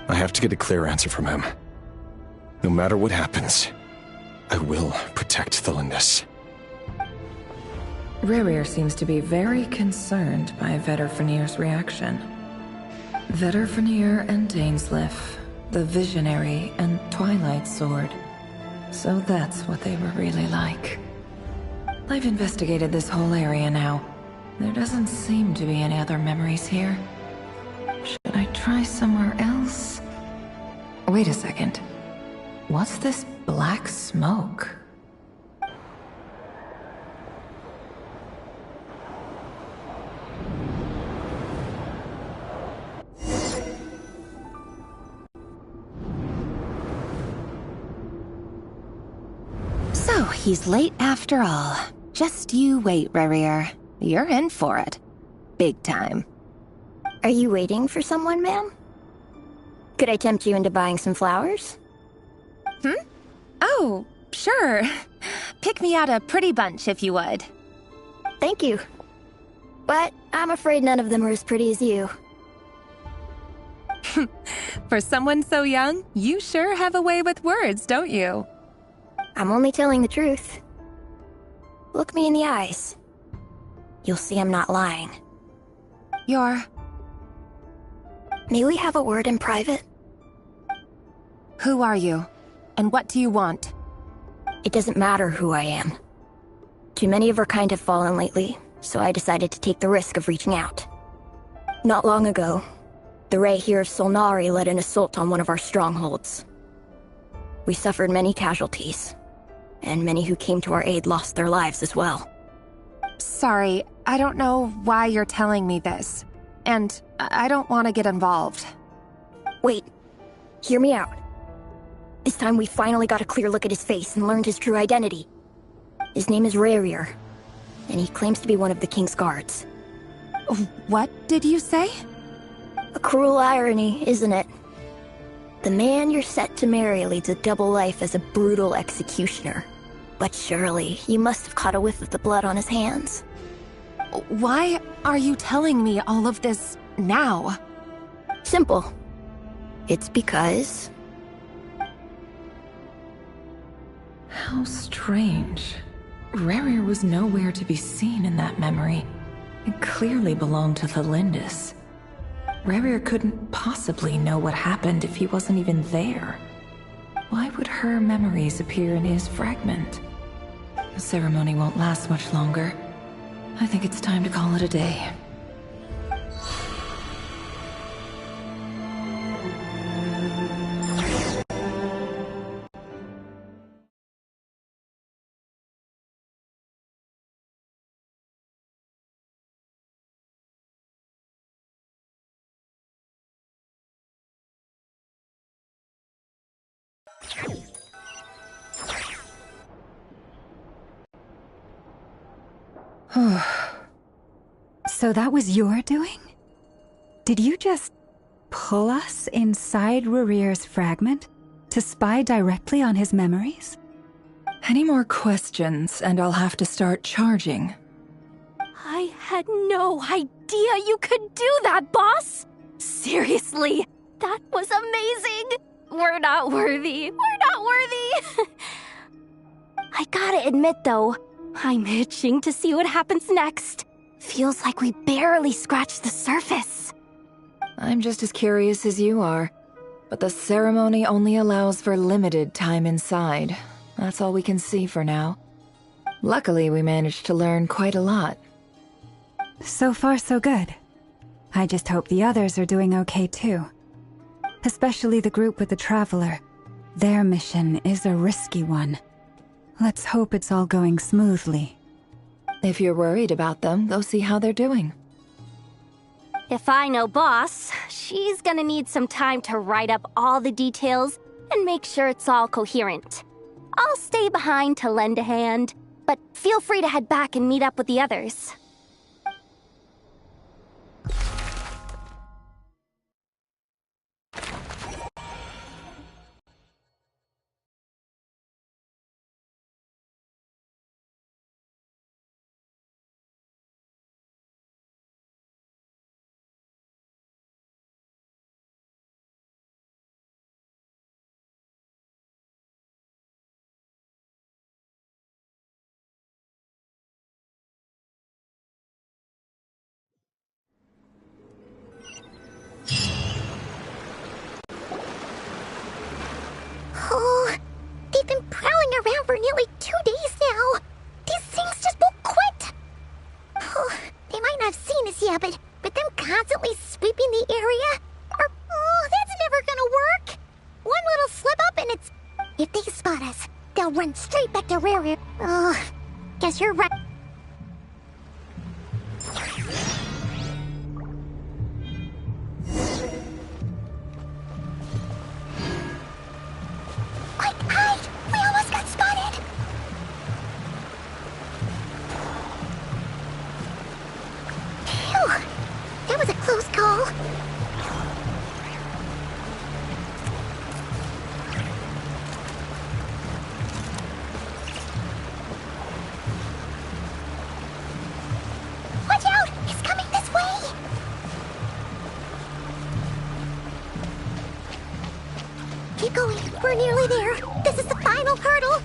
I have to get a clear answer from him. No matter what happens, I will protect Thelindis. Rahere seems to be very concerned by Vedalfnir's reaction. Vedalfnir and Dainsleif, the Visionary and Twilight Sword. So that's what they were really like. I've investigated this whole area now. There doesn't seem to be any other memories here. Should I try somewhere else? Wait a second. What's this black smoke? So, he's late after all. Just you wait, Rahere. You're in for it. Big time. Are you waiting for someone, ma'am? Could I tempt you into buying some flowers? Oh, sure. Pick me out a pretty bunch if you would. Thank you. But I'm afraid none of them are as pretty as you. For someone so young, you sure have a way with words, don't you? I'm only telling the truth. Look me in the eyes. you'll see I'm not lying. You're... May we have a word in private? Who are you? And what do you want? It doesn't matter who I am. Too many of our kind have fallen lately, so I decided to take the risk of reaching out. Not long ago, the Ray here of Solnari led an assault on one of our strongholds. We suffered many casualties, and many who came to our aid lost their lives as well. Sorry, I don't know why you're telling me this, and I don't want to get involved. Wait, hear me out. This time we finally got a clear look at his face and learned his true identity. His name is Rerir, and he claims to be one of the King's guards. What did you say? A cruel irony, isn't it? The man you're set to marry leads a double life as a brutal executioner. But surely, you must have caught a whiff of the blood on his hands. Why are you telling me all of this now? Simple. It's because... How strange. Rerir was nowhere to be seen in that memory. It clearly belonged to the Lindis. Rerir couldn't possibly know what happened if he wasn't even there. Why would her memories appear in his fragment? The ceremony won't last much longer. I think it's time to call it a day. So that was your doing? Did you just pull us inside Rerir's fragment to spy directly on his memories? Any more questions, and I'll have to start charging. I had no idea you could do that, boss! Seriously, that was amazing! We're not worthy. We're not worthy! I gotta admit, though, I'm itching to see what happens next. Feels like we barely scratched the surface. I'm just as curious as you are, but the ceremony only allows for limited time inside. That's all we can see for now. Luckily, we managed to learn quite a lot. So far, so good. I just hope the others are doing okay too. Especially the group with the Traveler. Their mission is a risky one. Let's hope it's all going smoothly. If you're worried about them, go see how they're doing. If I know boss, she's gonna need some time to write up all the details and make sure it's all coherent. I'll stay behind to lend a hand, but feel free to head back and meet up with the others. Oh, they've been prowling around for nearly 2 days now. These things just won't quit. Oh, they might not have seen us yet, but them constantly sweeping the area, that's never gonna work. One little slip up and it's... If they spot us, they'll run straight back to Rerir. Oh, guess you're right. Quick, hide! We almost got spotted! Phew! That was a close call. Watch out! He's coming this way! Keep going. We're nearly there. This is the final hurdle.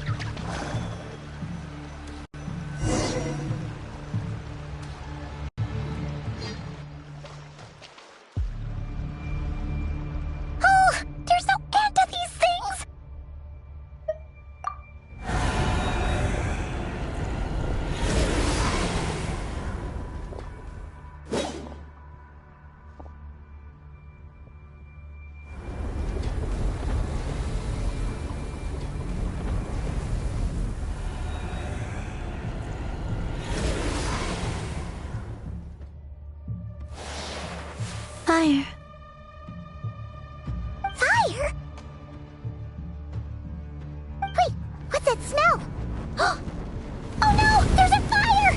What's that smell? Oh no! There's a fire!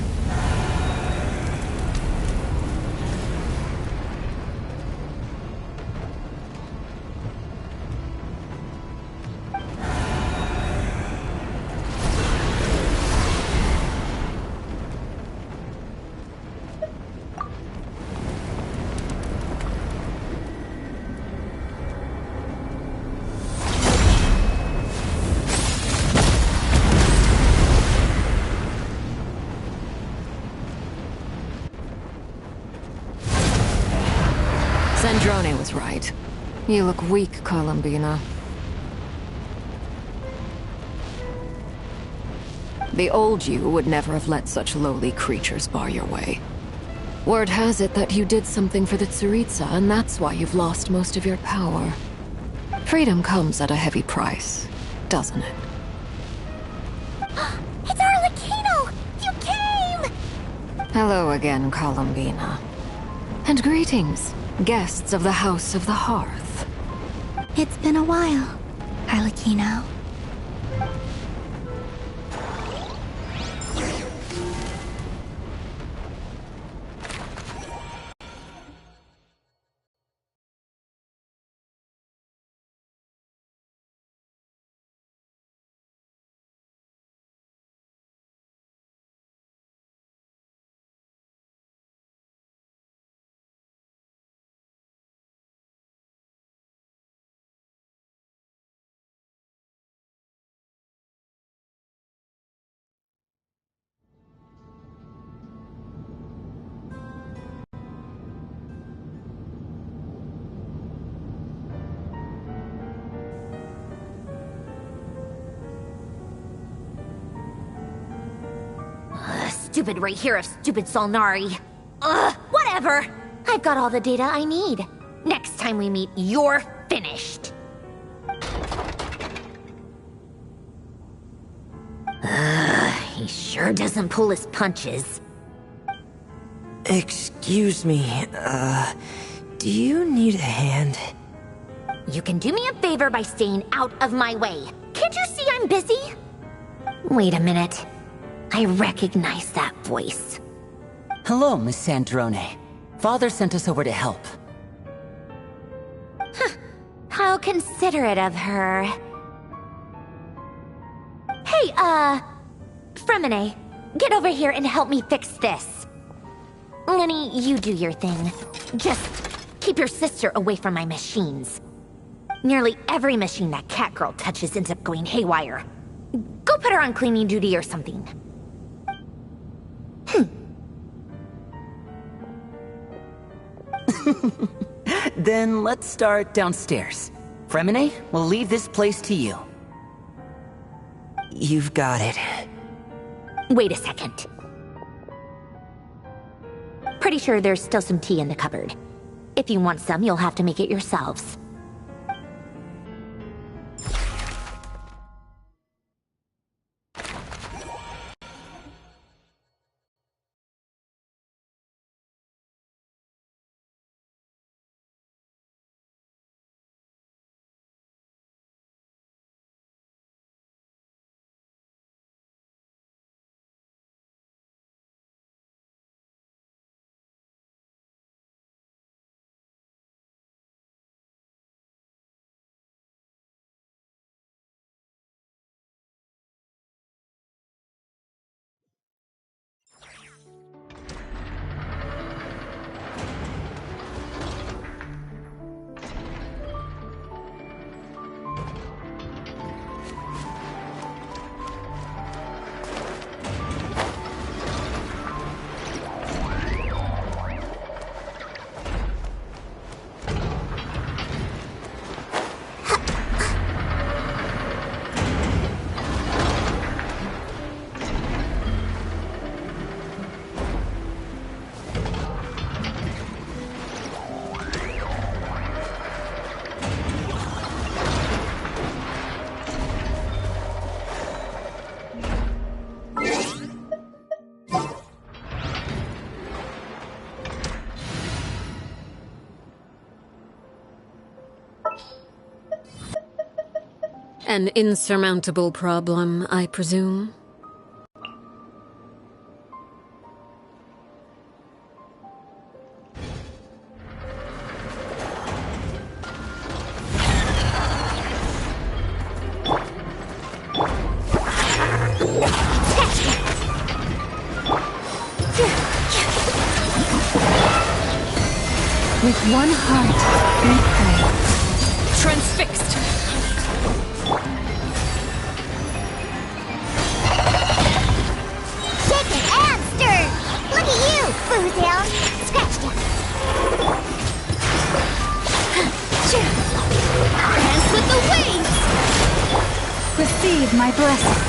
Sandrone was right. You look weak, Columbina. The old you would never have let such lowly creatures bar your way. Word has it that you did something for the Tsaritsa, and that's why you've lost most of your power. Freedom comes at a heavy price, doesn't it? It's Arlecchino! You came! Hello again, Columbina. And greetings, guests of the House of the Hearth. It's been a while, Arlecchino. Stupid right here of stupid Solnari. Ugh, whatever. I've got all the data I need. Next time we meet, you're finished. He sure doesn't pull his punches. Excuse me, do you need a hand? You can do me a favor by staying out of my way. Can't you see I'm busy? Wait a minute. I recognize that voice. Hello, Miss Sandrone. Father sent us over to help. How considerate of her. Hey, Fremine, get over here and help me fix this. Lenny, you do your thing. Just keep your sister away from my machines. Nearly every machine that cat girl touches ends up going haywire. Go put her on cleaning duty or something. Then let's start downstairs. Fremine, we'll leave this place to you. You've got it. Wait a second. Pretty sure there's still some tea in the cupboard. If you want some, you'll have to make it yourselves. An insurmountable problem, I presume? With one heart, we pray. Transfixed! Shaken and stirred! Look at you, Boozehound! Scratch down! Dance with the waves! Receive my blessing.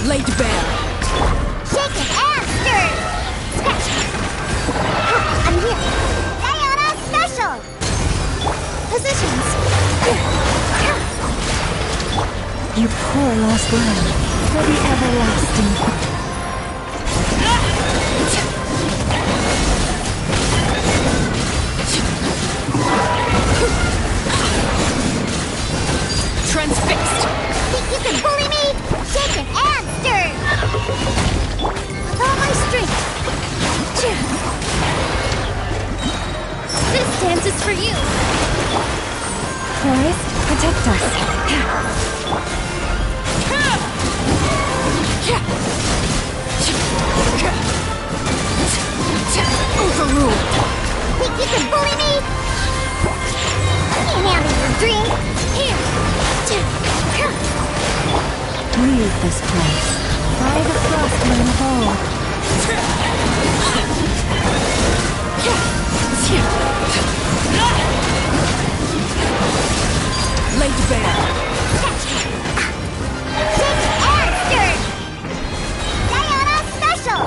Laid bare. Shaken and stirred! Scratch! I'm here! Diana Special! Positions! You poor lost lamb, for the everlasting. Transfixed! Think you can bully me? Shaken and stirred! With all my strength! This dance is for you! Forest, protect us. Overruled! Think you can bully me? Get out of your dream! Here! Leave this place. By the frostman of old. Laid bare. Shaken and stirred! Diana Special!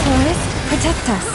Forest, protect us.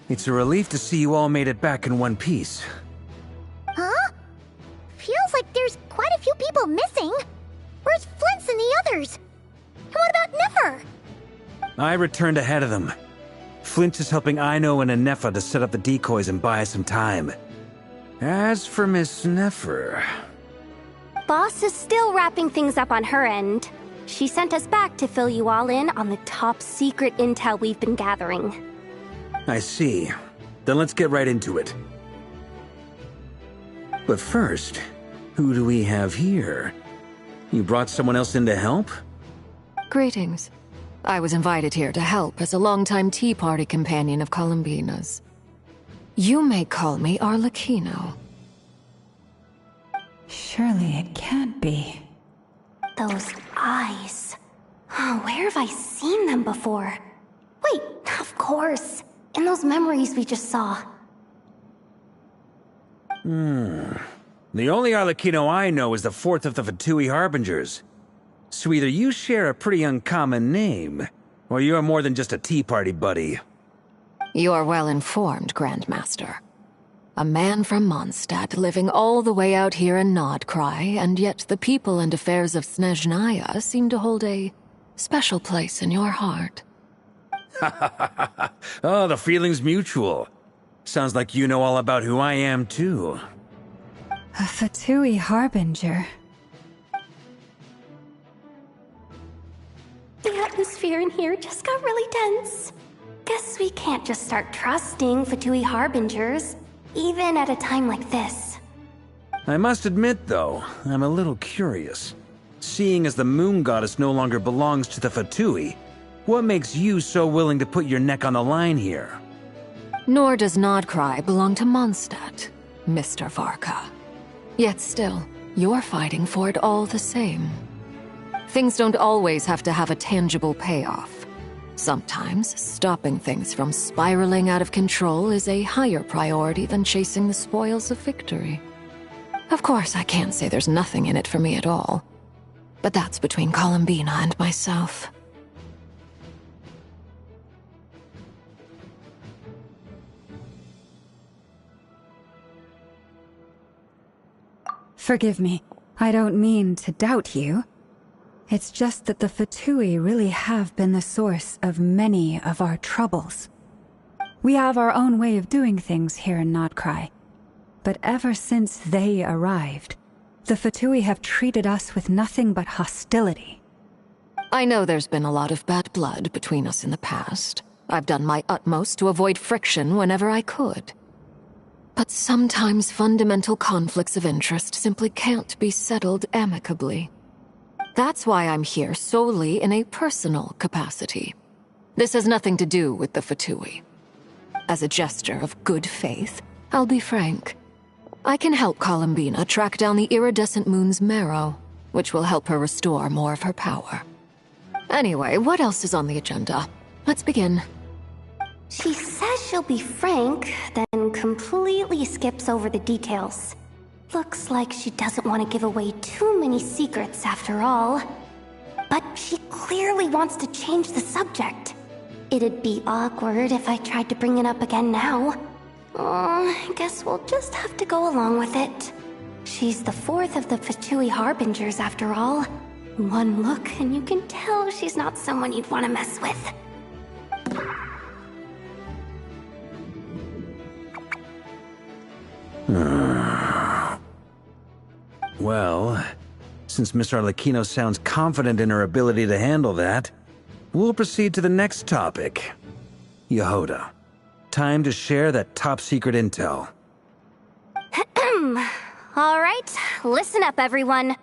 It's a relief to see you all made it back in one piece. Huh? Feels like there's quite a few people missing. Where's Flint's and the others? And what about Nefer? I returned ahead of them. Flint is helping Aino and Anefa to set up the decoys and buy us some time. As for Miss Nefer... Boss is still wrapping things up on her end. She sent us back to fill you all in on the top secret intel we've been gathering. I see. Then let's get right into it. But first, who do we have here? You brought someone else in to help? Greetings. I was invited here to help as a longtime Tea Party companion of Columbina's. You may call me Arlecchino. Surely it can't be. Those eyes. Oh, where have I seen them before? Wait, of course. In those memories we just saw. The only Arlecchino I know is the fourth of the Fatui Harbingers. So either you share a pretty uncommon name, or you're more than just a Tea Party buddy. You're well informed, Grandmaster. A man from Mondstadt living all the way out here in Nodcry, and yet the people and affairs of Snezhnaya seem to hold a special place in your heart. Oh, the feeling's mutual. Sounds like you know all about who I am, too. A Fatui harbinger. The atmosphere in here just got really tense. Guess we can't just start trusting Fatui harbingers, even at a time like this. I must admit, though, I'm a little curious. Seeing as the moon goddess no longer belongs to the Fatui, what makes you so willing to put your neck on the line here? Nor does Nodcry belong to Mondstadt, Mr. Varka. Yet still, you're fighting for it all the same. Things don't always have to have a tangible payoff. Sometimes, stopping things from spiraling out of control is a higher priority than chasing the spoils of victory. Of course, I can't say there's nothing in it for me at all. But that's between Columbina and myself. Forgive me. I don't mean to doubt you. It's just that the Fatui really have been the source of many of our troubles. We have our own way of doing things here in Nodcry. But ever since they arrived, the Fatui have treated us with nothing but hostility. I know there's been a lot of bad blood between us in the past. I've done my utmost to avoid friction whenever I could. But sometimes fundamental conflicts of interest simply can't be settled amicably. That's why I'm here solely in a personal capacity. This has nothing to do with the Fatui. As a gesture of good faith, I'll be frank. I can help Columbina track down the iridescent moon's marrow, which will help her restore more of her power. Anyway, what else is on the agenda? Let's begin. She says she'll be frank, then completely skips over the details. Looks like she doesn't want to give away too many secrets after all. But she clearly wants to change the subject. It'd be awkward if I tried to bring it up again now. I guess we'll just have to go along with it. She's the fourth of the Fatui harbingers after all. One look and you can tell she's not someone you'd want to mess with. Well, since Miss Arlecchino sounds confident in her ability to handle that, we'll proceed to the next topic. Yehoda, time to share that top-secret intel. Alright, listen up everyone.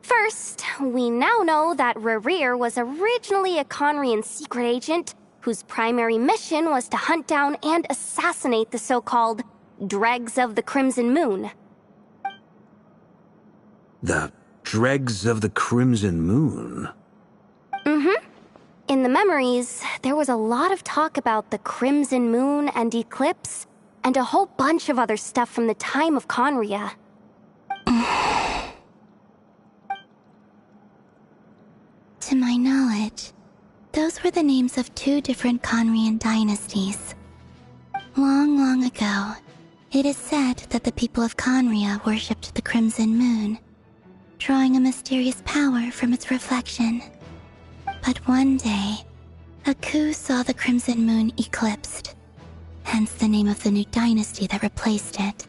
First, we now know that Rerir was originally a Conrian secret agent whose primary mission was to hunt down and assassinate the so-called Dregs of the Crimson Moon. The Dregs of the Crimson Moon? Mm-hmm. In the memories, there was a lot of talk about the Crimson Moon and Eclipse, and a whole bunch of other stuff from the time of Conria. To my knowledge, those were the names of two different Conrian dynasties. Long, long ago, it is said that the people of Conria worshipped the Crimson Moon, drawing a mysterious power from its reflection. But one day, a coup saw the Crimson Moon eclipsed, hence the name of the new dynasty that replaced it,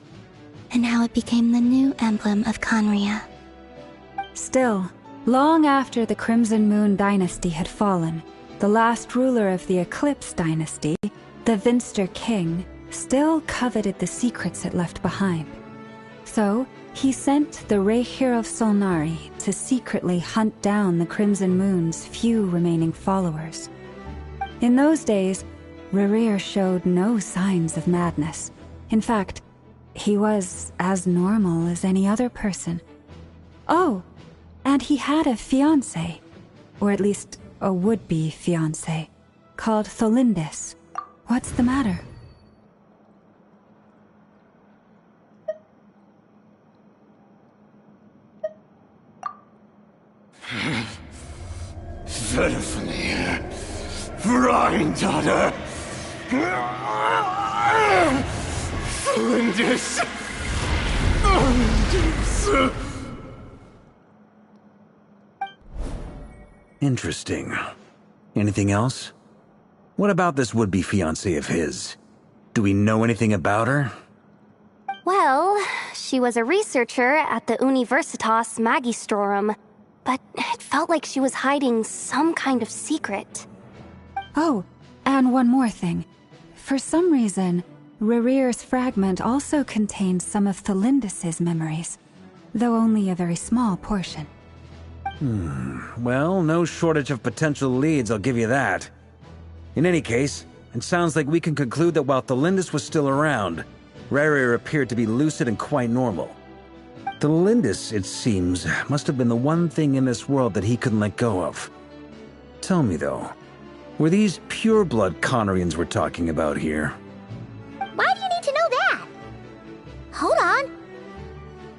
and how it became the new emblem of Conria. Still, long after the Crimson Moon dynasty had fallen, the last ruler of the Eclipse dynasty, the Vinster King, still coveted the secrets it left behind. So, he sent the Rehir of Solnari to secretly hunt down the Crimson Moon's few remaining followers. In those days, Rerir showed no signs of madness. In fact, he was as normal as any other person. Oh, and he had a fiancé, or at least a would-be fiancé, called Tholindis. What's the matter? Verfnir, Freindaughter, Lindis. Interesting. Anything else? What about this would-be fiancée of his? Do we know anything about her? Well, she was a researcher at the Universitas Magistrorum, but it felt like she was hiding some kind of secret. Oh, and one more thing. For some reason, Rerear's fragment also contains some of Thelindis' memories, though only a very small portion. Well, no shortage of potential leads, I'll give you that. In any case, it sounds like we can conclude that while Thelindis was still around, Rerear appeared to be lucid and quite normal. Thelindis, it seems, must have been the one thing in this world that he couldn't let go of. Tell me, though, were these pure-blood Conorians we're talking about here? Why do you need to know that? Hold on.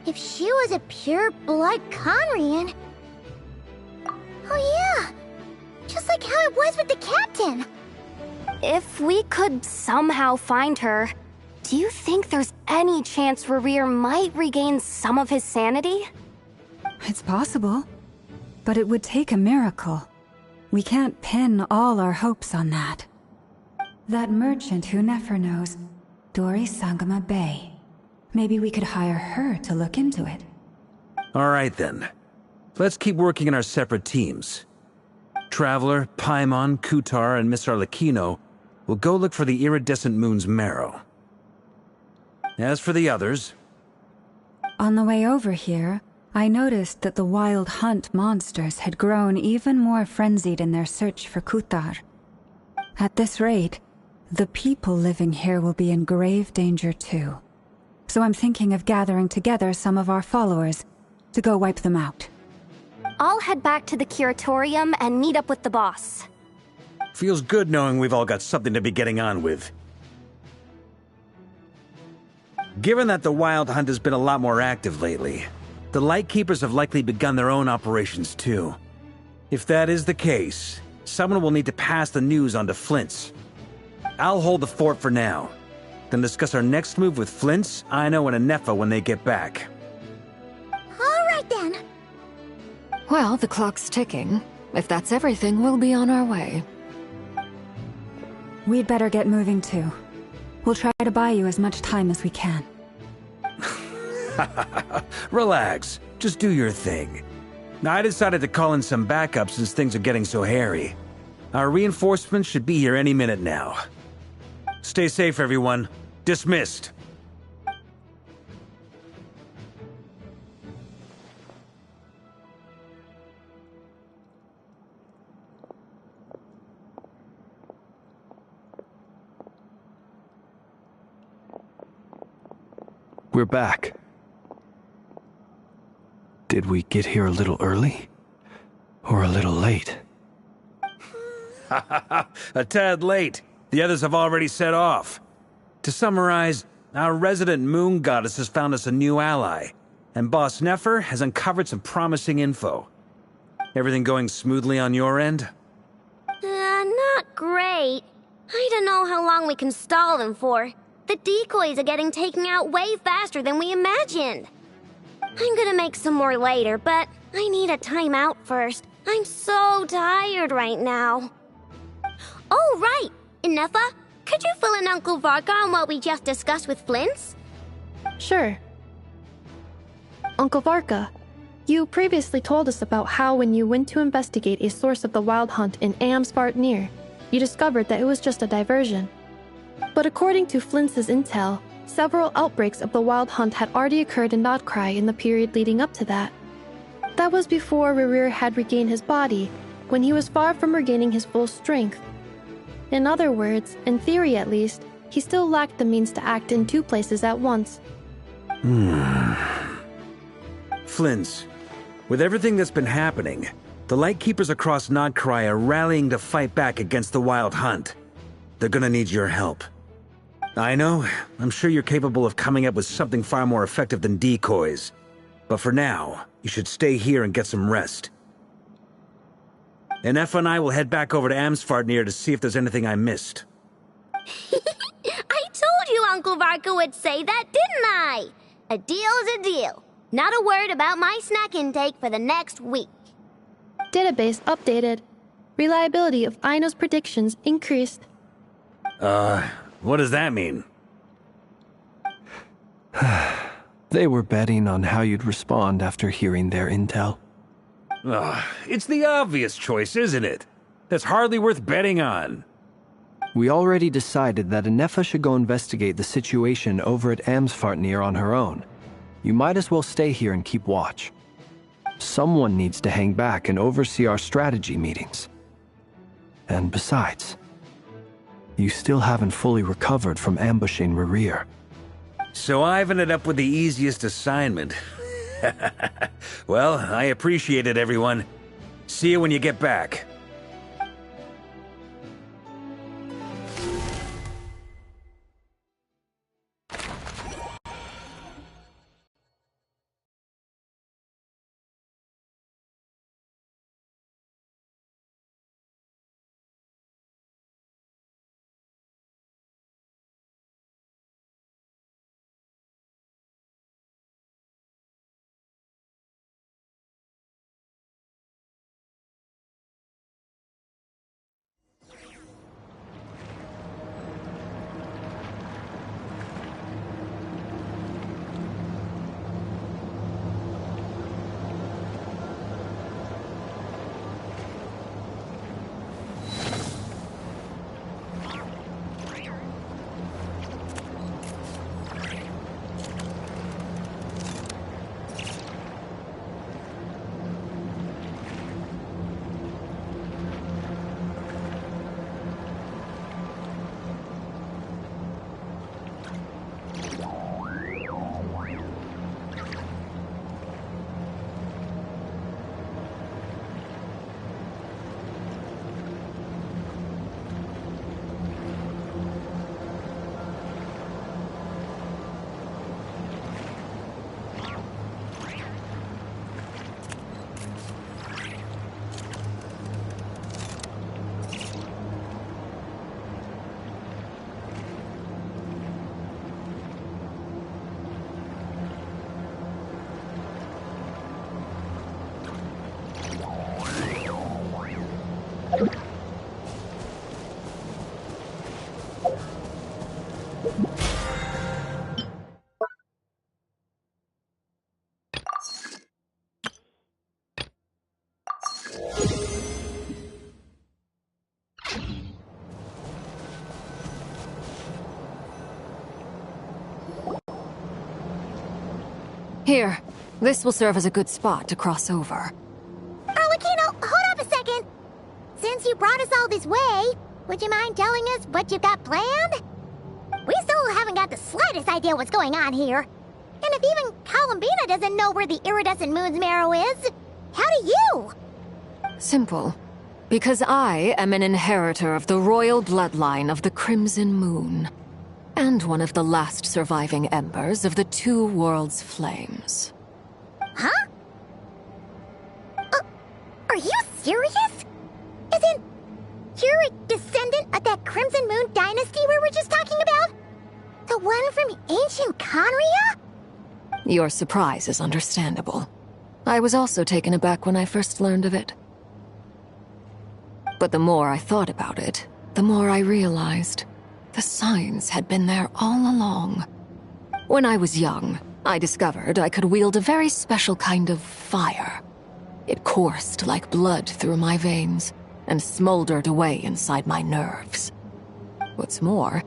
If she was a pure-blood Conrian... Oh yeah! Just like how it was with the captain! If we could somehow find her, do you think there's any chance Rerear might regain some of his sanity? It's possible, but it would take a miracle. We can't pin all our hopes on that. That merchant who Nefer knows, Dori Sangama Bay. Maybe we could hire her to look into it. All right, then. Let's keep working in our separate teams. Traveler, Paimon, Kutar, and Miss Arlecchino will go look for the iridescent moon's marrow. As for the others... On the way over here, I noticed that the wild hunt monsters had grown even more frenzied in their search for Kutar. At this rate, the people living here will be in grave danger too. So I'm thinking of gathering together some of our followers to go wipe them out. I'll head back to the curatorium and meet up with the boss. Feels good knowing we've all got something to be getting on with. Given that the Wild Hunt has been a lot more active lately, the Lightkeepers have likely begun their own operations too. If that is the case, someone will need to pass the news on to Flint's. I'll hold the fort for now, then discuss our next move with Flint's, Aino, and Anefa when they get back. All right then. Well, the clock's ticking. If that's everything, we'll be on our way. We'd better get moving too. We'll try to buy you as much time as we can. Relax. Just do your thing. I decided to call in some backup since things are getting so hairy. Our reinforcements should be here any minute now. Stay safe, everyone. Dismissed. We're back. Did we get here a little early? Or a little late? A tad late. The others have already set off. To summarize, our resident moon goddess has found us a new ally, and Boss Nefer has uncovered some promising info. Everything going smoothly on your end? Not great. I don't know how long we can stall them for. The decoys are getting taken out way faster than we imagined. I'm gonna make some more later, but I need a timeout first. I'm so tired right now. Oh, right! Inefa, could you fill in Uncle Varka on what we just discussed with Flint's? Sure. Uncle Varka, you previously told us about how when you went to investigate a source of the Wild Hunt in Amsvartnir, you discovered that it was just a diversion. But according to Flint's intel, several outbreaks of the Wild Hunt had already occurred in Nodcry in the period leading up to that. That was before Rerear had regained his body, when he was far from regaining his full strength. In other words, in theory at least, he still lacked the means to act in two places at once. Flint's, with everything that's been happening, the Lightkeepers across Nodcry are rallying to fight back against the Wild Hunt. They're gonna need your help. I know, I'm sure you're capable of coming up with something far more effective than decoys. But for now, you should stay here and get some rest. Anefa and I will head back over to Amsvartnir to see if there's anything I missed. I told you Uncle Varka would say that, didn't I? A deal's a deal. Not a word about my snack intake for the next week. Database updated. Reliability of Aino's predictions increased. What does that mean? They were betting on how you'd respond after hearing their intel. It's the obvious choice, isn't it? That's hardly worth betting on. We already decided that Anefa should go investigate the situation over at Amsfartnir on her own. You might as well stay here and keep watch. Someone needs to hang back and oversee our strategy meetings. And besides, you still haven't fully recovered from ambushing Rerir. So I've ended up with the easiest assignment. Well, I appreciate it, everyone. See you when you get back. Here, this will serve as a good spot to cross over. Arlecchino, hold up a second. Since you brought us all this way, would you mind telling us what you've got planned? We still haven't got the slightest idea what's going on here. And if even Columbina doesn't know where the iridescent moon's marrow is, how do you? Simple. Because I am an inheritor of the royal bloodline of the Crimson Moon. And one of the last surviving embers of the Two Worlds' flames. Huh? Are you serious? Isn't you're a descendant of that Crimson Moon dynasty we were just talking about? The one from ancient Conria? Your surprise is understandable. I was also taken aback when I first learned of it. But the more I thought about it, the more I realized the signs had been there all along. When I was young, I discovered I could wield a very special kind of fire. It coursed like blood through my veins and smoldered away inside my nerves. What's more,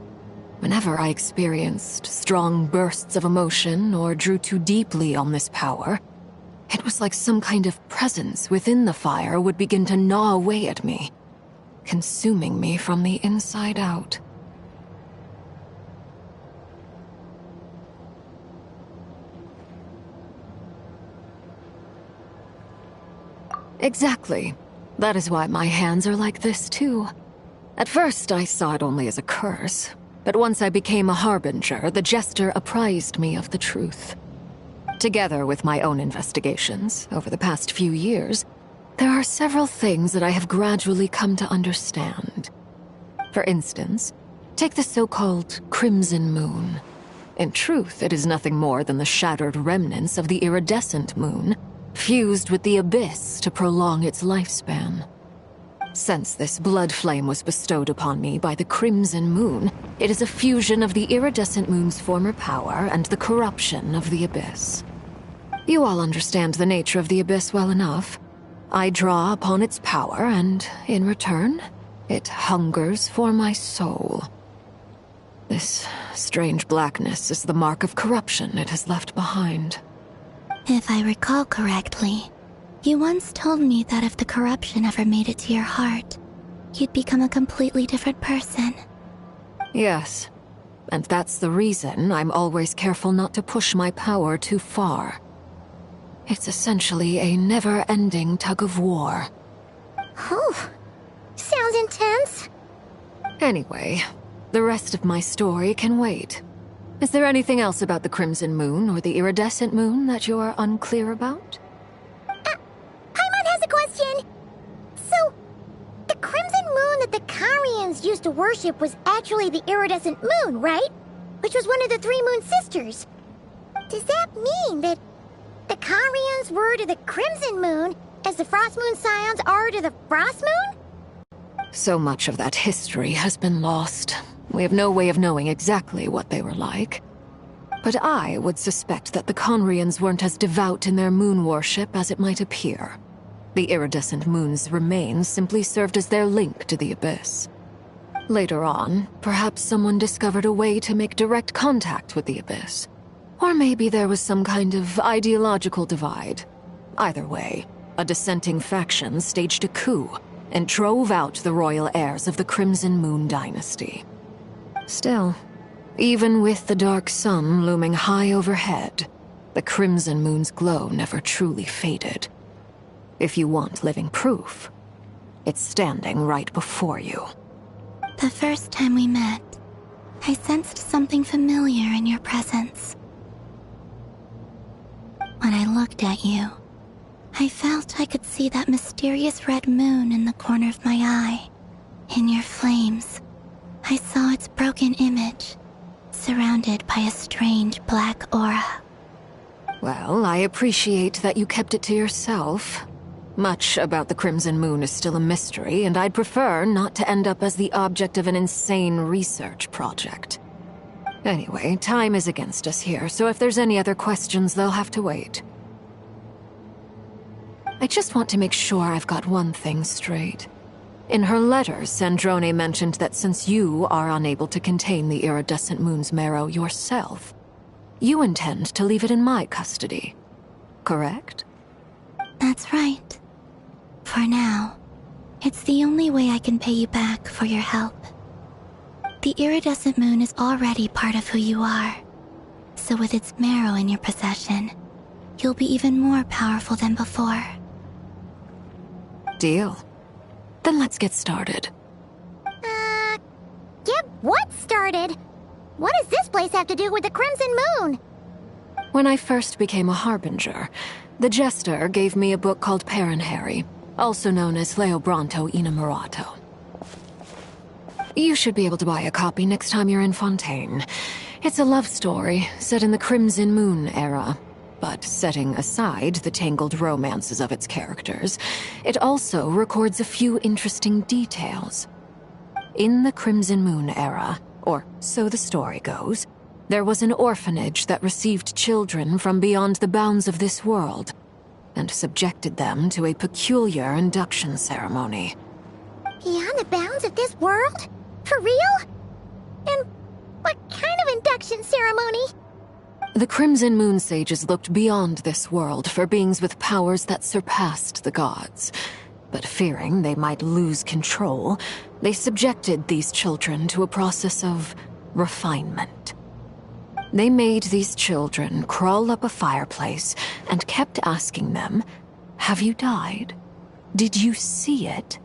whenever I experienced strong bursts of emotion or drew too deeply on this power, it was like some kind of presence within the fire would begin to gnaw away at me, consuming me from the inside out. Exactly. That is why my hands are like this, too. At first, I saw it only as a curse, but once I became a harbinger, the jester apprised me of the truth. Together with my own investigations, over the past few years, there are several things that I have gradually come to understand. For instance, take the so-called Crimson Moon. In truth, it is nothing more than the shattered remnants of the iridescent moon, fused with the abyss to prolong its lifespan. Since this blood flame was bestowed upon me by the Crimson Moon, it is a fusion of the iridescent moon's former power and the corruption of the Abyss. You all understand the nature of the Abyss well enough. I draw upon its power, and in return, it hungers for my soul. This strange blackness is the mark of corruption it has left behind. If I recall correctly, you once told me that if the corruption ever made it to your heart, you'd become a completely different person. Yes, and that's the reason I'm always careful not to push my power too far. It's essentially a never-ending tug-of-war. Oh, sounds intense. Anyway, the rest of my story can wait. Is there anything else about the Crimson Moon or the Iridescent Moon that you're unclear about? Paimon has a question. So, the Crimson Moon that the Karians used to worship was actually the Iridescent Moon, right? Which was one of the three Moon Sisters. Does that mean that the Karians were to the Crimson Moon as the Frost Moon Scions are to the Frost Moon? So much of that history has been lost. We have no way of knowing exactly what they were like. But I would suspect that the Conrians weren't as devout in their moon worship as it might appear. The iridescent moon's remains simply served as their link to the Abyss. Later on, perhaps someone discovered a way to make direct contact with the Abyss. Or maybe there was some kind of ideological divide. Either way, a dissenting faction staged a coup and drove out the royal heirs of the Crimson Moon dynasty. Still, even with the dark sun looming high overhead, the Crimson Moon's glow never truly faded. If you want living proof, it's standing right before you. The first time we met, I sensed something familiar in your presence. When I looked at you, I felt I could see that mysterious red moon in the corner of my eye. In your flames, I saw its broken image, surrounded by a strange black aura. Well, I appreciate that you kept it to yourself. Much about the Crimson Moon is still a mystery, and I'd prefer not to end up as the object of an insane research project. Anyway, time is against us here, so if there's any other questions, they'll have to wait. I just want to make sure I've got one thing straight. In her letters, Sandrone mentioned that since you are unable to contain the iridescent moon's marrow yourself, you intend to leave it in my custody. Correct? That's right. For now, it's the only way I can pay you back for your help. The iridescent moon is already part of who you are, so with its marrow in your possession, you'll be even more powerful than before. Deal. Then let's get started. Get what started? What does this place have to do with the Crimson Moon? When I first became a Harbinger, the Jester gave me a book called Paranhari, also known as Leobranto Innamorato. You should be able to buy a copy next time you're in Fontaine. It's a love story set in the Crimson Moon era, but setting aside the tangled romances of its characters, it also records a few interesting details. In the Crimson Moon era, or so the story goes, there was an orphanage that received children from beyond the bounds of this world, and subjected them to a peculiar induction ceremony. Beyond the bounds of this world? For real? And what kind of induction ceremony? The Crimson Moon sages looked beyond this world for beings with powers that surpassed the gods. But fearing they might lose control, they subjected these children to a process of refinement. They made these children crawl up a fireplace and kept asking them, "Have you died? Did you see it?"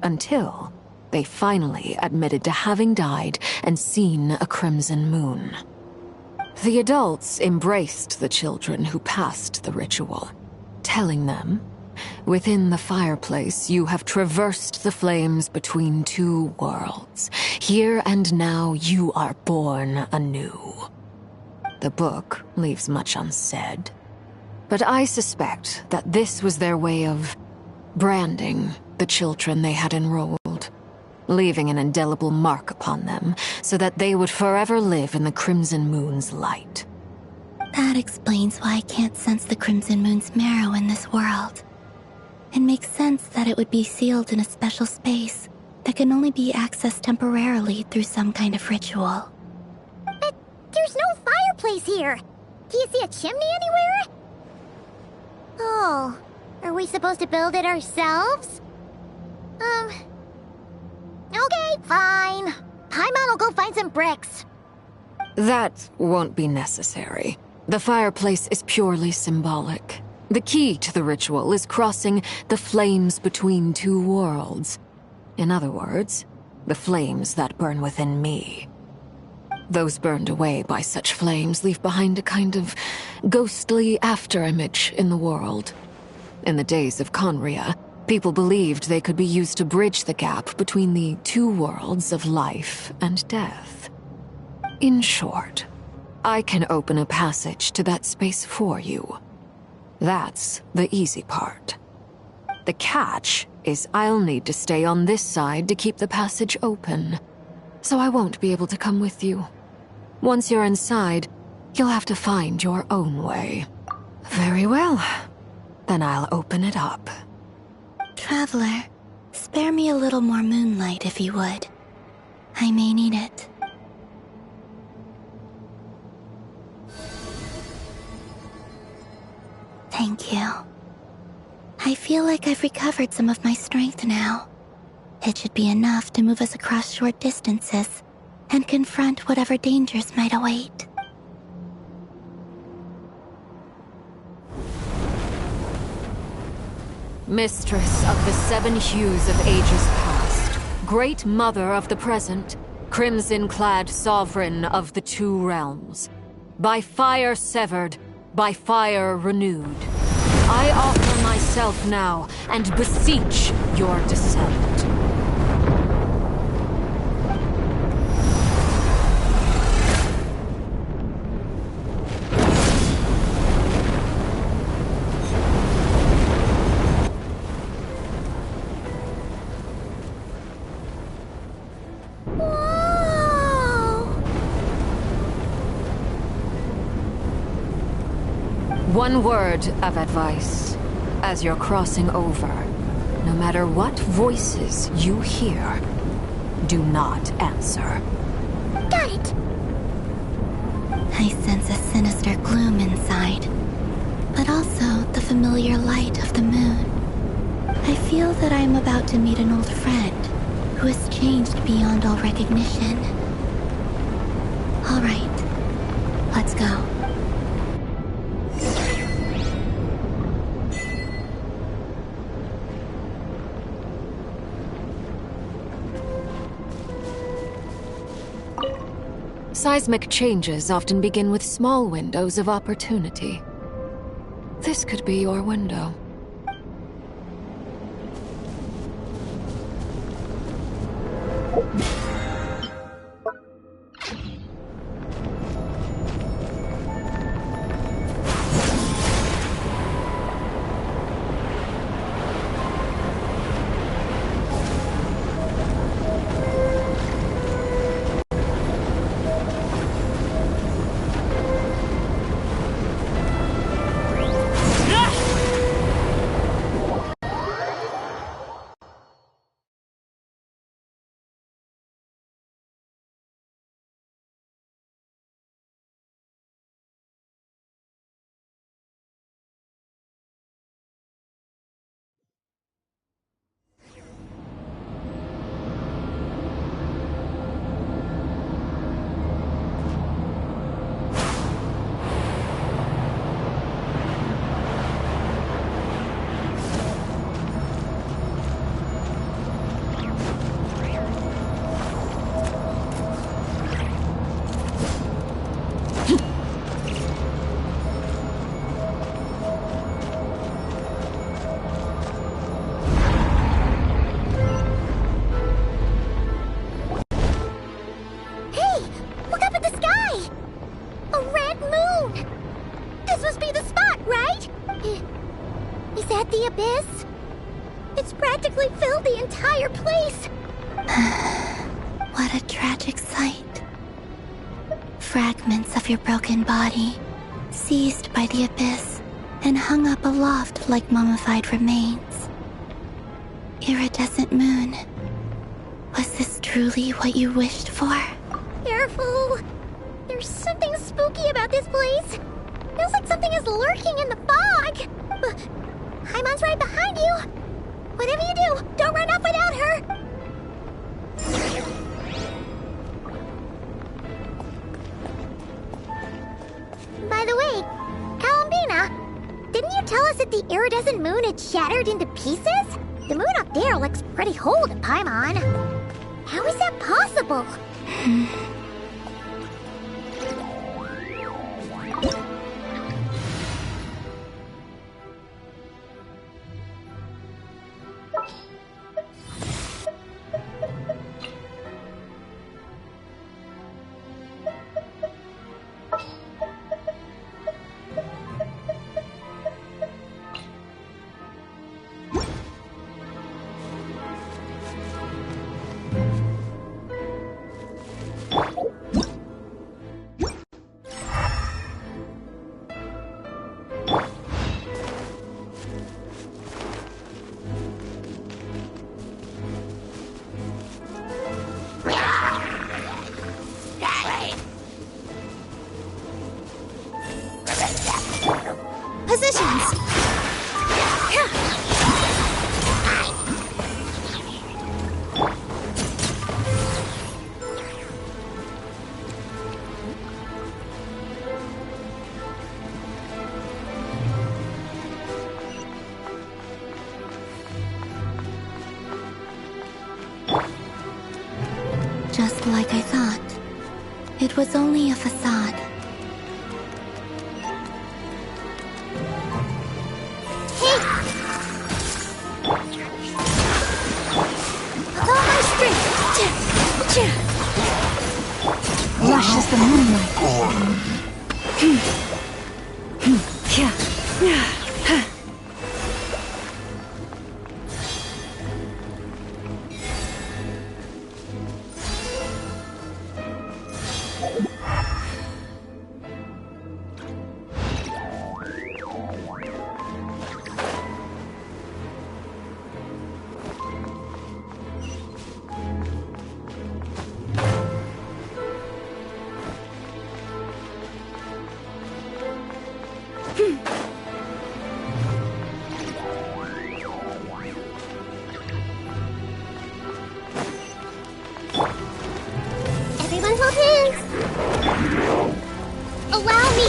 Until they finally admitted to having died and seen a crimson moon. The adults embraced the children who passed the ritual, telling them, "Within the fireplace, you have traversed the flames between two worlds. Here and now, you are born anew." The book leaves much unsaid, but I suspect that this was their way of branding the children they had enrolled, leaving an indelible mark upon them so that they would forever live in the Crimson Moon's light. That explains why I can't sense the Crimson Moon's marrow in this world. It makes sense that it would be sealed in a special space that can only be accessed temporarily through some kind of ritual. But there's no fireplace here. Do you see a chimney anywhere? Oh, are we supposed to build it ourselves? Okay, fine. Paimon will go find some bricks. That won't be necessary. The fireplace is purely symbolic. The key to the ritual is crossing the flames between two worlds. In other words, the flames that burn within me. Those burned away by such flames leave behind a kind of ghostly afterimage in the world. In the days of Conria, people believed they could be used to bridge the gap between the two worlds of life and death. In short, I can open a passage to that space for you. That's the easy part. The catch is I'll need to stay on this side to keep the passage open, so I won't be able to come with you. Once you're inside, you'll have to find your own way. Very well. Then I'll open it up. Traveler, spare me a little more moonlight if you would. I may need it. Thank you. I feel like I've recovered some of my strength now. It should be enough to move us across short distances and confront whatever dangers might await. Mistress of the seven hues of ages past, great mother of the present, crimson-clad sovereign of the two realms, by fire severed, by fire renewed, I offer myself now and beseech your descent. One word of advice. As you're crossing over, no matter what voices you hear, do not answer. Got it! I sense a sinister gloom inside, but also the familiar light of the moon. I feel that I am about to meet an old friend who has changed beyond all recognition. All right, let's go. Seismic changes often begin with small windows of opportunity. This could be your window. Is that the abyss? It's spreading practically filled the entire place. What a tragic sight. Fragments of your broken body, seized by the abyss, and hung up aloft like mummified remains. Iridescent moon. Was this truly what you wished for? Careful. There's something spooky about this place. Feels like something is lurking in the fog. Paimon's right behind you. Whatever you do, don't run off without her. By the way, Columbina, didn't you tell us that the iridescent moon had shattered into pieces? The moon up there looks pretty whole to Paimon. How is that possible? Just like I thought. It was only a facade. Hey! With all my strength! Lush as the moonlight. Everyone hold hands! Allow me!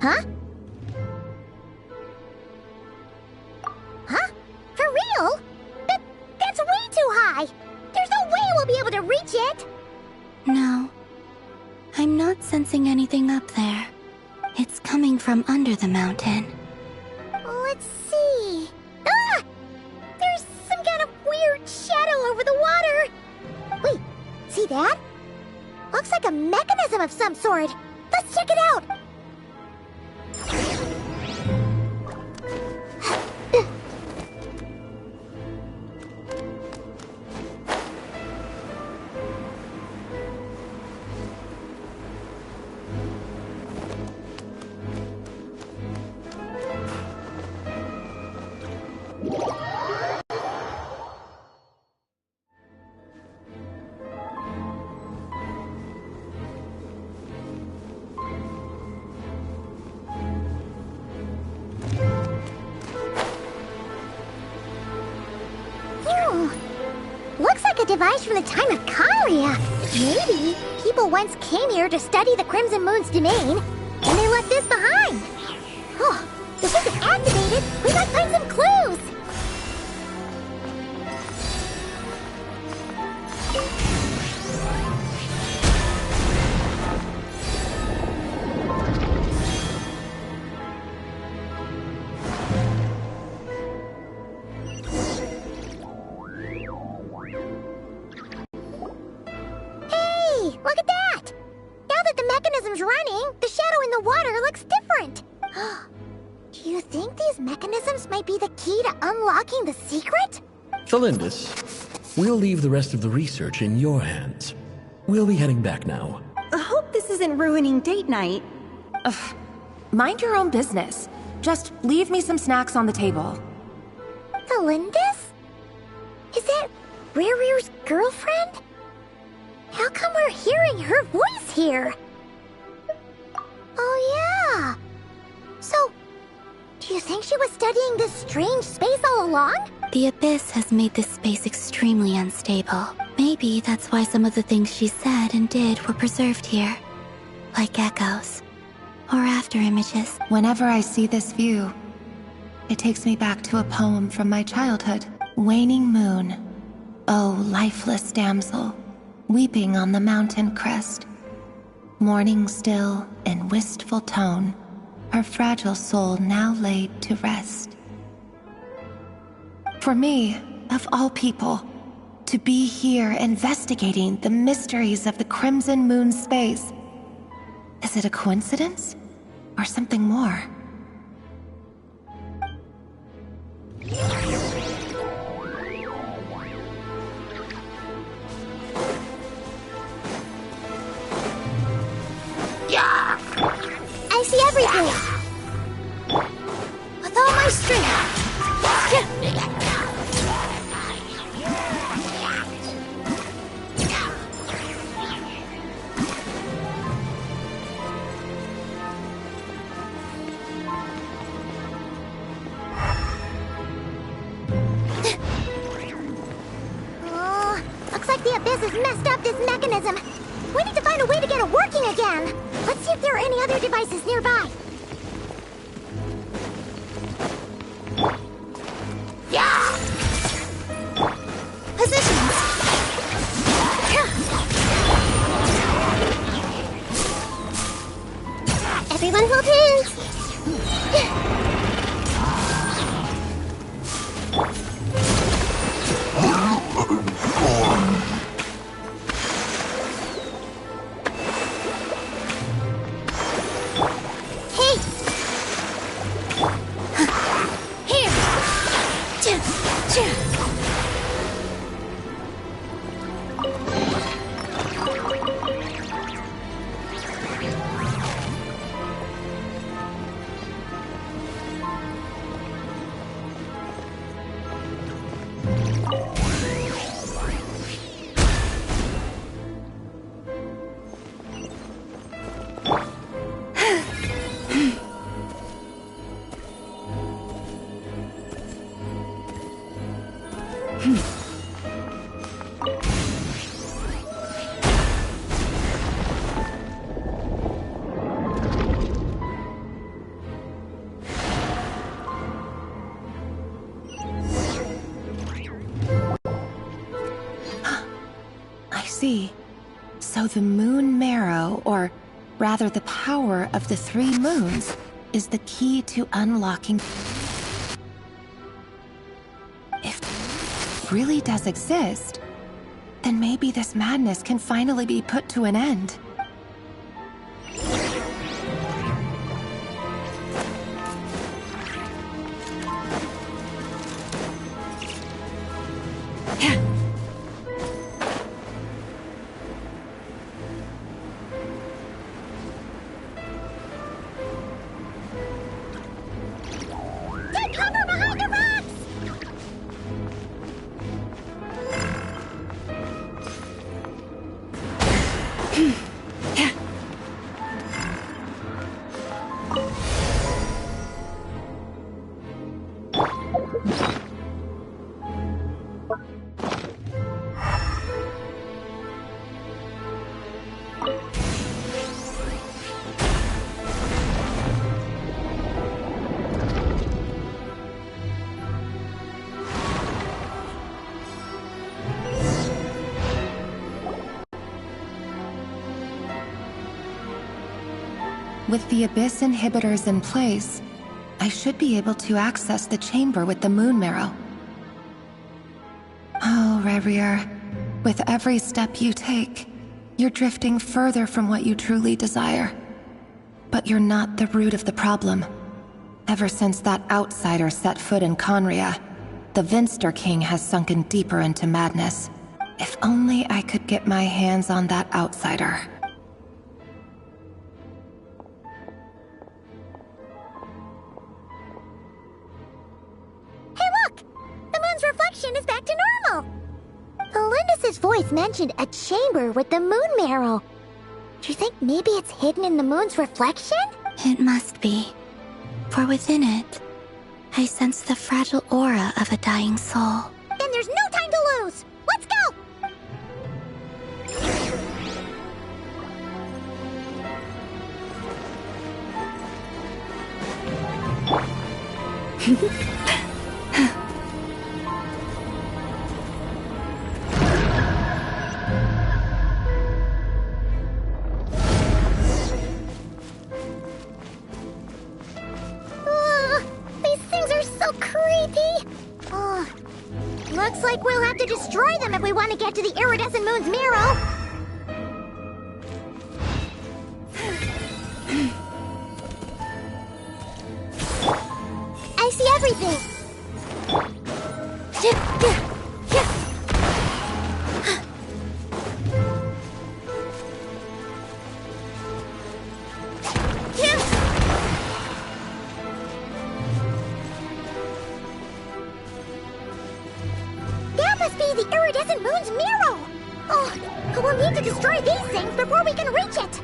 Huh? Huh? For real? That's way too high! There's no way we'll be able to reach it! No. I'm not sensing anything up there. It's coming from under the mountain. Let's see... Ah! There's some kind of weird shadow over the water! Wait, see that? Looks like a mechanism of some sort. Let's check it out! Looks like a device from the time of Conria. Maybe people once came here to study the Crimson Moon's domain, and they left this behind. Oh, if we can activate it, we might find some clues. Look at that! Now that the mechanism's running, the shadow in the water looks different. Do you think these mechanisms might be the key to unlocking the secret? Thalindis, we'll leave the rest of the research in your hands. We'll be heading back now. I hope this isn't ruining date night. Ugh. Mind your own business. Just leave me some snacks on the table. Thalindis? Is that Rerear's girlfriend? How come we're hearing her voice here? Oh yeah. So, do you think she was studying this strange space all along? The Abyss has made this space extremely unstable. Maybe that's why some of the things she said and did were preserved here. Like echoes. Or after images. Whenever I see this view, it takes me back to a poem from my childhood. Waning moon, oh lifeless damsel, weeping on the mountain crest. Mourning still in wistful tone, her fragile soul now laid to rest. For me, of all people, to be here investigating the mysteries of the Crimson Moon space, is it a coincidence or something more? I see everything! With all my strength! Oh, looks like the Abyss has messed up this mechanism. We need to find a way to get it working again. Let's see if there are any other devices nearby. Positions. Everyone hold hands. So the moon marrow, or rather the power of the 3 moons, is the key to unlocking. If it really does exist, then maybe this madness can finally be put to an end. With the Abyss inhibitors in place, I should be able to access the chamber with the moon marrow. Oh, Rerir, with every step you take, you're drifting further from what you truly desire. But you're not the root of the problem. Ever since that outsider set foot in Conria, the Vinster King has sunken deeper into madness. If only I could get my hands on that outsider. Hey look! The moon's reflection is back to normal! Elendis' voice mentioned a chamber with the moon marrow. Do you think maybe it's hidden in the moon's reflection? It must be. For within it, I sense the fragile aura of a dying soul. Then there's no time to lose! Let's go! These things are so creepy! Looks like we'll have to destroy them if we want to get to the iridescent moon's marrow! I see everything! That must be the iridescent moon's marrow! Oh, we'll need to destroy these things before we can reach it!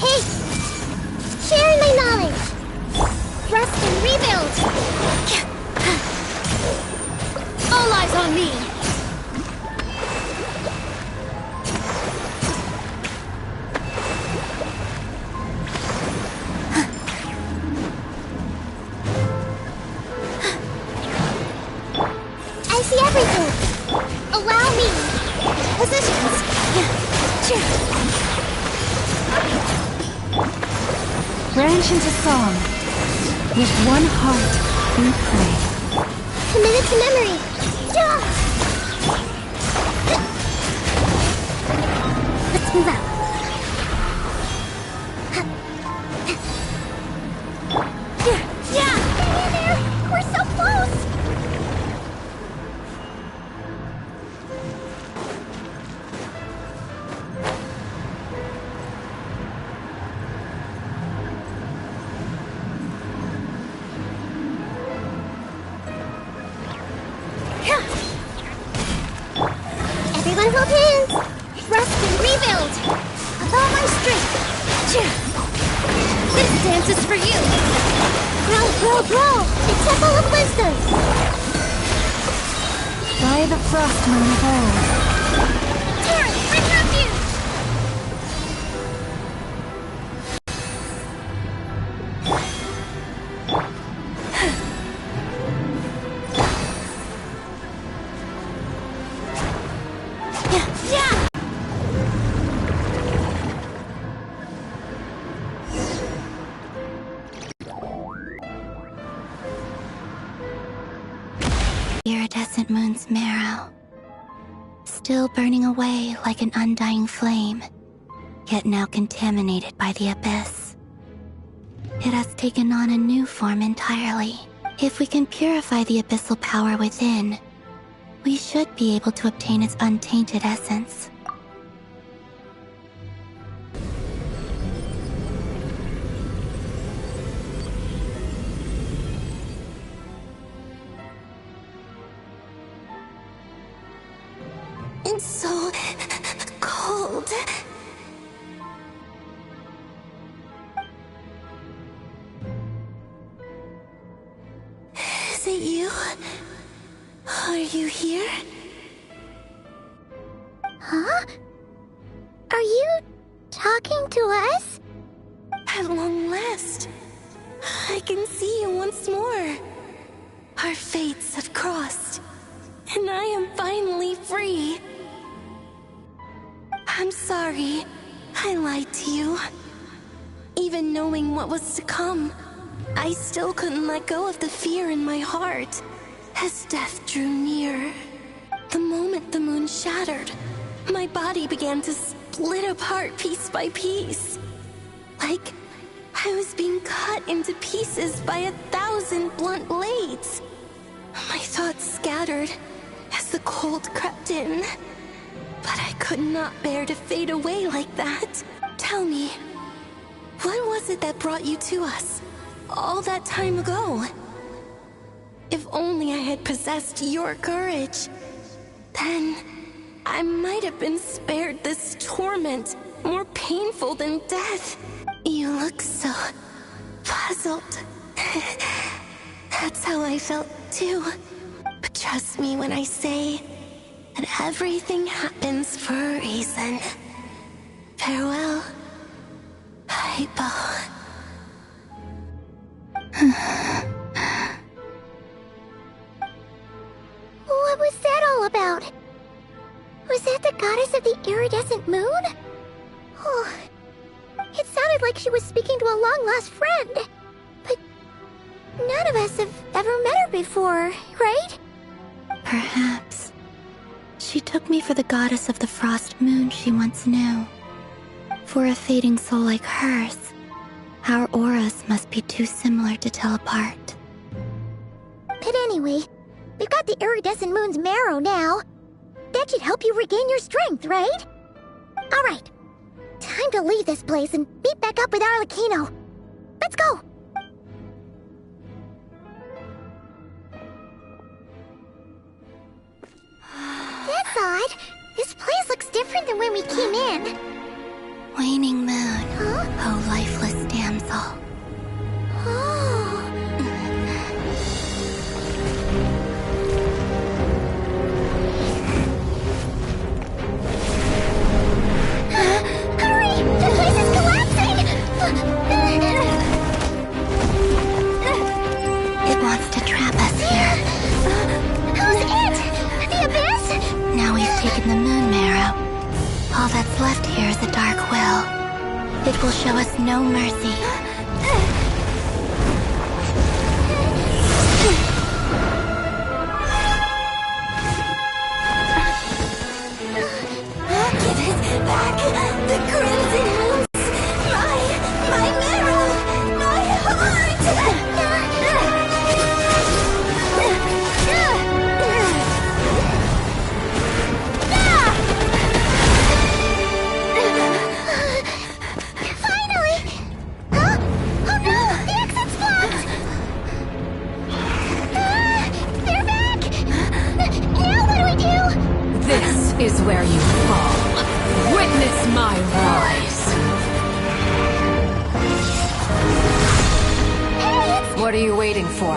Hey! Sharing my knowledge! Rest and rebuild! All eyes on me! I see everything! Allow me! Positions! Branch into song. With one heart, we pray. Committed to memory! Let's move out. Hang in there! We're so close! Everyone hold hands! Rest and rebuild! With all my strength! This dance is for you! Grow, grow, grow! The Temple of Wisdom! By the frost moon of old. Terry, bring refuge! Iridescent moon's marrow. Still burning away like an undying flame, yet now contaminated by the abyss. It has taken on a new form entirely. If we can purify the abyssal power within, we should be able to obtain its untainted essence. It's so cold. Is it you? Are you here? Huh? Are you talking to us? At long last, I can see you once more. Our fates have crossed, and I am finally free. I'm sorry, I lied to you. Even knowing what was to come, I still couldn't let go of the fear in my heart as death drew near. The moment the moon shattered, my body began to split apart piece by piece. Like I was being cut into pieces by 1,000 blunt blades. My thoughts scattered as the cold crept in. But I could not bear to fade away like that. Tell me, what was it that brought you to us all that time ago? If only I had possessed your courage, then I might have been spared this torment more painful than death. You look so puzzled. That's how I felt too. But trust me when I say that everything happens for a reason. Farewell, Hypo. What was that all about? Was that the goddess of the iridescent moon? Oh, it sounded like she was speaking to a long-lost friend. But none of us have ever met her before, right? Perhaps. She took me for the goddess of the frost moon she once knew. For a fading soul like hers, our auras must be too similar to tell apart. But anyway, we've got the iridescent moon's marrow now. That should help you regain your strength, right? Alright, time to leave this place and meet back up with Arlecchino. Let's go! That's odd. This place looks different than when we came in. Waning moon, huh? oh lifeless damsel. Hurry! The place is collapsing! It wants to trap us here. Who's it? The Abyss? Now we've taken the moon marrow. All that's left here is a dark will. It will show us no mercy. Give it back! The crimson moons! My marrow! My heart! Finally! Huh? Oh no! The exit's blocked! They're back! Now what do we do? This is where you fall. Witness my rise. What are you waiting for?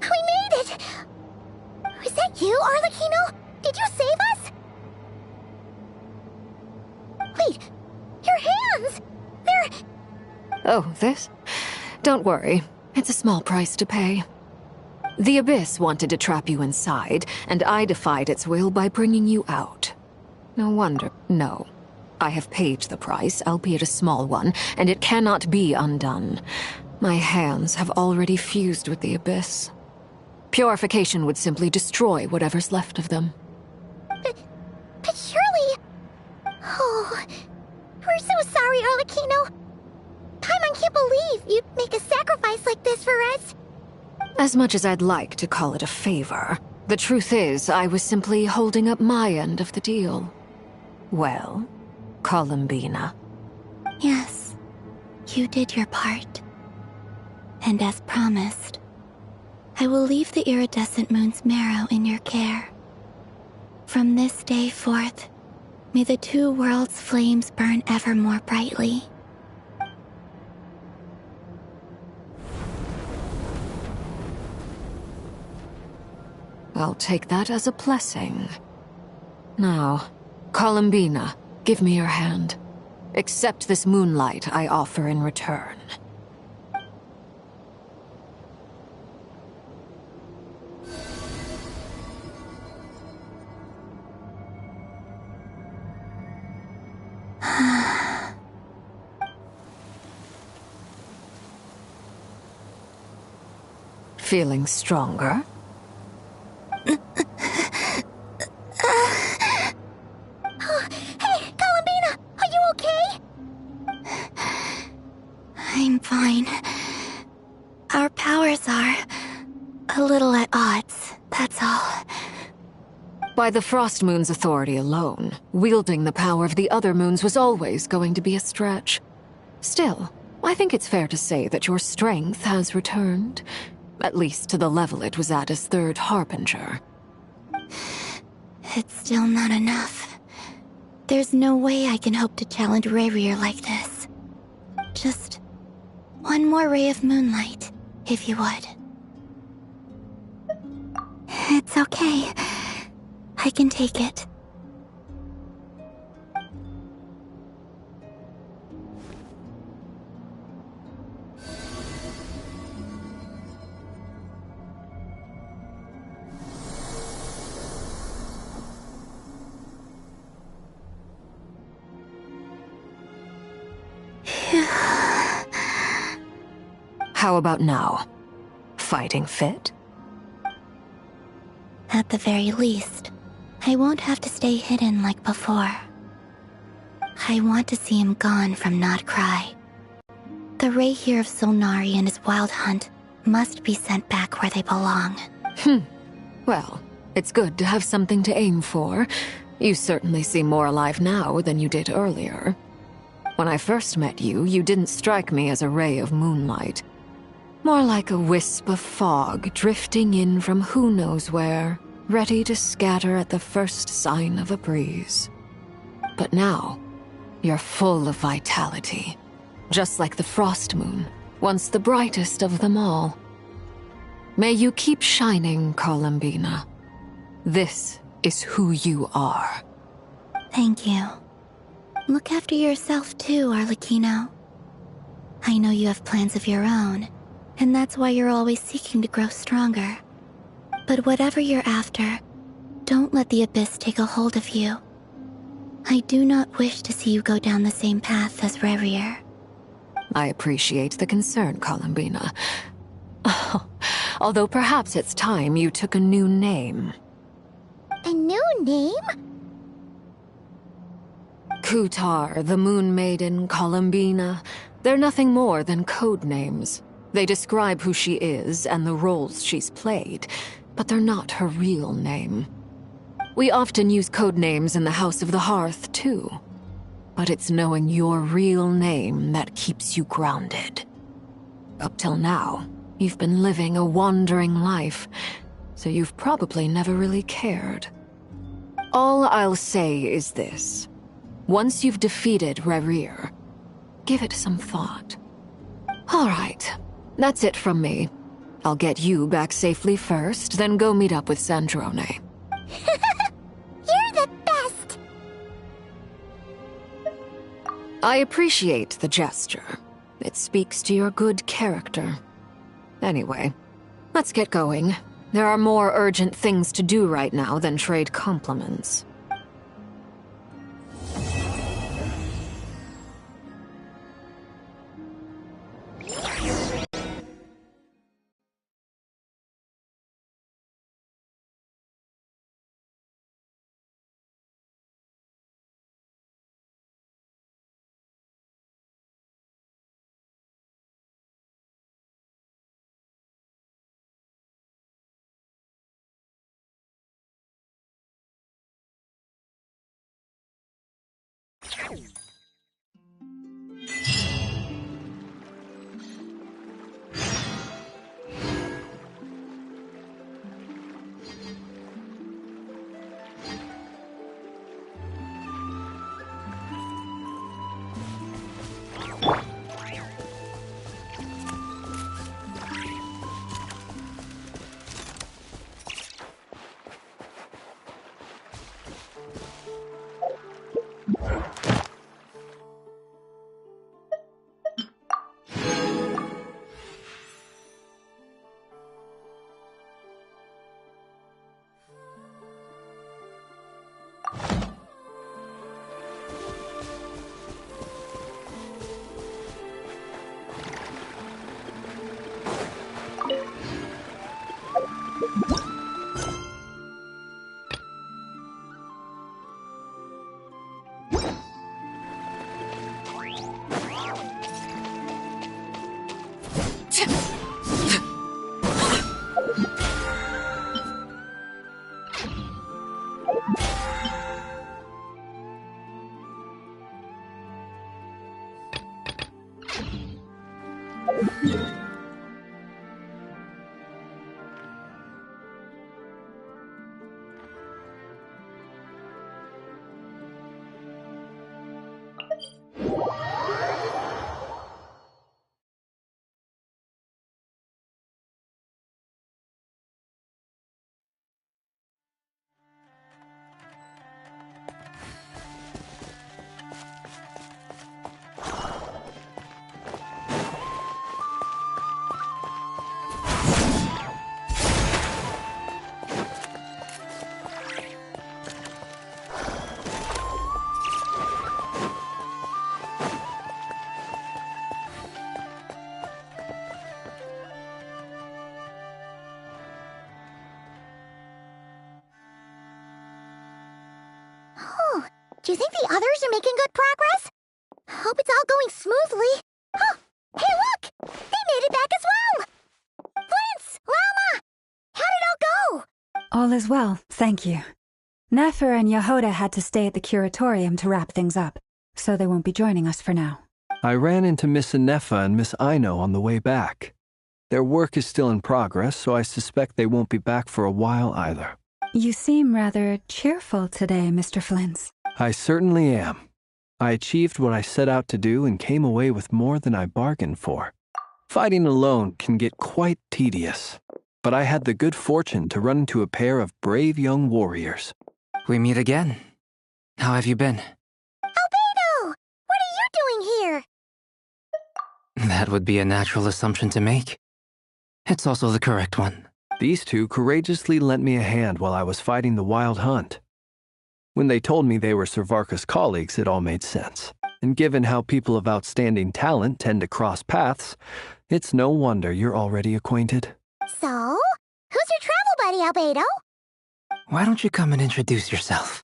We made it! Was that you, Arlecchino? Did you save us? Wait, your hands! They're... Oh, this? Don't worry. It's a small price to pay. The Abyss wanted to trap you inside, and I defied its will by bringing you out. No wonder. No. I have paid the price, albeit a small one, and it cannot be undone. My hands have already fused with the Abyss. Purification would simply destroy whatever's left of them. But surely... Oh, we're so sorry, Arlecchino. Paimon can't believe you'd make a sacrifice like this for us. As much as I'd like to call it a favor, the truth is I was simply holding up my end of the deal. Well, Columbina. Yes, you did your part. And as promised, I will leave the iridescent moon's marrow in your care. From this day forth, may the two worlds' flames burn ever more brightly. I'll take that as a blessing. Now, Columbina, give me your hand. Accept this moonlight I offer in return. Feeling stronger? Hey, Columbina, are you okay? I'm fine. Our powers are a little at odds, that's all. By the Frost Moon's authority alone, wielding the power of the other moons was always going to be a stretch. Still, I think it's fair to say that your strength has returned. At least to the level it was at as Third Harbinger. It's still not enough. There's no way I can hope to challenge Rayrir like this. Just one more ray of moonlight, if you would. It's okay. I can take it. How about now? Fighting fit? At the very least, I won't have to stay hidden like before. I want to see him gone from Not Cry. The Rayhir of Solnari and his wild hunt must be sent back where they belong. Well, it's good to have something to aim for. You certainly seem more alive now than you did earlier. When I first met you, you didn't strike me as a ray of moonlight. More like a wisp of fog drifting in from who knows where, ready to scatter at the first sign of a breeze. But now, you're full of vitality. Just like the Frost Moon, once the brightest of them all. May you keep shining, Columbina. This is who you are. Thank you. Look after yourself too, Arlecchino. I know you have plans of your own, and that's why you're always seeking to grow stronger. But whatever you're after, don't let the Abyss take a hold of you. I do not wish to see you go down the same path as Rayrir. I appreciate the concern, Columbina. Although perhaps it's time you took a new name. A new name? Kutar, the Moon Maiden, Columbina. They're nothing more than code names. They describe who she is and the roles she's played, but they're not her real name. We often use code names in the House of the Hearth, too. But it's knowing your real name that keeps you grounded. Up till now, you've been living a wandering life, so you've probably never really cared. All I'll say is this. Once you've defeated Rayrir, give it some thought. All right, that's it from me. I'll get you back safely first, then go meet up with Sandrone. You're the best! I appreciate the gesture. It speaks to your good character. Anyway, let's get going. There are more urgent things to do right now than trade compliments. Do you think the others are making good progress? Hope it's all going smoothly. Oh, hey look! They made it back as well! Flintz! Llama! How did it all go? All is well, thank you. Nefer and Yehoda had to stay at the curatorium to wrap things up, so they won't be joining us for now. I ran into Miss Anefa and Miss Aino on the way back. Their work is still in progress, so I suspect they won't be back for a while either. You seem rather cheerful today, Mr. Flintz. I certainly am. I achieved what I set out to do and came away with more than I bargained for. Fighting alone can get quite tedious, but I had the good fortune to run into a pair of brave young warriors. We meet again. How have you been? Albedo! What are you doing here? That would be a natural assumption to make. It's also the correct one. These two courageously lent me a hand while I was fighting the wild hunt. When they told me they were Servarka's colleagues, it all made sense. And given how people of outstanding talent tend to cross paths, it's no wonder you're already acquainted. So, who's your travel buddy, Albedo? Why don't you come and introduce yourself?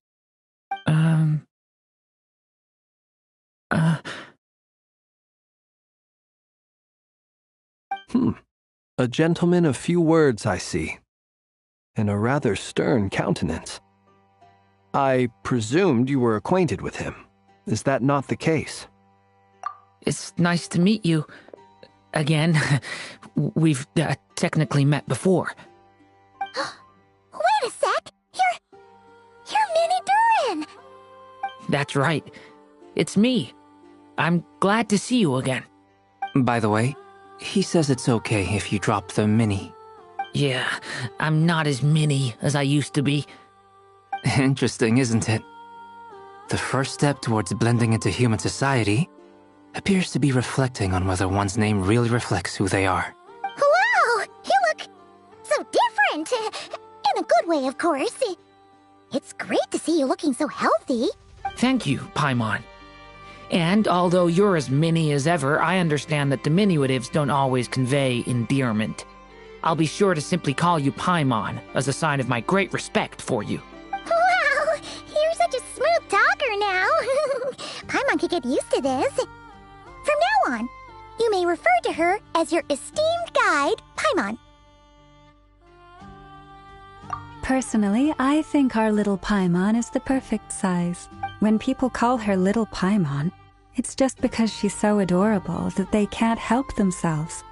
A gentleman of few words, I see, and a rather stern countenance. I presumed you were acquainted with him. Is that not the case? It's nice to meet you. Again, we've technically met before. Wait a sec! You're Minnie Durin! That's right. It's me. I'm glad to see you again. By the way, he says it's okay if you drop the mini. Yeah, I'm not as mini as I used to be. Interesting, isn't it? The first step towards blending into human society appears to be reflecting on whether one's name really reflects who they are. Wow! You look so different! In a good way, of course. It's great to see you looking so healthy. Thank you, Paimon. And although you're as mini as ever, I understand that diminutives don't always convey endearment. I'll be sure to simply call you Paimon as a sign of my great respect for you. Wow! You're such a smooth talker now. Paimon could get used to this. From now on, you may refer to her as your esteemed guide, Paimon. Personally, I think our little Paimon is the perfect size. When people call her Little Paimon, it's just because she's so adorable that they can't help themselves.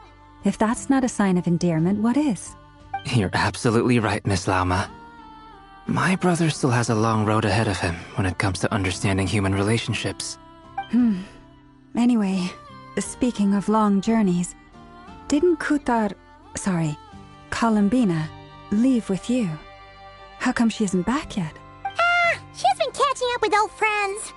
If that's not a sign of endearment, what is? You're absolutely right, Miss Lauma. My brother still has a long road ahead of him when it comes to understanding human relationships. Anyway, speaking of long journeys, didn't Columbina, leave with you? How come she isn't back yet? She's been catching up with old friends.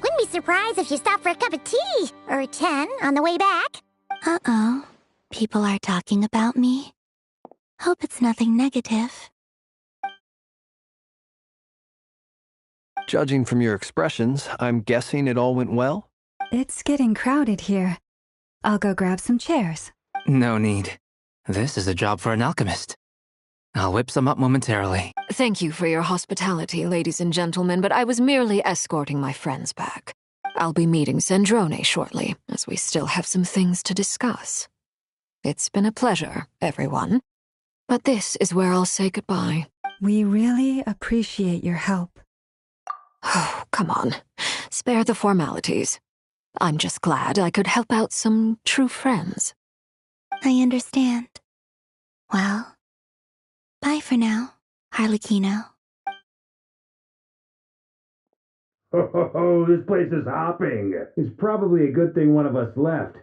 Wouldn't be surprised if she stopped for a cup of tea or 10 on the way back. Uh-oh. People are talking about me. Hope it's nothing negative. Judging from your expressions, I'm guessing it all went well? It's getting crowded here. I'll go grab some chairs. No need. This is a job for an alchemist. I'll whip some up momentarily. Thank you for your hospitality, ladies and gentlemen, but I was merely escorting my friends back. I'll be meeting Zendrone shortly, as we still have some things to discuss. It's been a pleasure, everyone. But this is where I'll say goodbye. We really appreciate your help. Oh, come on. Spare the formalities. I'm just glad I could help out some true friends. I understand. Well, bye for now, Harlequino. Oh, this place is hopping. It's probably a good thing one of us left.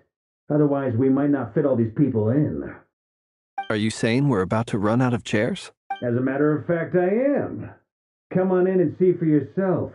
Otherwise, we might not fit all these people in. Are you saying we're about to run out of chairs? As a matter of fact, I am. Come on in and see for yourself.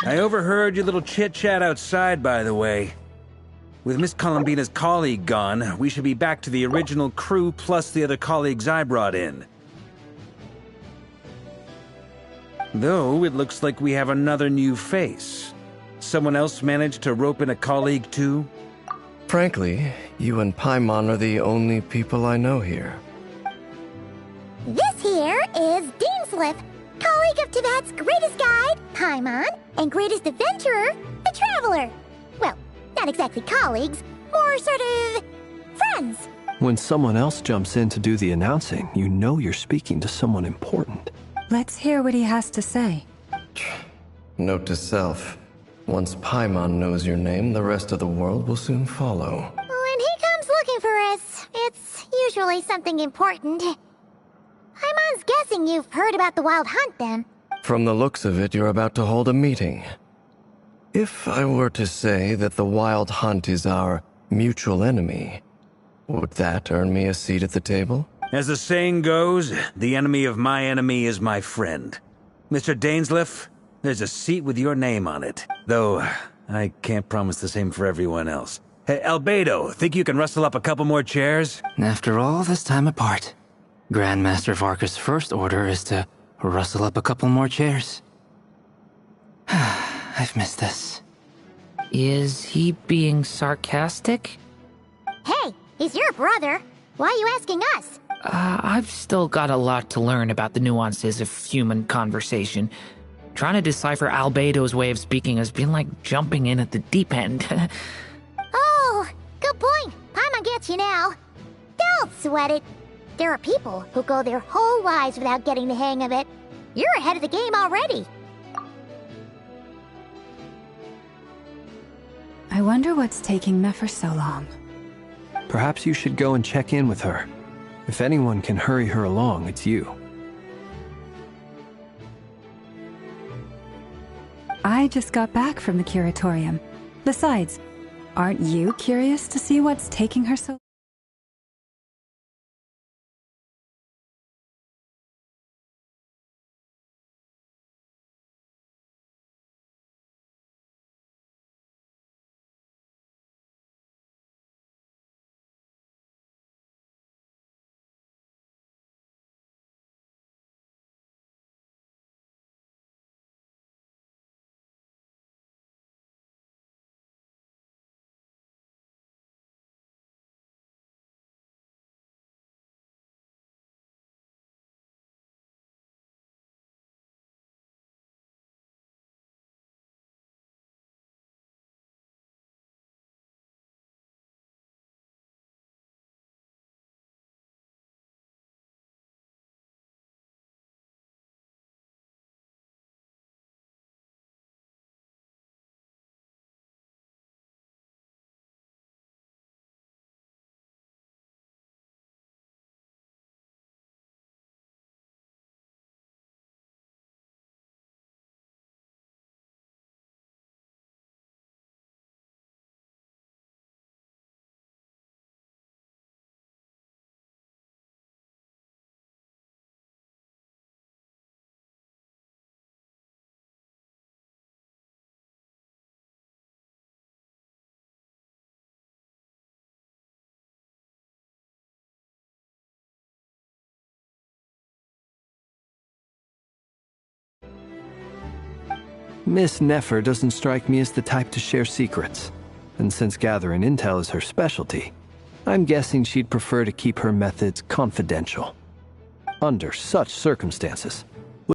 I overheard your little chit-chat outside, by the way. With Miss Columbina's colleague gone, we should be back to the original crew plus the other colleagues I brought in. Though, it looks like we have another new face. Someone else managed to rope in a colleague too? Frankly, you and Paimon are the only people I know here. This here is Deanslip, colleague of Tibet's greatest guide, Paimon, and greatest adventurer, the Traveler. Well, not exactly colleagues, more sort of friends. When someone else jumps in to do the announcing, you know you're speaking to someone important. Let's hear what he has to say. Note to self. Once Paimon knows your name, the rest of the world will soon follow. When he comes looking for us, it's usually something important. Paimon's guessing you've heard about the Wild Hunt, then. From the looks of it, you're about to hold a meeting. If I were to say that the Wild Hunt is our mutual enemy, would that earn me a seat at the table? As the saying goes, the enemy of my enemy is my friend. Mr. Dainsleif, there's a seat with your name on it. Though, I can't promise the same for everyone else. Hey, Albedo, think you can rustle up a couple more chairs? After all this time apart, Grandmaster Varka's first order is to rustle up a couple more chairs. I've missed this. Is he being sarcastic? Hey, he's your brother. Why are you asking us? I've still got a lot to learn about the nuances of human conversation. Trying to decipher Albedo's way of speaking has been like jumping in at the deep end. Oh, good point. Paimon gets you now. Don't sweat it. There are people who go their whole lives without getting the hang of it. You're ahead of the game already. I wonder what's taking Nefer so long. Perhaps you should go and check in with her. If anyone can hurry her along, it's you. I just got back from the curatorium. Besides, aren't you curious to see what's taking her so long? Miss Nefer doesn't strike me as the type to share secrets. And since gathering intel is her specialty, I'm guessing she'd prefer to keep her methods confidential. Under such circumstances,